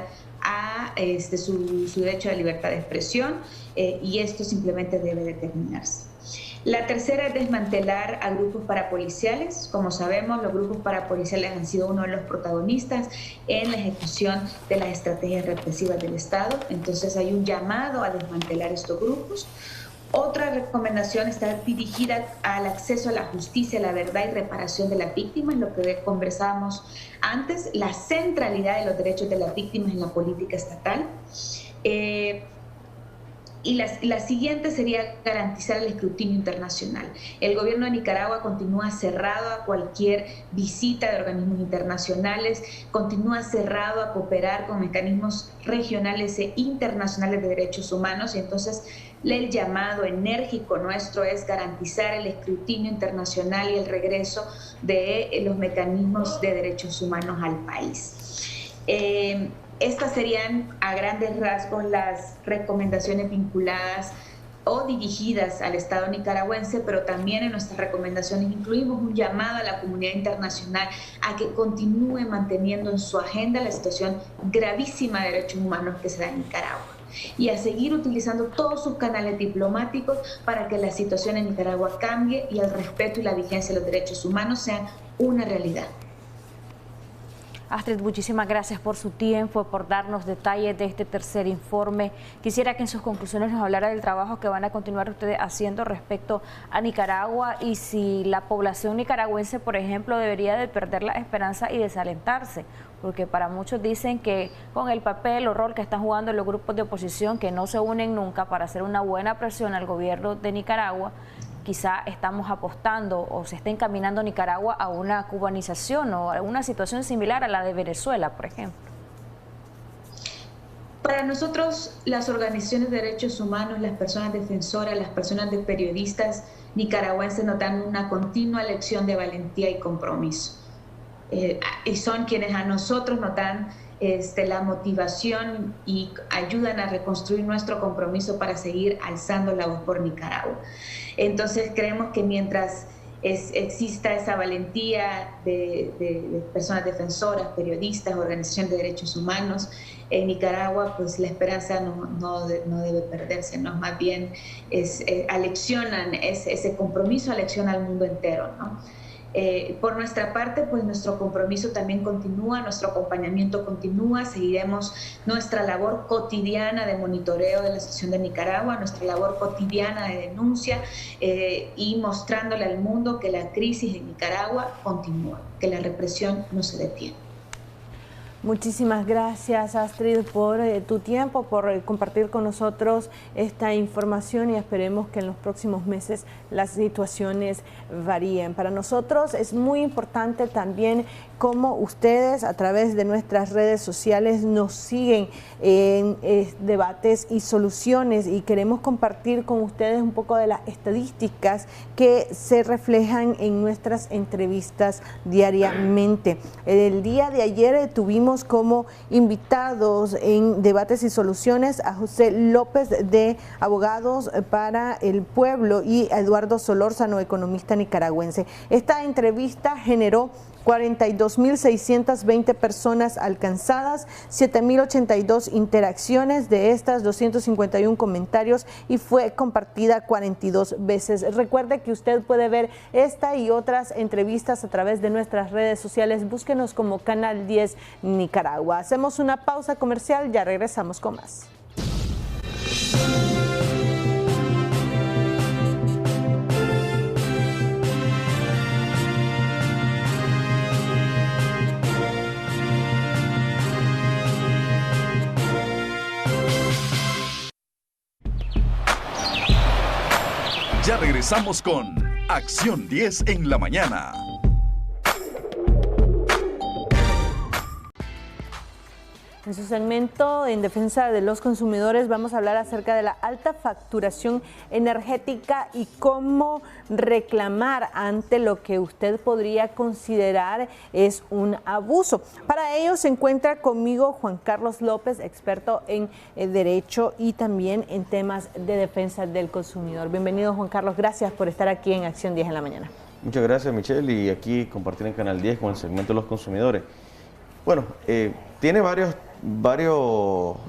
su derecho a la libertad de expresión, y esto simplemente debe determinarse. La tercera es desmantelar a grupos parapoliciales. Como sabemos, los grupos parapoliciales han sido uno de los protagonistas en la ejecución de las estrategias represivas del Estado. Entonces hay un llamado a desmantelar estos grupos. Otra recomendación está dirigida al acceso a la justicia, la verdad y reparación de las víctimas, lo que conversábamos antes, la centralidad de los derechos de las víctimas en la política estatal. Y la siguiente sería garantizar el escrutinio internacional. El gobierno de Nicaragua continúa cerrado a cualquier visita de organismos internacionales, continúa cerrado a cooperar con mecanismos regionales e internacionales de derechos humanos, y entonces el llamado enérgico nuestro es garantizar el escrutinio internacional y el regreso de los mecanismos de derechos humanos al país. Estas serían a grandes rasgos las recomendaciones vinculadas o dirigidas al Estado nicaragüense, pero también en nuestras recomendaciones incluimos un llamado a la comunidad internacional a que continúe manteniendo en su agenda la situación gravísima de derechos humanos que se da en Nicaragua y a seguir utilizando todos sus canales diplomáticos para que la situación en Nicaragua cambie y el respeto y la vigencia de los derechos humanos sean una realidad. Astrid, muchísimas gracias por su tiempo, por darnos detalles de este tercer informe. Quisiera que en sus conclusiones nos hablara del trabajo que van a continuar ustedes haciendo respecto a Nicaragua y si la población nicaragüense, por ejemplo, debería de perder la esperanza y desalentarse, porque para muchos dicen que con el papel o rol que están jugando los grupos de oposición, que no se unen nunca para hacer una buena presión al gobierno de Nicaragua, quizá estamos apostando o se está encaminando Nicaragua a una cubanización o a una situación similar a la de Venezuela, por ejemplo. Para nosotros, las organizaciones de derechos humanos, las personas defensoras, las personas de periodistas nicaragüenses nos dan una continua lección de valentía y compromiso. Y son quienes a nosotros nos dan la motivación y ayudan a reconstruir nuestro compromiso para seguir alzando la voz por Nicaragua. Entonces creemos que mientras exista esa valentía de personas defensoras, periodistas, organizaciones de derechos humanos en Nicaragua, pues la esperanza no debe perderse, ¿no? Más bien ese compromiso alecciona al mundo entero, ¿no? Por nuestra parte, pues nuestro compromiso también continúa, nuestro acompañamiento continúa, seguiremos nuestra labor cotidiana de monitoreo de la situación de Nicaragua, nuestra labor cotidiana de denuncia y mostrándole al mundo que la crisis en Nicaragua continúa, que la represión no se detiene. Muchísimas gracias, Astrid, por tu tiempo, por compartir con nosotros esta información y esperemos que en los próximos meses las situaciones varíen. Para nosotros es muy importante también cómo ustedes a través de nuestras redes sociales nos siguen en debates y soluciones y queremos compartir con ustedes un poco de las estadísticas que se reflejan en nuestras entrevistas diariamente. El día de ayer tuvimos como invitados en Debates y Soluciones a José López de Abogados para el Pueblo y a Eduardo Solórzano, economista nicaragüense. Esta entrevista generó 42.620 personas alcanzadas, 7.082 interacciones, de estas 251 comentarios y fue compartida 42 veces. Recuerde que usted puede ver esta y otras entrevistas a través de nuestras redes sociales. Búsquenos como Canal 10 Nicaragua. Hacemos una pausa comercial, ya regresamos con más. Ya regresamos con Acción 10 en la mañana. En su segmento en defensa de los consumidores vamos a hablar acerca de la alta facturación energética y cómo reclamar ante lo que usted podría considerar es un abuso. Para ello se encuentra conmigo Juan Carlos López, experto en derecho y también en temas de defensa del consumidor. Bienvenido, Juan Carlos, gracias por estar aquí en Acción 10 en la mañana. Muchas gracias, Michelle, y aquí compartir en Canal 10 con el segmento de los consumidores. Bueno, tiene varios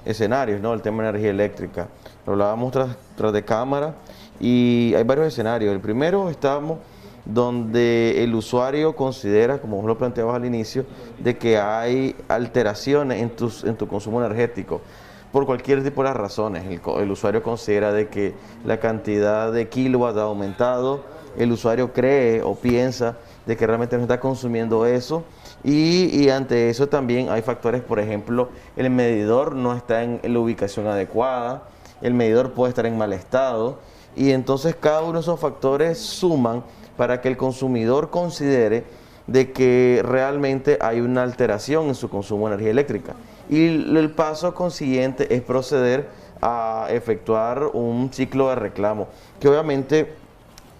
escenarios, ¿no? El tema de energía eléctrica. Lo hablábamos tras de cámara y hay varios escenarios. El primero estamos donde el usuario considera, como vos lo planteabas al inicio, de que hay alteraciones en tu consumo energético. Por cualquier tipo de las razones. El usuario considera de que la cantidad de kilowatts ha aumentado, el usuario cree o piensa de que realmente no está consumiendo eso. Y ante eso también hay factores, por ejemplo, el medidor no está en la ubicación adecuada, el medidor puede estar en mal estado y entonces cada uno de esos factores suman para que el consumidor considere de que realmente hay una alteración en su consumo de energía eléctrica. Y el paso consiguiente es proceder a efectuar un ciclo de reclamo, que obviamente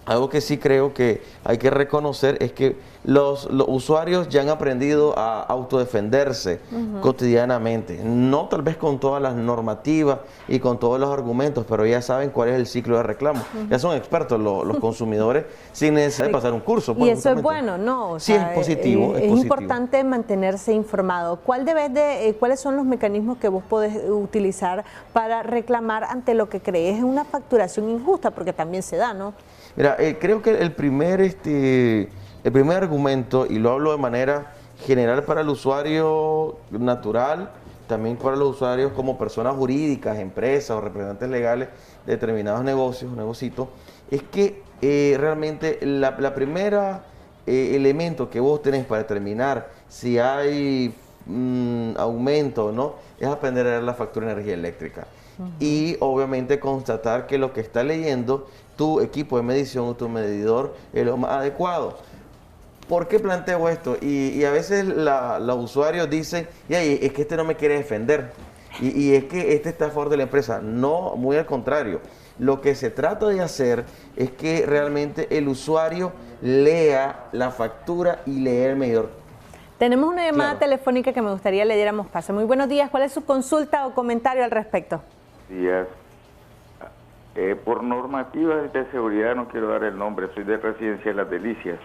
algo que sí creo que hay que reconocer es que los usuarios ya han aprendido a autodefenderse cotidianamente, no tal vez con todas las normativas y con todos los argumentos, pero ya saben cuál es el ciclo de reclamo. Ya son expertos los consumidores sin necesidad de pasar un curso. Y eso es bueno, ¿no? O sea, sí, es positivo. Es importante mantenerse informado. ¿Cuáles son los mecanismos que vos podés utilizar para reclamar ante lo que crees es una facturación injusta? Porque también se da, ¿no? Mira, creo que el primer argumento, y lo hablo de manera general para el usuario natural, también para los usuarios como personas jurídicas, empresas o representantes legales de determinados negocios, es que realmente la primera elemento que vos tenés para determinar si hay aumento o no, es aprender a leer la factura de energía eléctrica. Y obviamente constatar que lo que está leyendo tu equipo de medición o tu medidor es lo más adecuado. ¿Por qué planteo esto? Y a veces los usuarios dicen, es que este no me quiere defender y es que este está a favor de la empresa. No, muy al contrario. Lo que se trata de hacer es que realmente el usuario lea la factura y lea el medidor. Tenemos una llamada telefónica que me gustaría le diéramos paso. Muy buenos días, ¿cuál es su consulta o comentario al respecto? Días. Por normativas de seguridad, no quiero dar el nombre, soy de Residencia Las Delicias.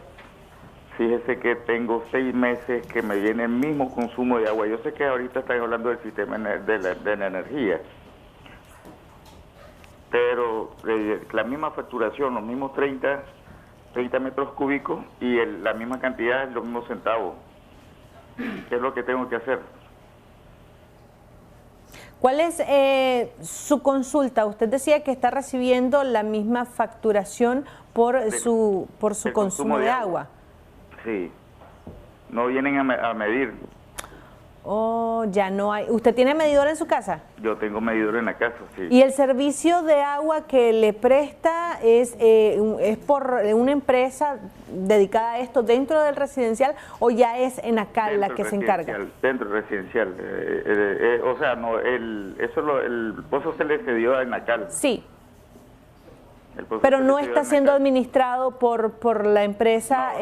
Fíjese que tengo 6 meses que me viene el mismo consumo de agua. Yo sé que ahorita están hablando del sistema de la energía, pero la misma facturación, los mismos 30 metros cúbicos y la misma cantidad, los mismos centavos. ¿Qué es lo que tengo que hacer? ¿Cuál es su consulta? Usted decía que está recibiendo la misma facturación por su consumo de agua. Sí. No vienen a medir. Oh, ya no hay. ¿Usted tiene medidor en su casa? Yo tengo medidor en la casa, sí. ¿Y el servicio de agua que le presta es por una empresa dedicada a esto dentro del residencial o ya es ENACAL la que se encarga? Dentro del residencial. O sea, no, el pozo se le cedió a ENACAL. Sí. Pero no está siendo administrado por la empresa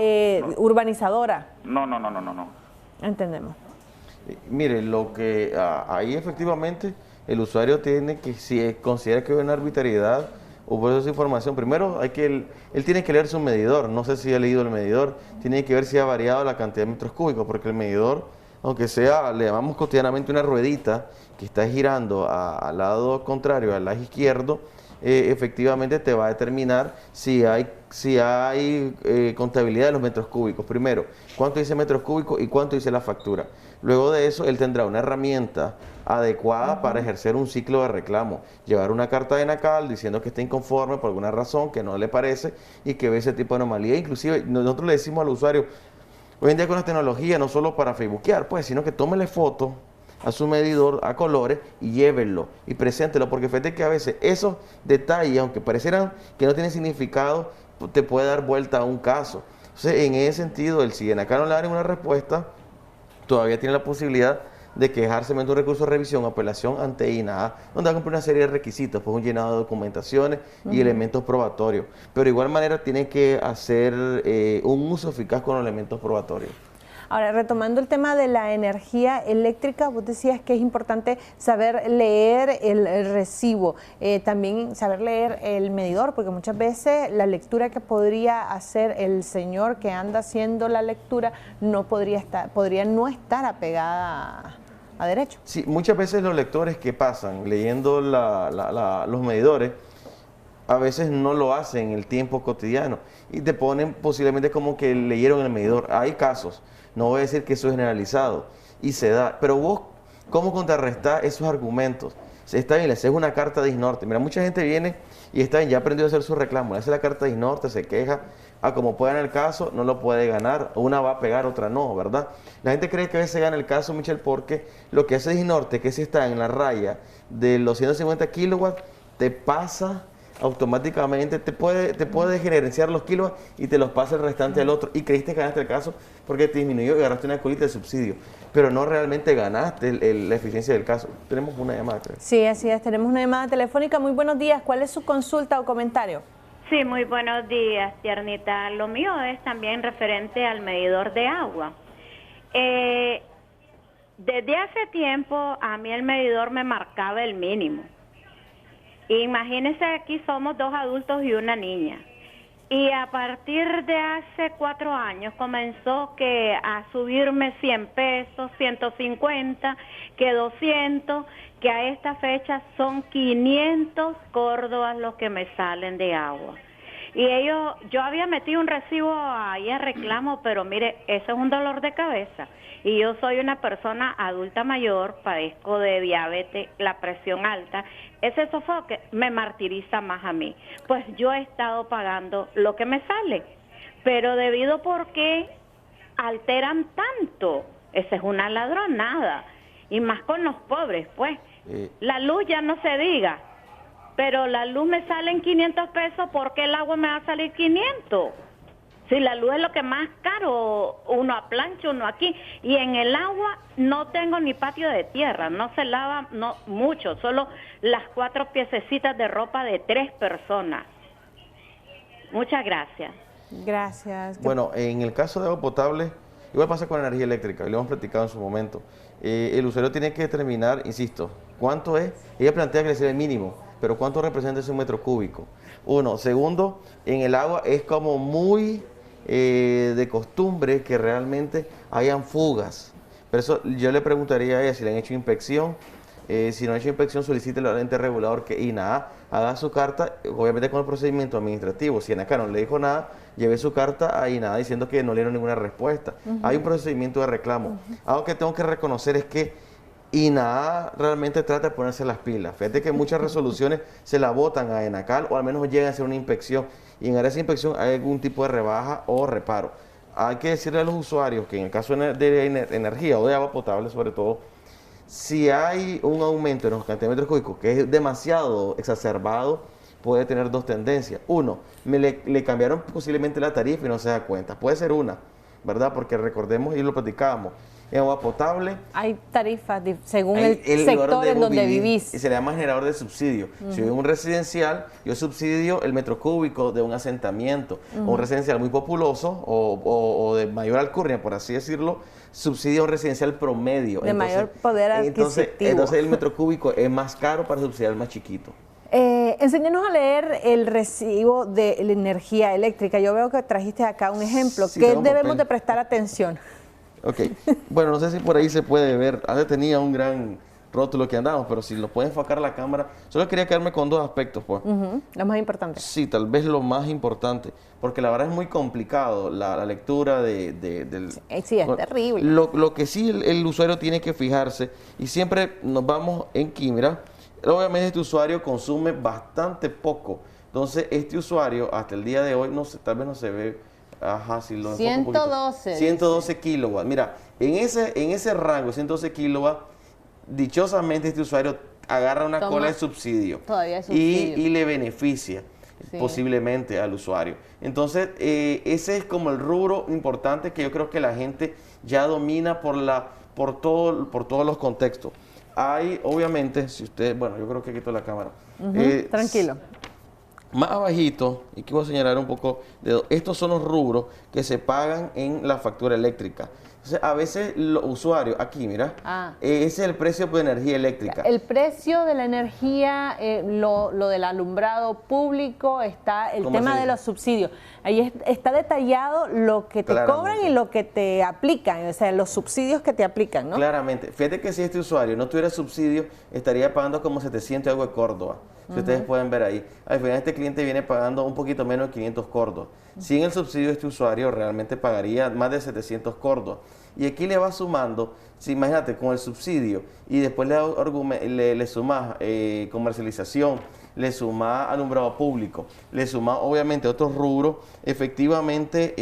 urbanizadora. No. Entendemos. Mire, lo que ahí efectivamente el usuario tiene que, si considera que hay una arbitrariedad o por esa información. Primero, él tiene que leer su medidor. No sé si ha leído el medidor. Tiene que ver si ha variado la cantidad de metros cúbicos, porque el medidor, aunque sea, le llamamos cotidianamente una ruedita que está girando al lado contrario, al lado izquierdo, efectivamente te va a determinar si hay contabilidad de los metros cúbicos. Primero, cuánto dice metros cúbicos y cuánto dice la factura. Luego de eso, él tendrá una herramienta adecuada para ejercer un ciclo de reclamo. Llevar una carta de ENACAL diciendo que está inconforme por alguna razón, que no le parece y que ve ese tipo de anomalía. Inclusive, nosotros le decimos al usuario, hoy en día con la tecnología, no solo para facebookear, pues, sino que tómele foto a su medidor a colores y llévenlo y preséntelo, porque fíjate que a veces esos detalles, aunque parecieran que no tienen significado, te puede dar vuelta a un caso. Entonces, en ese sentido, si ENACAL no le da ninguna respuesta, todavía tiene la posibilidad de quejarse mediante un recurso de revisión, apelación ante INAH, donde va a cumplir una serie de requisitos, pues un llenado de documentaciones y elementos probatorios. Pero de igual manera tiene que hacer un uso eficaz con los elementos probatorios. Ahora, retomando el tema de la energía eléctrica, vos decías que es importante saber leer el recibo, también saber leer el medidor, porque muchas veces la lectura que podría hacer el señor que anda haciendo la lectura podría no estar apegada a derecho. Sí, muchas veces los lectores que pasan leyendo los medidores, a veces no lo hacen en el tiempo cotidiano y te ponen posiblemente como que leyeron el medidor. Hay casos. No voy a decir que eso es generalizado y se da, pero vos, ¿cómo contrarrestás esos argumentos? Está bien, le haces una carta de ISNORTE. Mira, mucha gente viene y está bien, ya aprendió a hacer su reclamo, le hace la carta de ISNORTE, se queja, como puede ganar el caso, no lo puede ganar, una va a pegar, otra no, ¿verdad? La gente cree que a veces gana el caso, Michelle, porque lo que hace ISNORTE, que si está en la raya de los 150 kilowatts, te pasa automáticamente, te puede gerenciar los kilowatts y te los pasa el restante al otro. Y creíste que ganaste el caso porque te disminuyó y agarraste una colita de subsidio, pero no realmente ganaste la eficiencia del caso. Tenemos una llamada, creo. Sí, así es, tenemos una llamada telefónica. Muy buenos días, ¿cuál es su consulta o comentario? Sí, muy buenos días, Tiernita. Lo mío es también referente al medidor de agua. Desde hace tiempo a mí el medidor me marcaba el mínimo. Imagínense, aquí somos 2 adultos y una niña. Y a partir de hace 4 años comenzó a subirme 100 pesos, 150, que 200, que a esta fecha son 500 córdobas los que me salen de agua. Y yo había metido un recibo ahí a reclamo, pero mire, eso es un dolor de cabeza. Y yo soy una persona adulta mayor, padezco de diabetes, la presión alta. Ese sofoque me martiriza más a mí. Pues yo he estado pagando lo que me sale, pero debido porque alteran tanto, esa es una ladronada. Y más con los pobres, pues. La luz ya no se diga, pero la luz me sale en 500 pesos, ¿por qué el agua me va a salir 500? Si la luz es lo que más caro, uno a plancha, uno aquí. Y en el agua no tengo ni patio de tierra, no se lava mucho, solo las 4 piececitas de ropa de 3 personas. Muchas gracias. Gracias. Bueno, en el caso de agua potable, igual pasa con energía eléctrica, y lo hemos platicado en su momento. El usuario tiene que determinar, insisto, cuánto es. Ella plantea que le sea el mínimo, pero cuánto representa ese metro cúbico. Uno. Segundo, en el agua es como muy de costumbre que realmente hayan fugas. Por eso yo le preguntaría a ella si le han hecho inspección. Si no han hecho inspección, solicite al ente regulador que INAH haga su carta, obviamente con el procedimiento administrativo. Si ENACAL no le dijo nada, lleve su carta a INAH diciendo que no le dieron ninguna respuesta. Hay un procedimiento de reclamo. Algo que tengo que reconocer es que INAH realmente trata de ponerse las pilas. Fíjate que muchas resoluciones se la botan a ENACAL o al menos llegan a hacer una inspección y en esa inspección hay algún tipo de rebaja o reparo. Hay que decirle a los usuarios que en el caso de energía o de agua potable sobre todo, si hay un aumento en los centímetros cúbicos que es demasiado exacerbado, puede tener 2 tendencias. Uno, le cambiaron posiblemente la tarifa y no se da cuenta. Puede ser una, ¿verdad? Porque recordemos y lo platicábamos. En agua potable hay tarifas según el sector en donde vivís. Y se le llama generador de subsidio. Si vivo en un residencial, yo subsidio el metro cúbico de un asentamiento. Un residencial muy populoso o de mayor alcurnia, por así decirlo, subsidia un residencial promedio. Mayor poder adquisitivo. Entonces el metro cúbico es más caro para subsidiar el más chiquito. Enséñanos a leer el recibo de la energía eléctrica. Yo veo que trajiste acá un ejemplo. Sí, ¿Qué debemos de prestar atención? Ok, bueno, no sé si por ahí se puede ver. Antes tenía un gran rótulo que andamos, pero si lo puede enfocar a la cámara, solo quería quedarme con dos aspectos, pues. Lo más importante. Sí, tal vez lo más importante, porque la verdad es muy complicado la lectura del... Sí, es terrible. Lo que sí el usuario tiene que fijarse, y siempre nos vamos en Quimera, obviamente este usuario consume bastante poco, entonces este usuario hasta el día de hoy, no sé, tal vez no se ve, ajá, si lo enfoco un poquito. 112. 112 kilowatts, mira, en ese rango, 112 kilowatts, dichosamente este usuario agarra una cola de subsidio, todavía hay subsidio. Y le beneficia posiblemente al usuario. Entonces, ese es como el rubro importante que yo creo que la gente ya domina por todos los contextos. Hay, obviamente, si usted, bueno, yo creo que quito la cámara. Tranquilo. Más abajito, y quiero señalar un poco, estos son los rubros que se pagan en la factura eléctrica. Entonces, a veces los usuarios, aquí mira, ese es el precio de energía eléctrica. El precio de la energía, lo del alumbrado público, está el tema de los subsidios. Ahí está detallado lo que te cobran y lo que te aplican, o sea, los subsidios que te aplican, ¿no? Claramente. Fíjate que si este usuario no tuviera subsidio, estaría pagando como 700 y algo de Córdoba. Si ustedes pueden ver ahí. Al final este cliente viene pagando un poquito menos de 500 Córdoba. Sin el subsidio este usuario realmente pagaría más de 700 Córdoba. Y aquí le va sumando, si imagínate, con el subsidio y después le sumas comercialización, le sumas alumbrado público, le sumas obviamente otros rubros, efectivamente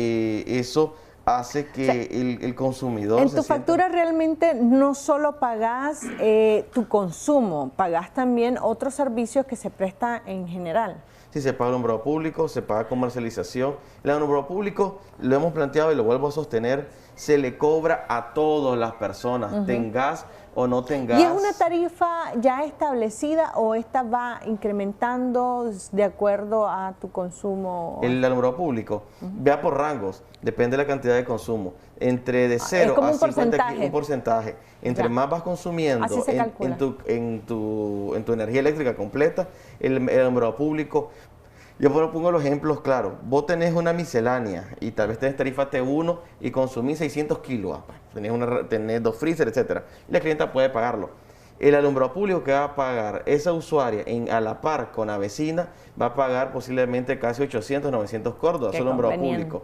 eso hace que el consumidor... En tu factura realmente no solo pagás tu consumo, pagás también otros servicios que se prestan en general. Sí, se paga alumbrado público, se paga comercialización. El alumbrado público, lo hemos planteado y lo vuelvo a sostener, se le cobra a todas las personas, tengas o no tengas. ¿Y es una tarifa ya establecida o esta va incrementando de acuerdo a tu consumo? El alumbrado público vea por rangos, depende de la cantidad de consumo. Entre de 0 a 50, un porcentaje. Entre más vas consumiendo en tu energía eléctrica completa, el alumbrado público. Yo pongo los ejemplos claros. Vos tenés una miscelánea y tal vez tenés tarifa T1 y consumís 600 kilos. Tenés 2 freezer, etcétera. Y la clienta puede pagarlo. El alumbrado público que va a pagar esa usuaria a la par con la vecina va a pagar posiblemente casi 800, 900 Córdoba, solo alumbrado público.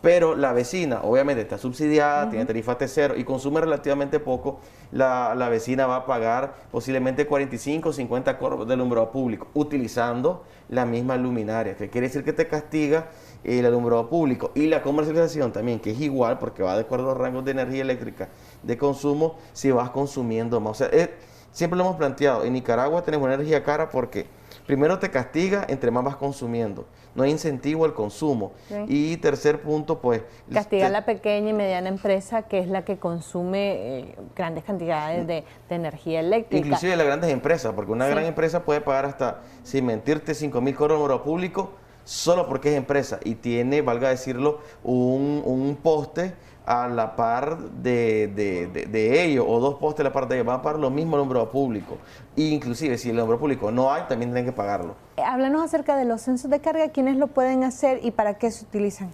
Pero la vecina, obviamente, está subsidiada, tiene tarifa T0 y consume relativamente poco. La vecina va a pagar posiblemente 45 o 50 Córdoba de alumbrado público, utilizando la misma luminaria, que quiere decir que te castiga el alumbrado público y la comercialización también, que es igual, porque va de acuerdo a los rangos de energía eléctrica de consumo, si vas consumiendo más. O sea, siempre lo hemos planteado, en Nicaragua tenemos una energía cara porque primero te castiga entre más vas consumiendo. No hay incentivo al consumo. Y tercer punto, pues... Castiga a la pequeña y mediana empresa, que es la que consume grandes cantidades de energía eléctrica. Inclusive las grandes empresas, porque una gran empresa puede pagar hasta, sin mentirte, 5.000 Córdoba de público, solo porque es empresa y tiene, valga decirlo, un poste a la par de ellos, o 2 postes a la par de ellos, van a pagar lo mismo el alumbrado público. E inclusive, si el alumbrado público no hay, también tienen que pagarlo. Háblanos acerca de los censos de carga, ¿quiénes lo pueden hacer y para qué se utilizan?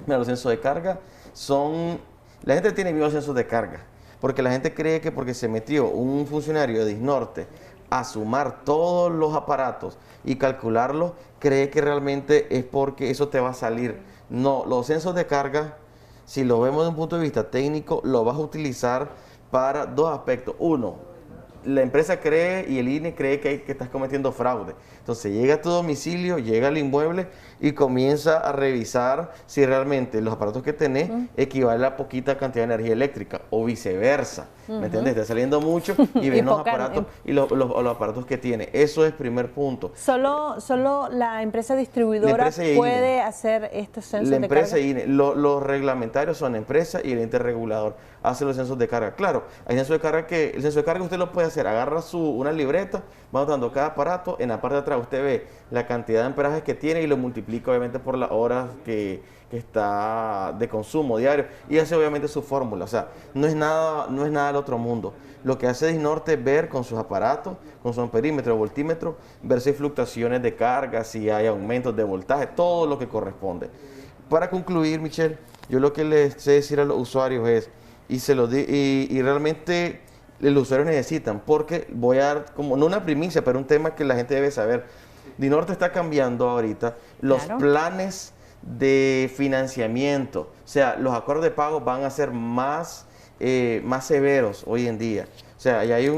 Mira, los censos de carga son... La gente tiene miedo a los censos de carga, porque la gente cree que porque se metió un funcionario de Disnorte a sumar todos los aparatos y calcularlos, cree que realmente es porque eso te va a salir. No, los censos de carga, si lo vemos desde un punto de vista técnico, lo vas a utilizar para 2 aspectos. Uno, la empresa cree y el INE cree que estás cometiendo fraude. Entonces llega a tu domicilio, llega al inmueble y comienza a revisar si realmente los aparatos que tenés equivalen a poquita cantidad de energía eléctrica o viceversa. ¿Me entiendes? Está saliendo mucho y ven los aparatos y los aparatos que tiene. Eso es primer punto. Solo la empresa distribuidora puede hacer estos censos de carga. La empresa INE. Los reglamentarios son la empresa y el ente regulador. Hace los censos de carga. Claro, hay censos de carga el censo de carga usted lo puede hacer. Agarra una libreta, va anotando cada aparato. En la parte de atrás usted ve la cantidad de amperajes que tiene y lo multiplica obviamente por las horas que está de consumo diario y hace obviamente su fórmula. O sea, no es nada al otro mundo. Lo que hace Disnorte es ver con sus aparatos, con su amperímetro, voltímetro, ver si hay fluctuaciones de carga, si hay aumentos de voltaje, todo lo que corresponde. Para concluir, Michelle, yo lo que les sé decir a los usuarios es, y realmente los usuarios necesitan, porque voy a dar, como no una primicia, pero un tema que la gente debe saber. Disnorte está cambiando ahorita los planes de financiamiento, o sea, los acuerdos de pago van a ser más severos hoy en día. O sea, hay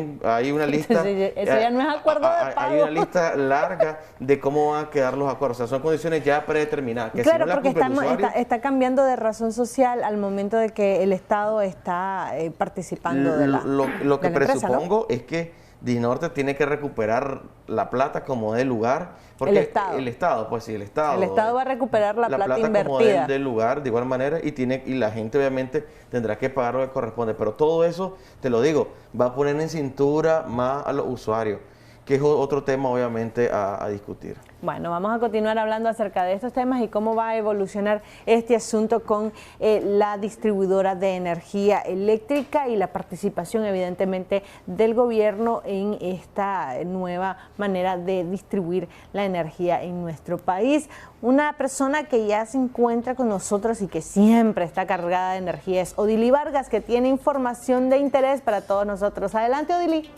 una lista. Eso ya no es acuerdo de pago. Hay una lista larga de cómo van a quedar los acuerdos. O sea, son condiciones ya predeterminadas. Que claro, si no porque está cambiando de razón social al momento de que el Estado está participando de la Lo que de la empresa, presupongo es que Disnorte tiene que recuperar la plata como del lugar. Porque el Estado, pues sí, el Estado. El Estado va a recuperar la plata como invertida. del lugar, de igual manera, y la gente obviamente tendrá que pagar lo que corresponde. Pero todo eso, te lo digo, va a poner en cintura más a los usuarios, que es otro tema obviamente a discutir. Bueno, vamos a continuar hablando acerca de estos temas y cómo va a evolucionar este asunto con la distribuidora de energía eléctrica y la participación evidentemente del gobierno en esta nueva manera de distribuir la energía en nuestro país. Una persona que ya se encuentra con nosotros y que siempre está cargada de energía es Odili Vargas, que tiene información de interés para todos nosotros. Adelante, Odili.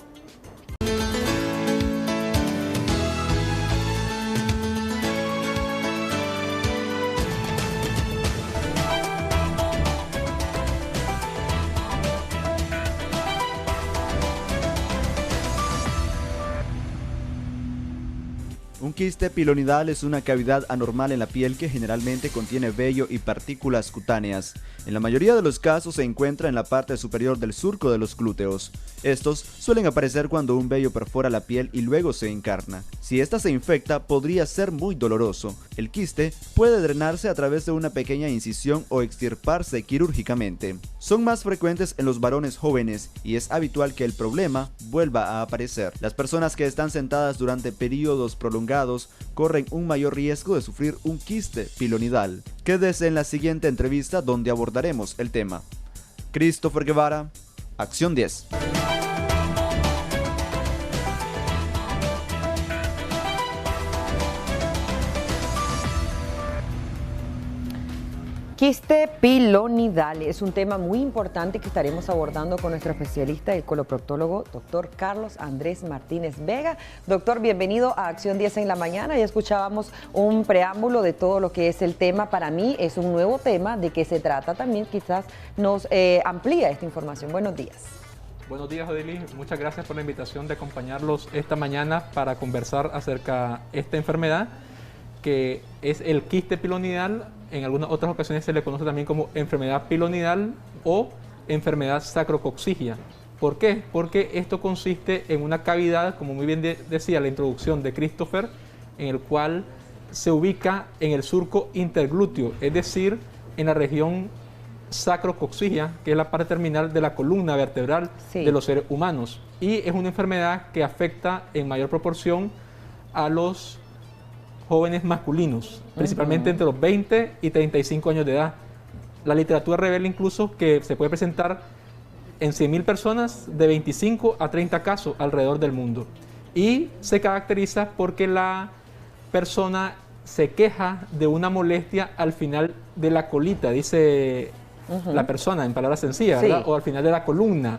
Un quiste pilonidal es una cavidad anormal en la piel que generalmente contiene vello y partículas cutáneas. En la mayoría de los casos se encuentra en la parte superior del surco de los glúteos. Estos suelen aparecer cuando un vello perfora la piel y luego se encarna. Si esta se infecta, podría ser muy doloroso. El quiste puede drenarse a través de una pequeña incisión o extirparse quirúrgicamente. Son más frecuentes en los varones jóvenes y es habitual que el problema vuelva a aparecer. Las personas que están sentadas durante periodos prolongados corren un mayor riesgo de sufrir un quiste pilonidal. Quédese en la siguiente entrevista donde abordaremos el tema. Christopher Guevara, Acción 10. Quiste pilonidal es un tema muy importante que estaremos abordando con nuestro especialista, el coloproctólogo, doctor Carlos Andrés Martínez Vega. Doctor, bienvenido a Acción 10 en la mañana. Ya escuchábamos un preámbulo de todo lo que es el tema. Para mí es un nuevo tema. ¿De qué se trata? También quizás nos amplía esta información. Buenos días. Buenos días, Odili. Muchas gracias por la invitación de acompañarlos esta mañana para conversar acerca de esta enfermedad, que es el quiste pilonidal. En algunas otras ocasiones se le conoce también como enfermedad pilonidal o enfermedad sacrocoxigia. ¿Por qué? Porque esto consiste en una cavidad, como muy bien decía la introducción de Christopher, en el cual se ubica en el surco interglúteo, es decir, en la región sacrocoxigia, que es la parte terminal de la columna vertebral de los seres humanos. Y es una enfermedad que afecta en mayor proporción a los jóvenes masculinos, principalmente entre los 20 y 35 años de edad. La literatura revela incluso que se puede presentar en 100.000 personas de 25 a 30 casos alrededor del mundo. Y se caracteriza porque la persona se queja de una molestia al final de la colita, dice la persona en palabras sencillas, ¿verdad? O al final de la columna,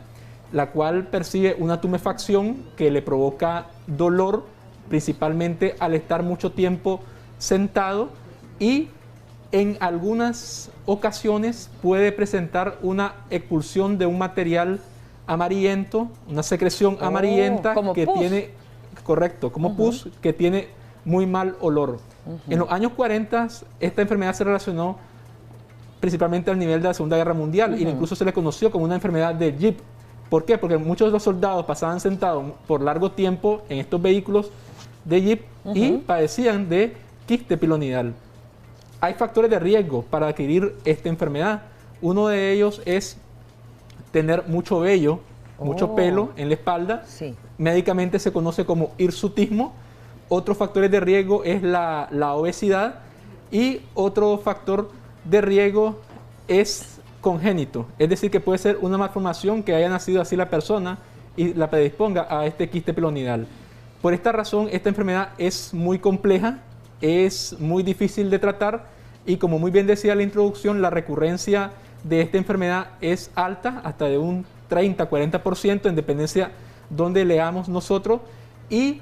la cual percibe una tumefacción que le provoca dolor, principalmente al estar mucho tiempo sentado, y en algunas ocasiones puede presentar una expulsión de un material amarillento, una secreción amarillenta que pus. Tiene, correcto, como pus, que tiene muy mal olor. En los años 40 esta enfermedad se relacionó principalmente al nivel de la Segunda Guerra Mundial e incluso se le conoció como una enfermedad de Jeep. ¿Por qué? Porque muchos de los soldados pasaban sentados por largo tiempo en estos vehículos de Jeep y padecían de quiste pilonidal. Hay factores de riesgo para adquirir esta enfermedad. Uno de ellos es tener mucho vello, mucho pelo en la espalda. Médicamente se conoce como hirsutismo. Otros factores de riesgo es la obesidad, y otro factor de riesgo es congénito, es decir, que puede ser una malformación que haya nacido así la persona y la predisponga a este quiste pilonidal. Por esta razón, esta enfermedad es muy compleja, es muy difícil de tratar y, como muy bien decía la introducción, la recurrencia de esta enfermedad es alta, hasta de un 30-40%, en dependencia donde leamos nosotros, y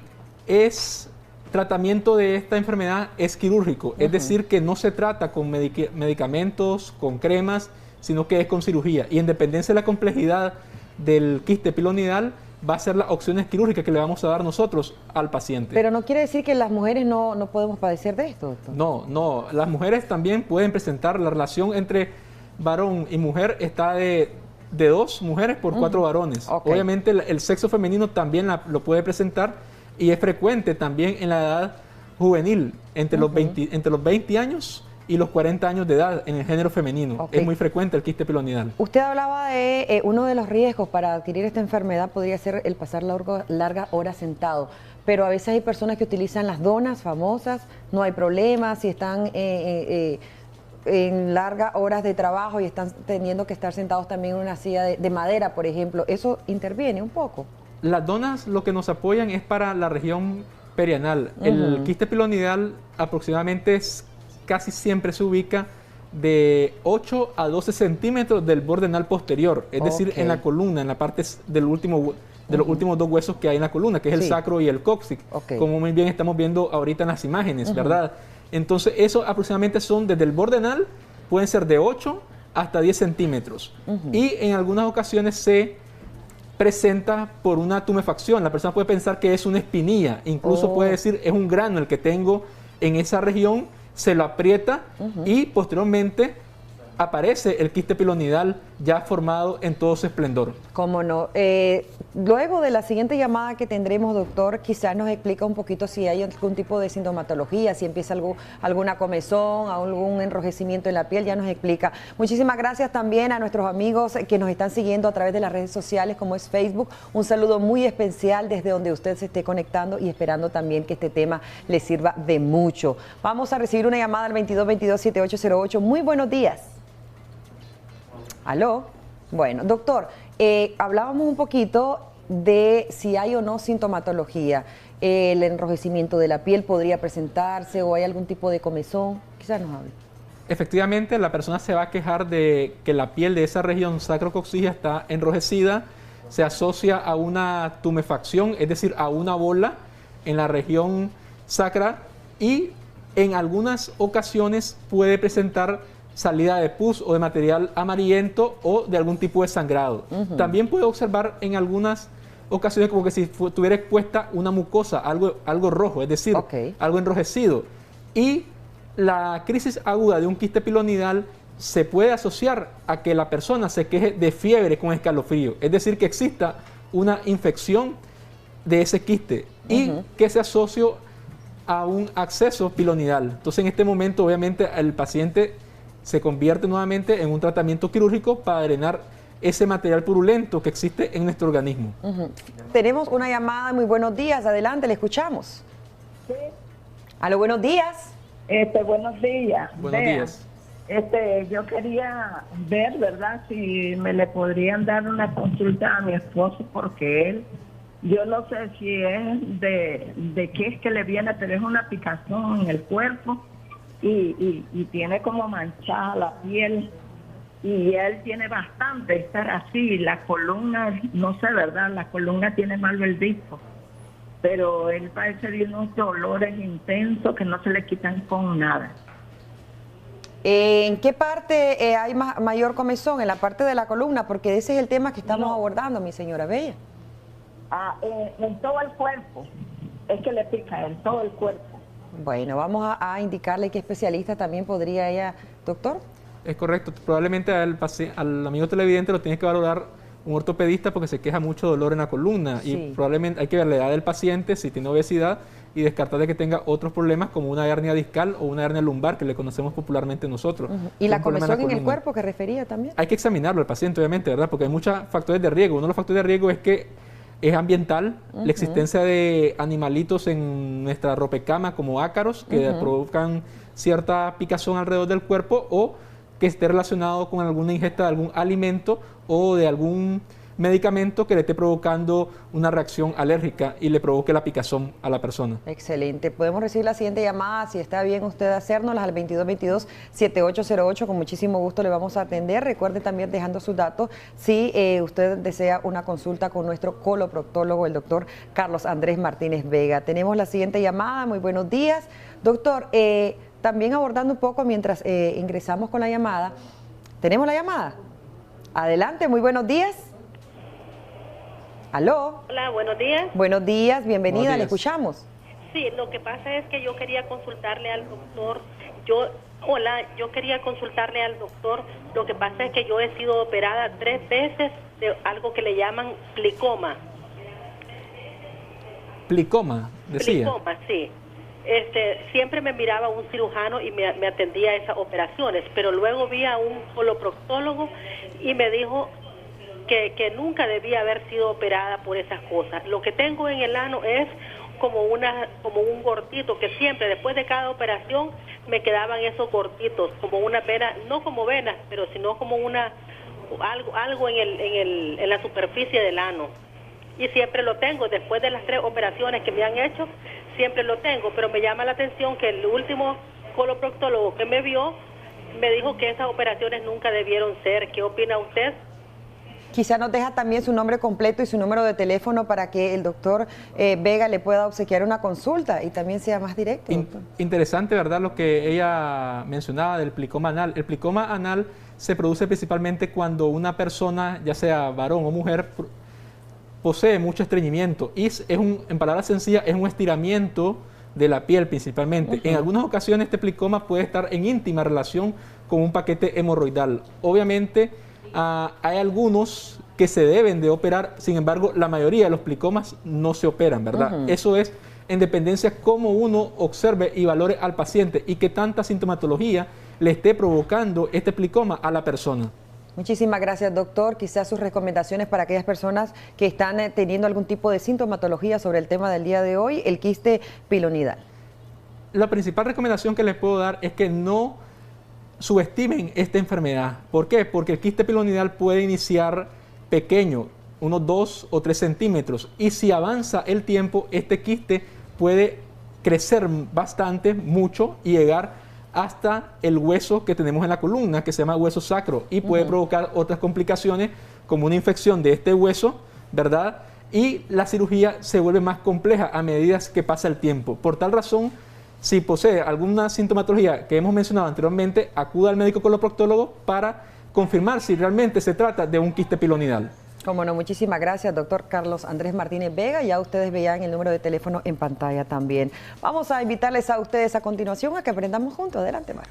tratamiento de esta enfermedad es quirúrgico, es decir, que no se trata con medicamentos, con cremas, sino que es con cirugía, y en dependencia de la complejidad del quiste pilonidal va a ser las opciones quirúrgicas que le vamos a dar nosotros al paciente. Pero no quiere decir que las mujeres no podemos padecer de esto, doctor. No, las mujeres también pueden presentar. La relación entre varón y mujer está de 2 mujeres por 4 varones. Obviamente el sexo femenino también lo puede presentar y es frecuente también en la edad juvenil, entre los 20 años y los 40 años de edad en el género femenino. Es muy frecuente el quiste pilonidal. Usted hablaba de uno de los riesgos para adquirir esta enfermedad podría ser el pasar largas horas sentado, pero a veces hay personas que utilizan las donas famosas, no hay problema, si están en largas horas de trabajo y están teniendo que estar sentados también en una silla de madera, por ejemplo, ¿eso interviene un poco? Las donas lo que nos apoyan es para la región perianal. El quiste pilonidal aproximadamente casi siempre se ubica de 8 a 12 centímetros del borde anal posterior, es decir, en la columna, en la parte de los últimos 2 huesos que hay en la columna, que es el sacro y el cóccix, como muy bien estamos viendo ahorita en las imágenes, ¿verdad? Entonces, eso aproximadamente son desde el borde anal, pueden ser de 8 hasta 10 centímetros. Y en algunas ocasiones se presenta por una tumefacción. La persona puede pensar que es una espinilla, incluso puede decir es un grano el que tengo en esa región, se lo aprieta y posteriormente aparece el quiste pilonidal ya formado en todo su esplendor. ¿Cómo no? Luego de la siguiente llamada que tendremos, doctor, quizás nos explica un poquito si hay algún tipo de sintomatología, si empieza alguna comezón, algún enrojecimiento en la piel, ya nos explica. Muchísimas gracias también a nuestros amigos que nos están siguiendo a través de las redes sociales como es Facebook. Un saludo muy especial desde donde usted se esté conectando y esperando también que este tema le sirva de mucho. Vamos a recibir una llamada al 2222-7808. Muy buenos días. ¿Aló? Bueno, doctor, hablábamos un poquito de si hay o no sintomatología. El enrojecimiento de la piel podría presentarse o hay algún tipo de comezón. Quizás nos hable. Efectivamente, la persona se va a quejar de que la piel de esa región sacrococcígea está enrojecida, se asocia a una tumefacción, es decir, a una bola en la región sacra y en algunas ocasiones puede presentar salida de pus o de material amarillento o de algún tipo de sangrado. También puede observar en algunas ocasiones como que si tuviera expuesta una mucosa, algo rojo, es decir, algo enrojecido. Y la crisis aguda de un quiste pilonidal se puede asociar a que la persona se queje de fiebre con escalofrío, es decir, que exista una infección de ese quiste y que se asocie a un acceso pilonidal. Entonces, en este momento, obviamente, el paciente se convierte nuevamente en un tratamiento quirúrgico para drenar ese material purulento que existe en nuestro organismo. Tenemos una llamada. Muy buenos días. Adelante, le escuchamos. Sí. Aló, buenos días. Buenos días. Buenos días. Yo quería ver, ¿verdad?, si me le podrían dar una consulta a mi esposo, porque él, yo no sé si es de qué es que le viene, pero es una picazón en el cuerpo. Y tiene como manchada la piel y él tiene bastante estar así, la columna, no sé, ¿verdad? La columna tiene malo el disco, pero él padece de unos dolores intensos que no se le quitan con nada. ¿En qué parte hay mayor comezón? ¿En la parte de la columna? Porque ese es el tema que estamos abordando, mi señora Bella. En todo el cuerpo, es que le pica en todo el cuerpo. Bueno, vamos a indicarle qué especialista también podría ella, doctor. Es correcto, probablemente al amigo televidente lo tiene que valorar un ortopedista porque se queja mucho de dolor en la columna y probablemente hay que ver la edad del paciente, si tiene obesidad y descartar de que tenga otros problemas como una hernia discal o una hernia lumbar que le conocemos popularmente nosotros. ¿Y la comezón en el cuerpo que refería también? Hay que examinarlo al paciente, obviamente, ¿verdad? Porque hay muchos factores de riesgo. Uno de los factores de riesgo es que es ambiental, la existencia de animalitos en nuestra ropecama como ácaros que provocan cierta picazón alrededor del cuerpo o que esté relacionado con alguna ingesta de algún alimento o de algún medicamento que le esté provocando una reacción alérgica y le provoque la picazón a la persona. Excelente. Podemos recibir la siguiente llamada, si está bien usted hacérnoslas al 2222-7808, con muchísimo gusto le vamos a atender. Recuerde también dejando sus datos si usted desea una consulta con nuestro coloproctólogo, el doctor Carlos Andrés Martínez Vega. Tenemos la siguiente llamada, muy buenos días. Doctor, también abordando un poco mientras ingresamos con la llamada, ¿tenemos la llamada? Adelante, muy buenos días. ¿Aló? Hola, buenos días. Buenos días, bienvenida, Buenos días. le escuchamos. Sí, lo que pasa es que yo quería consultarle al doctor. Yo quería consultarle al doctor. Lo que pasa es que yo he sido operada 3 veces de algo que le llaman plicoma. Plicoma, decía. Plicoma, sí. Siempre me miraba un cirujano y me atendía a esas operaciones, pero luego vi a un coloproctólogo y me dijo que nunca debía haber sido operada por esas cosas. Lo que tengo en el ano es como un gordito, que siempre después de cada operación me quedaban esos gorditos, como una vena, no como venas, pero sino como algo en la superficie del ano. Y siempre lo tengo, después de las 3 operaciones que me han hecho, siempre lo tengo, pero me llama la atención que el último coloproctólogo que me vio me dijo que esas operaciones nunca debieron ser. ¿Qué opina usted? Quizá nos deja también su nombre completo y su número de teléfono para que el doctor Vega le pueda obsequiar una consulta y también sea más directo. Interesante, ¿verdad?, lo que ella mencionaba del plicoma anal. El plicoma anal se produce principalmente cuando una persona, ya sea varón o mujer, posee mucho estreñimiento y en palabras sencillas, es un estiramiento de la piel principalmente. En algunas ocasiones este plicoma puede estar en íntima relación con un paquete hemorroidal. Obviamente, hay algunos que se deben de operar, sin embargo, la mayoría de los plicomas no se operan, ¿verdad? Eso es en dependencia cómo uno observe y valore al paciente y qué tanta sintomatología le esté provocando este plicoma a la persona. Muchísimas gracias, doctor. Quizás sus recomendaciones para aquellas personas que están teniendo algún tipo de sintomatología sobre el tema del día de hoy, el quiste pilonidal. La principal recomendación que les puedo dar es que no subestimen esta enfermedad. ¿Por qué? Porque el quiste pilonidal puede iniciar pequeño, unos 2 o 3 centímetros, y si avanza el tiempo, este quiste puede crecer bastante, mucho, y llegar hasta el hueso que tenemos en la columna, que se llama hueso sacro, y puede provocar otras complicaciones, como una infección de este hueso, ¿verdad? Y la cirugía se vuelve más compleja a medida que pasa el tiempo. Por tal razón, si posee alguna sintomatología que hemos mencionado anteriormente, acuda al médico coloproctólogo para confirmar si realmente se trata de un quiste pilonidal. Como no, muchísimas gracias, doctor Carlos Andrés Martínez Vega. Ya ustedes veían el número de teléfono en pantalla también. Vamos a invitarles a ustedes a continuación a que aprendamos juntos. Adelante, Maro.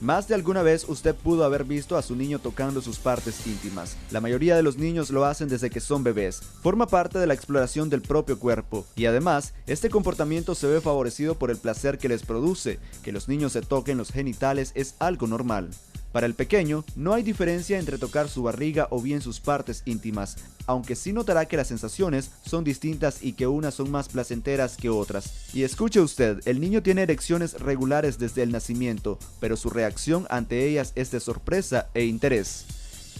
Más de alguna vez usted pudo haber visto a su niño tocando sus partes íntimas. La mayoría de los niños lo hacen desde que son bebés. Forma parte de la exploración del propio cuerpo. Y además, este comportamiento se ve favorecido por el placer que les produce. Que los niños se toquen los genitales es algo normal. Para el pequeño, no hay diferencia entre tocar su barriga o bien sus partes íntimas, aunque sí notará que las sensaciones son distintas y que unas son más placenteras que otras. Y escuche usted, el niño tiene erecciones regulares desde el nacimiento, pero su reacción ante ellas es de sorpresa e interés.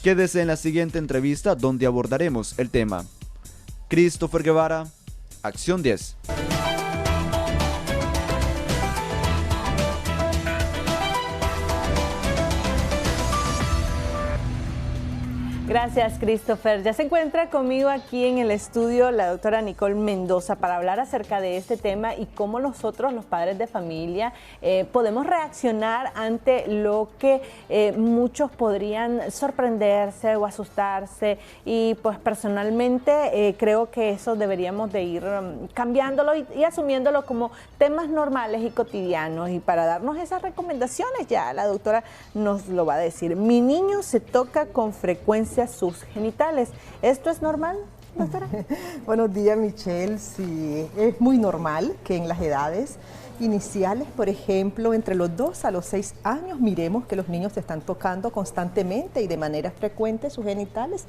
Quédese en la siguiente entrevista donde abordaremos el tema. Christopher Guevara, Acción 10. Gracias, Christopher. Ya se encuentra conmigo aquí en el estudio la doctora Nicole Mendoza para hablar acerca de este tema y cómo nosotros, los padres de familia, podemos reaccionar ante lo que muchos podrían sorprenderse o asustarse. Y pues personalmente creo que eso deberíamos de ir cambiándolo y asumiéndolo como temas normales y cotidianos. Y para darnos esas recomendaciones, ya la doctora nos lo va a decir. Mi niño se toca con frecuencia sus genitales. ¿Esto es normal, doctora? Buenos días, Michelle. Sí, es muy normal que en las edades iniciales, por ejemplo, entre los 2 a los 6 años, miremos que los niños se están tocando constantemente y de manera frecuente sus genitales.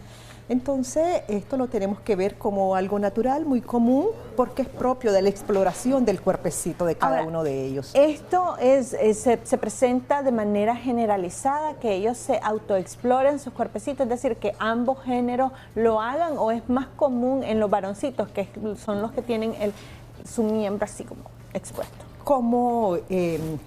Entonces, esto lo tenemos que ver como algo natural, muy común, porque es propio de la exploración del cuerpecito de cada uno de ellos. ¿Esto se presenta de manera generalizada, que ellos se autoexploren sus cuerpecitos, es decir, que ambos géneros lo hagan, o es más común en los varoncitos, que son los que tienen su miembro así como expuesto? Como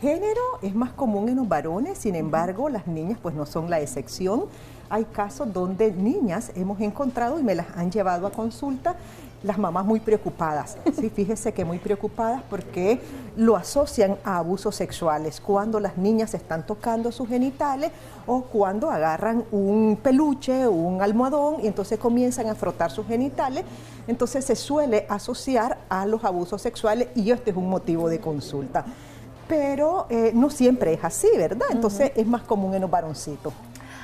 género es más común en los varones, sin embargo las niñas pues no son la excepción. Hay casos donde niñas hemos encontrado y me las han llevado a consulta, las mamás muy preocupadas, sí, fíjese que muy preocupadas porque lo asocian a abusos sexuales, cuando las niñas están tocando sus genitales o cuando agarran un peluche o un almohadón y entonces comienzan a frotar sus genitales, entonces se suele asociar a los abusos sexuales y este es un motivo de consulta. Pero no siempre es así, ¿verdad? Entonces es más común en los varoncitos.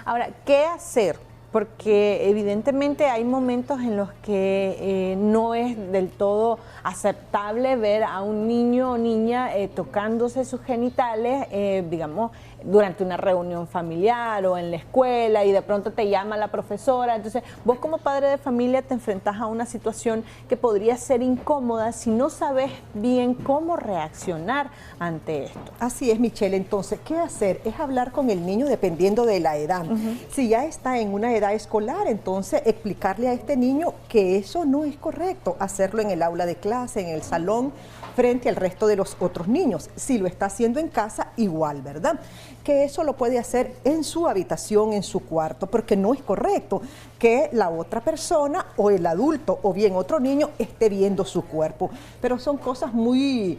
Ahora, ¿qué hacer? Porque evidentemente hay momentos en los que no es del todo aceptable ver a un niño o niña tocándose sus genitales, digamos, durante una reunión familiar o en la escuela, y de pronto te llama la profesora. Entonces, vos como padre de familia te enfrentás a una situación que podría ser incómoda si no sabes bien cómo reaccionar ante esto. Así es, Michelle. Entonces, ¿qué hacer? Es hablar con el niño dependiendo de la edad. Si ya está en una edad escolar, entonces explicarle a este niño que eso no es correcto, hacerlo en el aula de clase, en el salón, frente al resto de los otros niños. Si lo está haciendo en casa, igual, ¿verdad? Que eso lo puede hacer en su habitación, en su cuarto, porque no es correcto que la otra persona o el adulto o bien otro niño esté viendo su cuerpo. Pero son cosas muy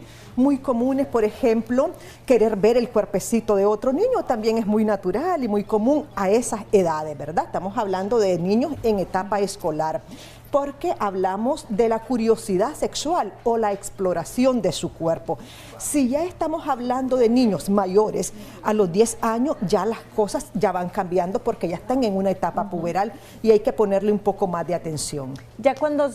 comunes, por ejemplo, querer ver el cuerpecito de otro niño también es muy natural y muy común a esas edades, ¿verdad? Estamos hablando de niños en etapa escolar, porque hablamos de la curiosidad sexual o la exploración de su cuerpo. Si ya estamos hablando de niños mayores, a los 10 años ya las cosas ya van cambiando porque ya están en una etapa puberal y hay que ponerle un poco más de atención. Ya cuando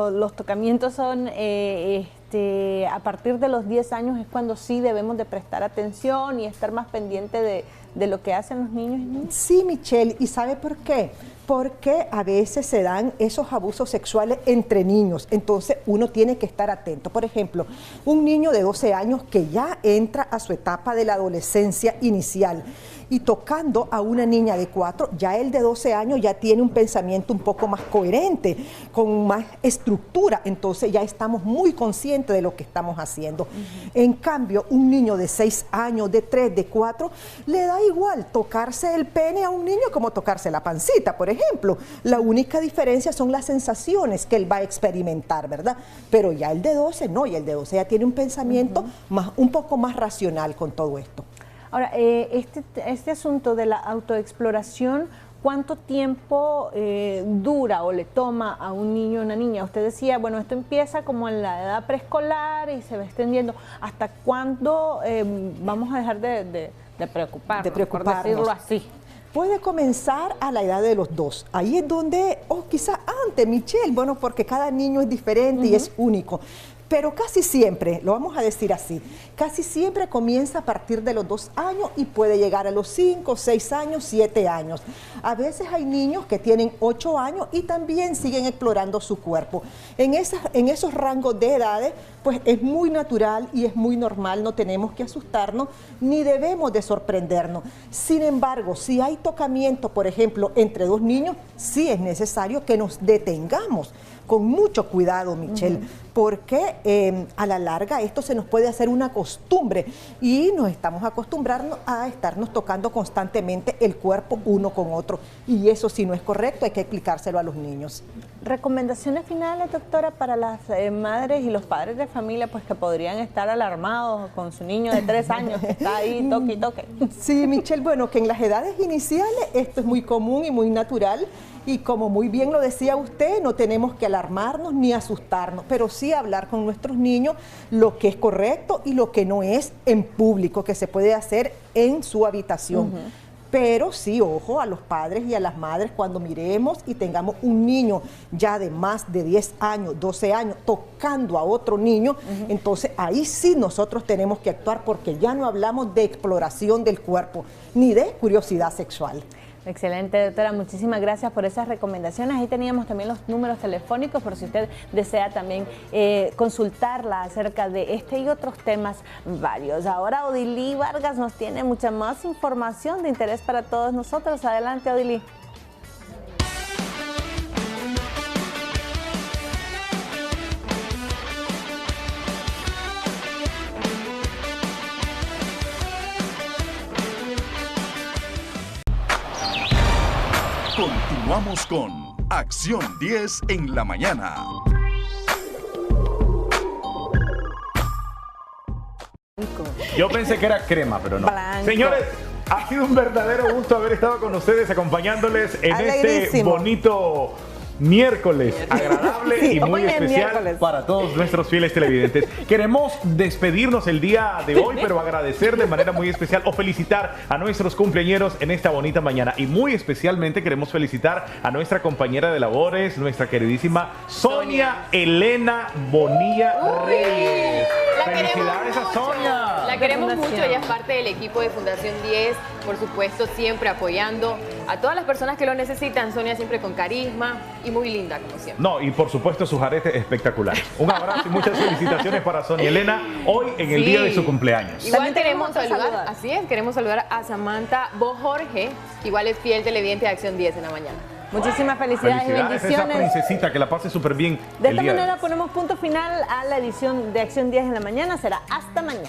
los tocamientos son a partir de los 10 años es cuando sí debemos de prestar atención y estar más pendiente de lo que hacen los niños y niñas. Sí, Michelle, ¿y sabe por qué? Porque a veces se dan esos abusos sexuales entre niños, entonces uno tiene que estar atento. Por ejemplo, un niño de 12 años que ya entra a su etapa de la adolescencia inicial y tocando a una niña de 4, ya el de 12 años ya tiene un pensamiento un poco más coherente, con más estructura, entonces ya estamos muy conscientes de lo que estamos haciendo. En cambio, un niño de 6 años, de 3, de 4, le da igual tocarse el pene a un niño como tocarse la pancita, por ejemplo. La única diferencia son las sensaciones que él va a experimentar, ¿verdad? Pero ya el de 12 no, y el de 12 ya tiene un pensamiento un poco más racional con todo esto. Ahora, este asunto de la autoexploración, ¿cuánto tiempo dura o le toma a un niño o una niña? Usted decía, bueno, esto empieza como en la edad preescolar y se va extendiendo. ¿Hasta cuándo vamos a dejar de preocuparnos, por decirlo así? Puede comenzar a la edad de los 2. Ahí es donde, o quizás antes, Michelle, bueno, porque cada niño es diferente y es único. Pero casi siempre, lo vamos a decir así, casi siempre comienza a partir de los 2 años y puede llegar a los 5, 6 años, 7 años. A veces hay niños que tienen 8 años y también siguen explorando su cuerpo. En esos rangos de edades, pues es muy natural y es muy normal, no tenemos que asustarnos ni debemos de sorprendernos. Sin embargo, si hay tocamiento, por ejemplo, entre 2 niños, sí es necesario que nos detengamos con mucho cuidado, Michelle, porque a la larga esto se nos puede hacer una costumbre y nos estamos acostumbrando a estarnos tocando constantemente el cuerpo uno con otro, y eso sí no es correcto, hay que explicárselo a los niños. Recomendaciones finales, doctora, para las madres y los padres de familia, pues que podrían estar alarmados con su niño de 3 años que está ahí toque y toque. Sí, Michelle, bueno, que en las edades iniciales esto es muy común y muy natural, y como muy bien lo decía usted, no tenemos que alarmarnos ni asustarnos, pero sí hablar con nuestros niños lo que es correcto y lo que no es en público, que se puede hacer en su habitación. Pero sí, ojo a los padres y a las madres cuando miremos y tengamos un niño ya de más de 10 años, 12 años, tocando a otro niño, entonces ahí sí nosotros tenemos que actuar, porque ya no hablamos de exploración del cuerpo ni de curiosidad sexual. Excelente, doctora, muchísimas gracias por esas recomendaciones. Ahí teníamos también los números telefónicos por si usted desea también consultarla acerca de este y otros temas varios. Ahora Odilí Vargas nos tiene mucha más información de interés para todos nosotros. Adelante, Odilí. Continuamos con Acción 10 en la mañana. Yo pensé que era crema, pero no. Blanco. Señores, ha sido un verdadero gusto haber estado con ustedes, acompañándoles en este bonito miércoles agradable y muy especial para todos nuestros fieles televidentes. Queremos despedirnos el día de hoy, pero agradecer de manera muy especial o felicitar a nuestros cumpleañeros en esta bonita mañana, y muy especialmente queremos felicitar a nuestra compañera de labores, nuestra queridísima Sonia Elena Bonilla Reyes. ¡Felicidades a Sonia! La queremos mucho, ella es parte del equipo de Fundación 10, por supuesto, siempre apoyando a todas las personas que lo necesitan. Sonia siempre con carisma y muy linda, como siempre. No, y por supuesto sus aretes espectaculares. Un abrazo y muchas felicitaciones para Sonia Elena hoy en el día de su cumpleaños. Igual queremos saludar, así es, queremos saludar a Samantha Bojorge, igual es fiel televidente de Acción 10 en la mañana. Muchísimas felicidades y bendiciones. A esa princesita, que la pase súper bien. De esta manera ponemos punto final a la edición de Acción 10 en la mañana. Será hasta mañana.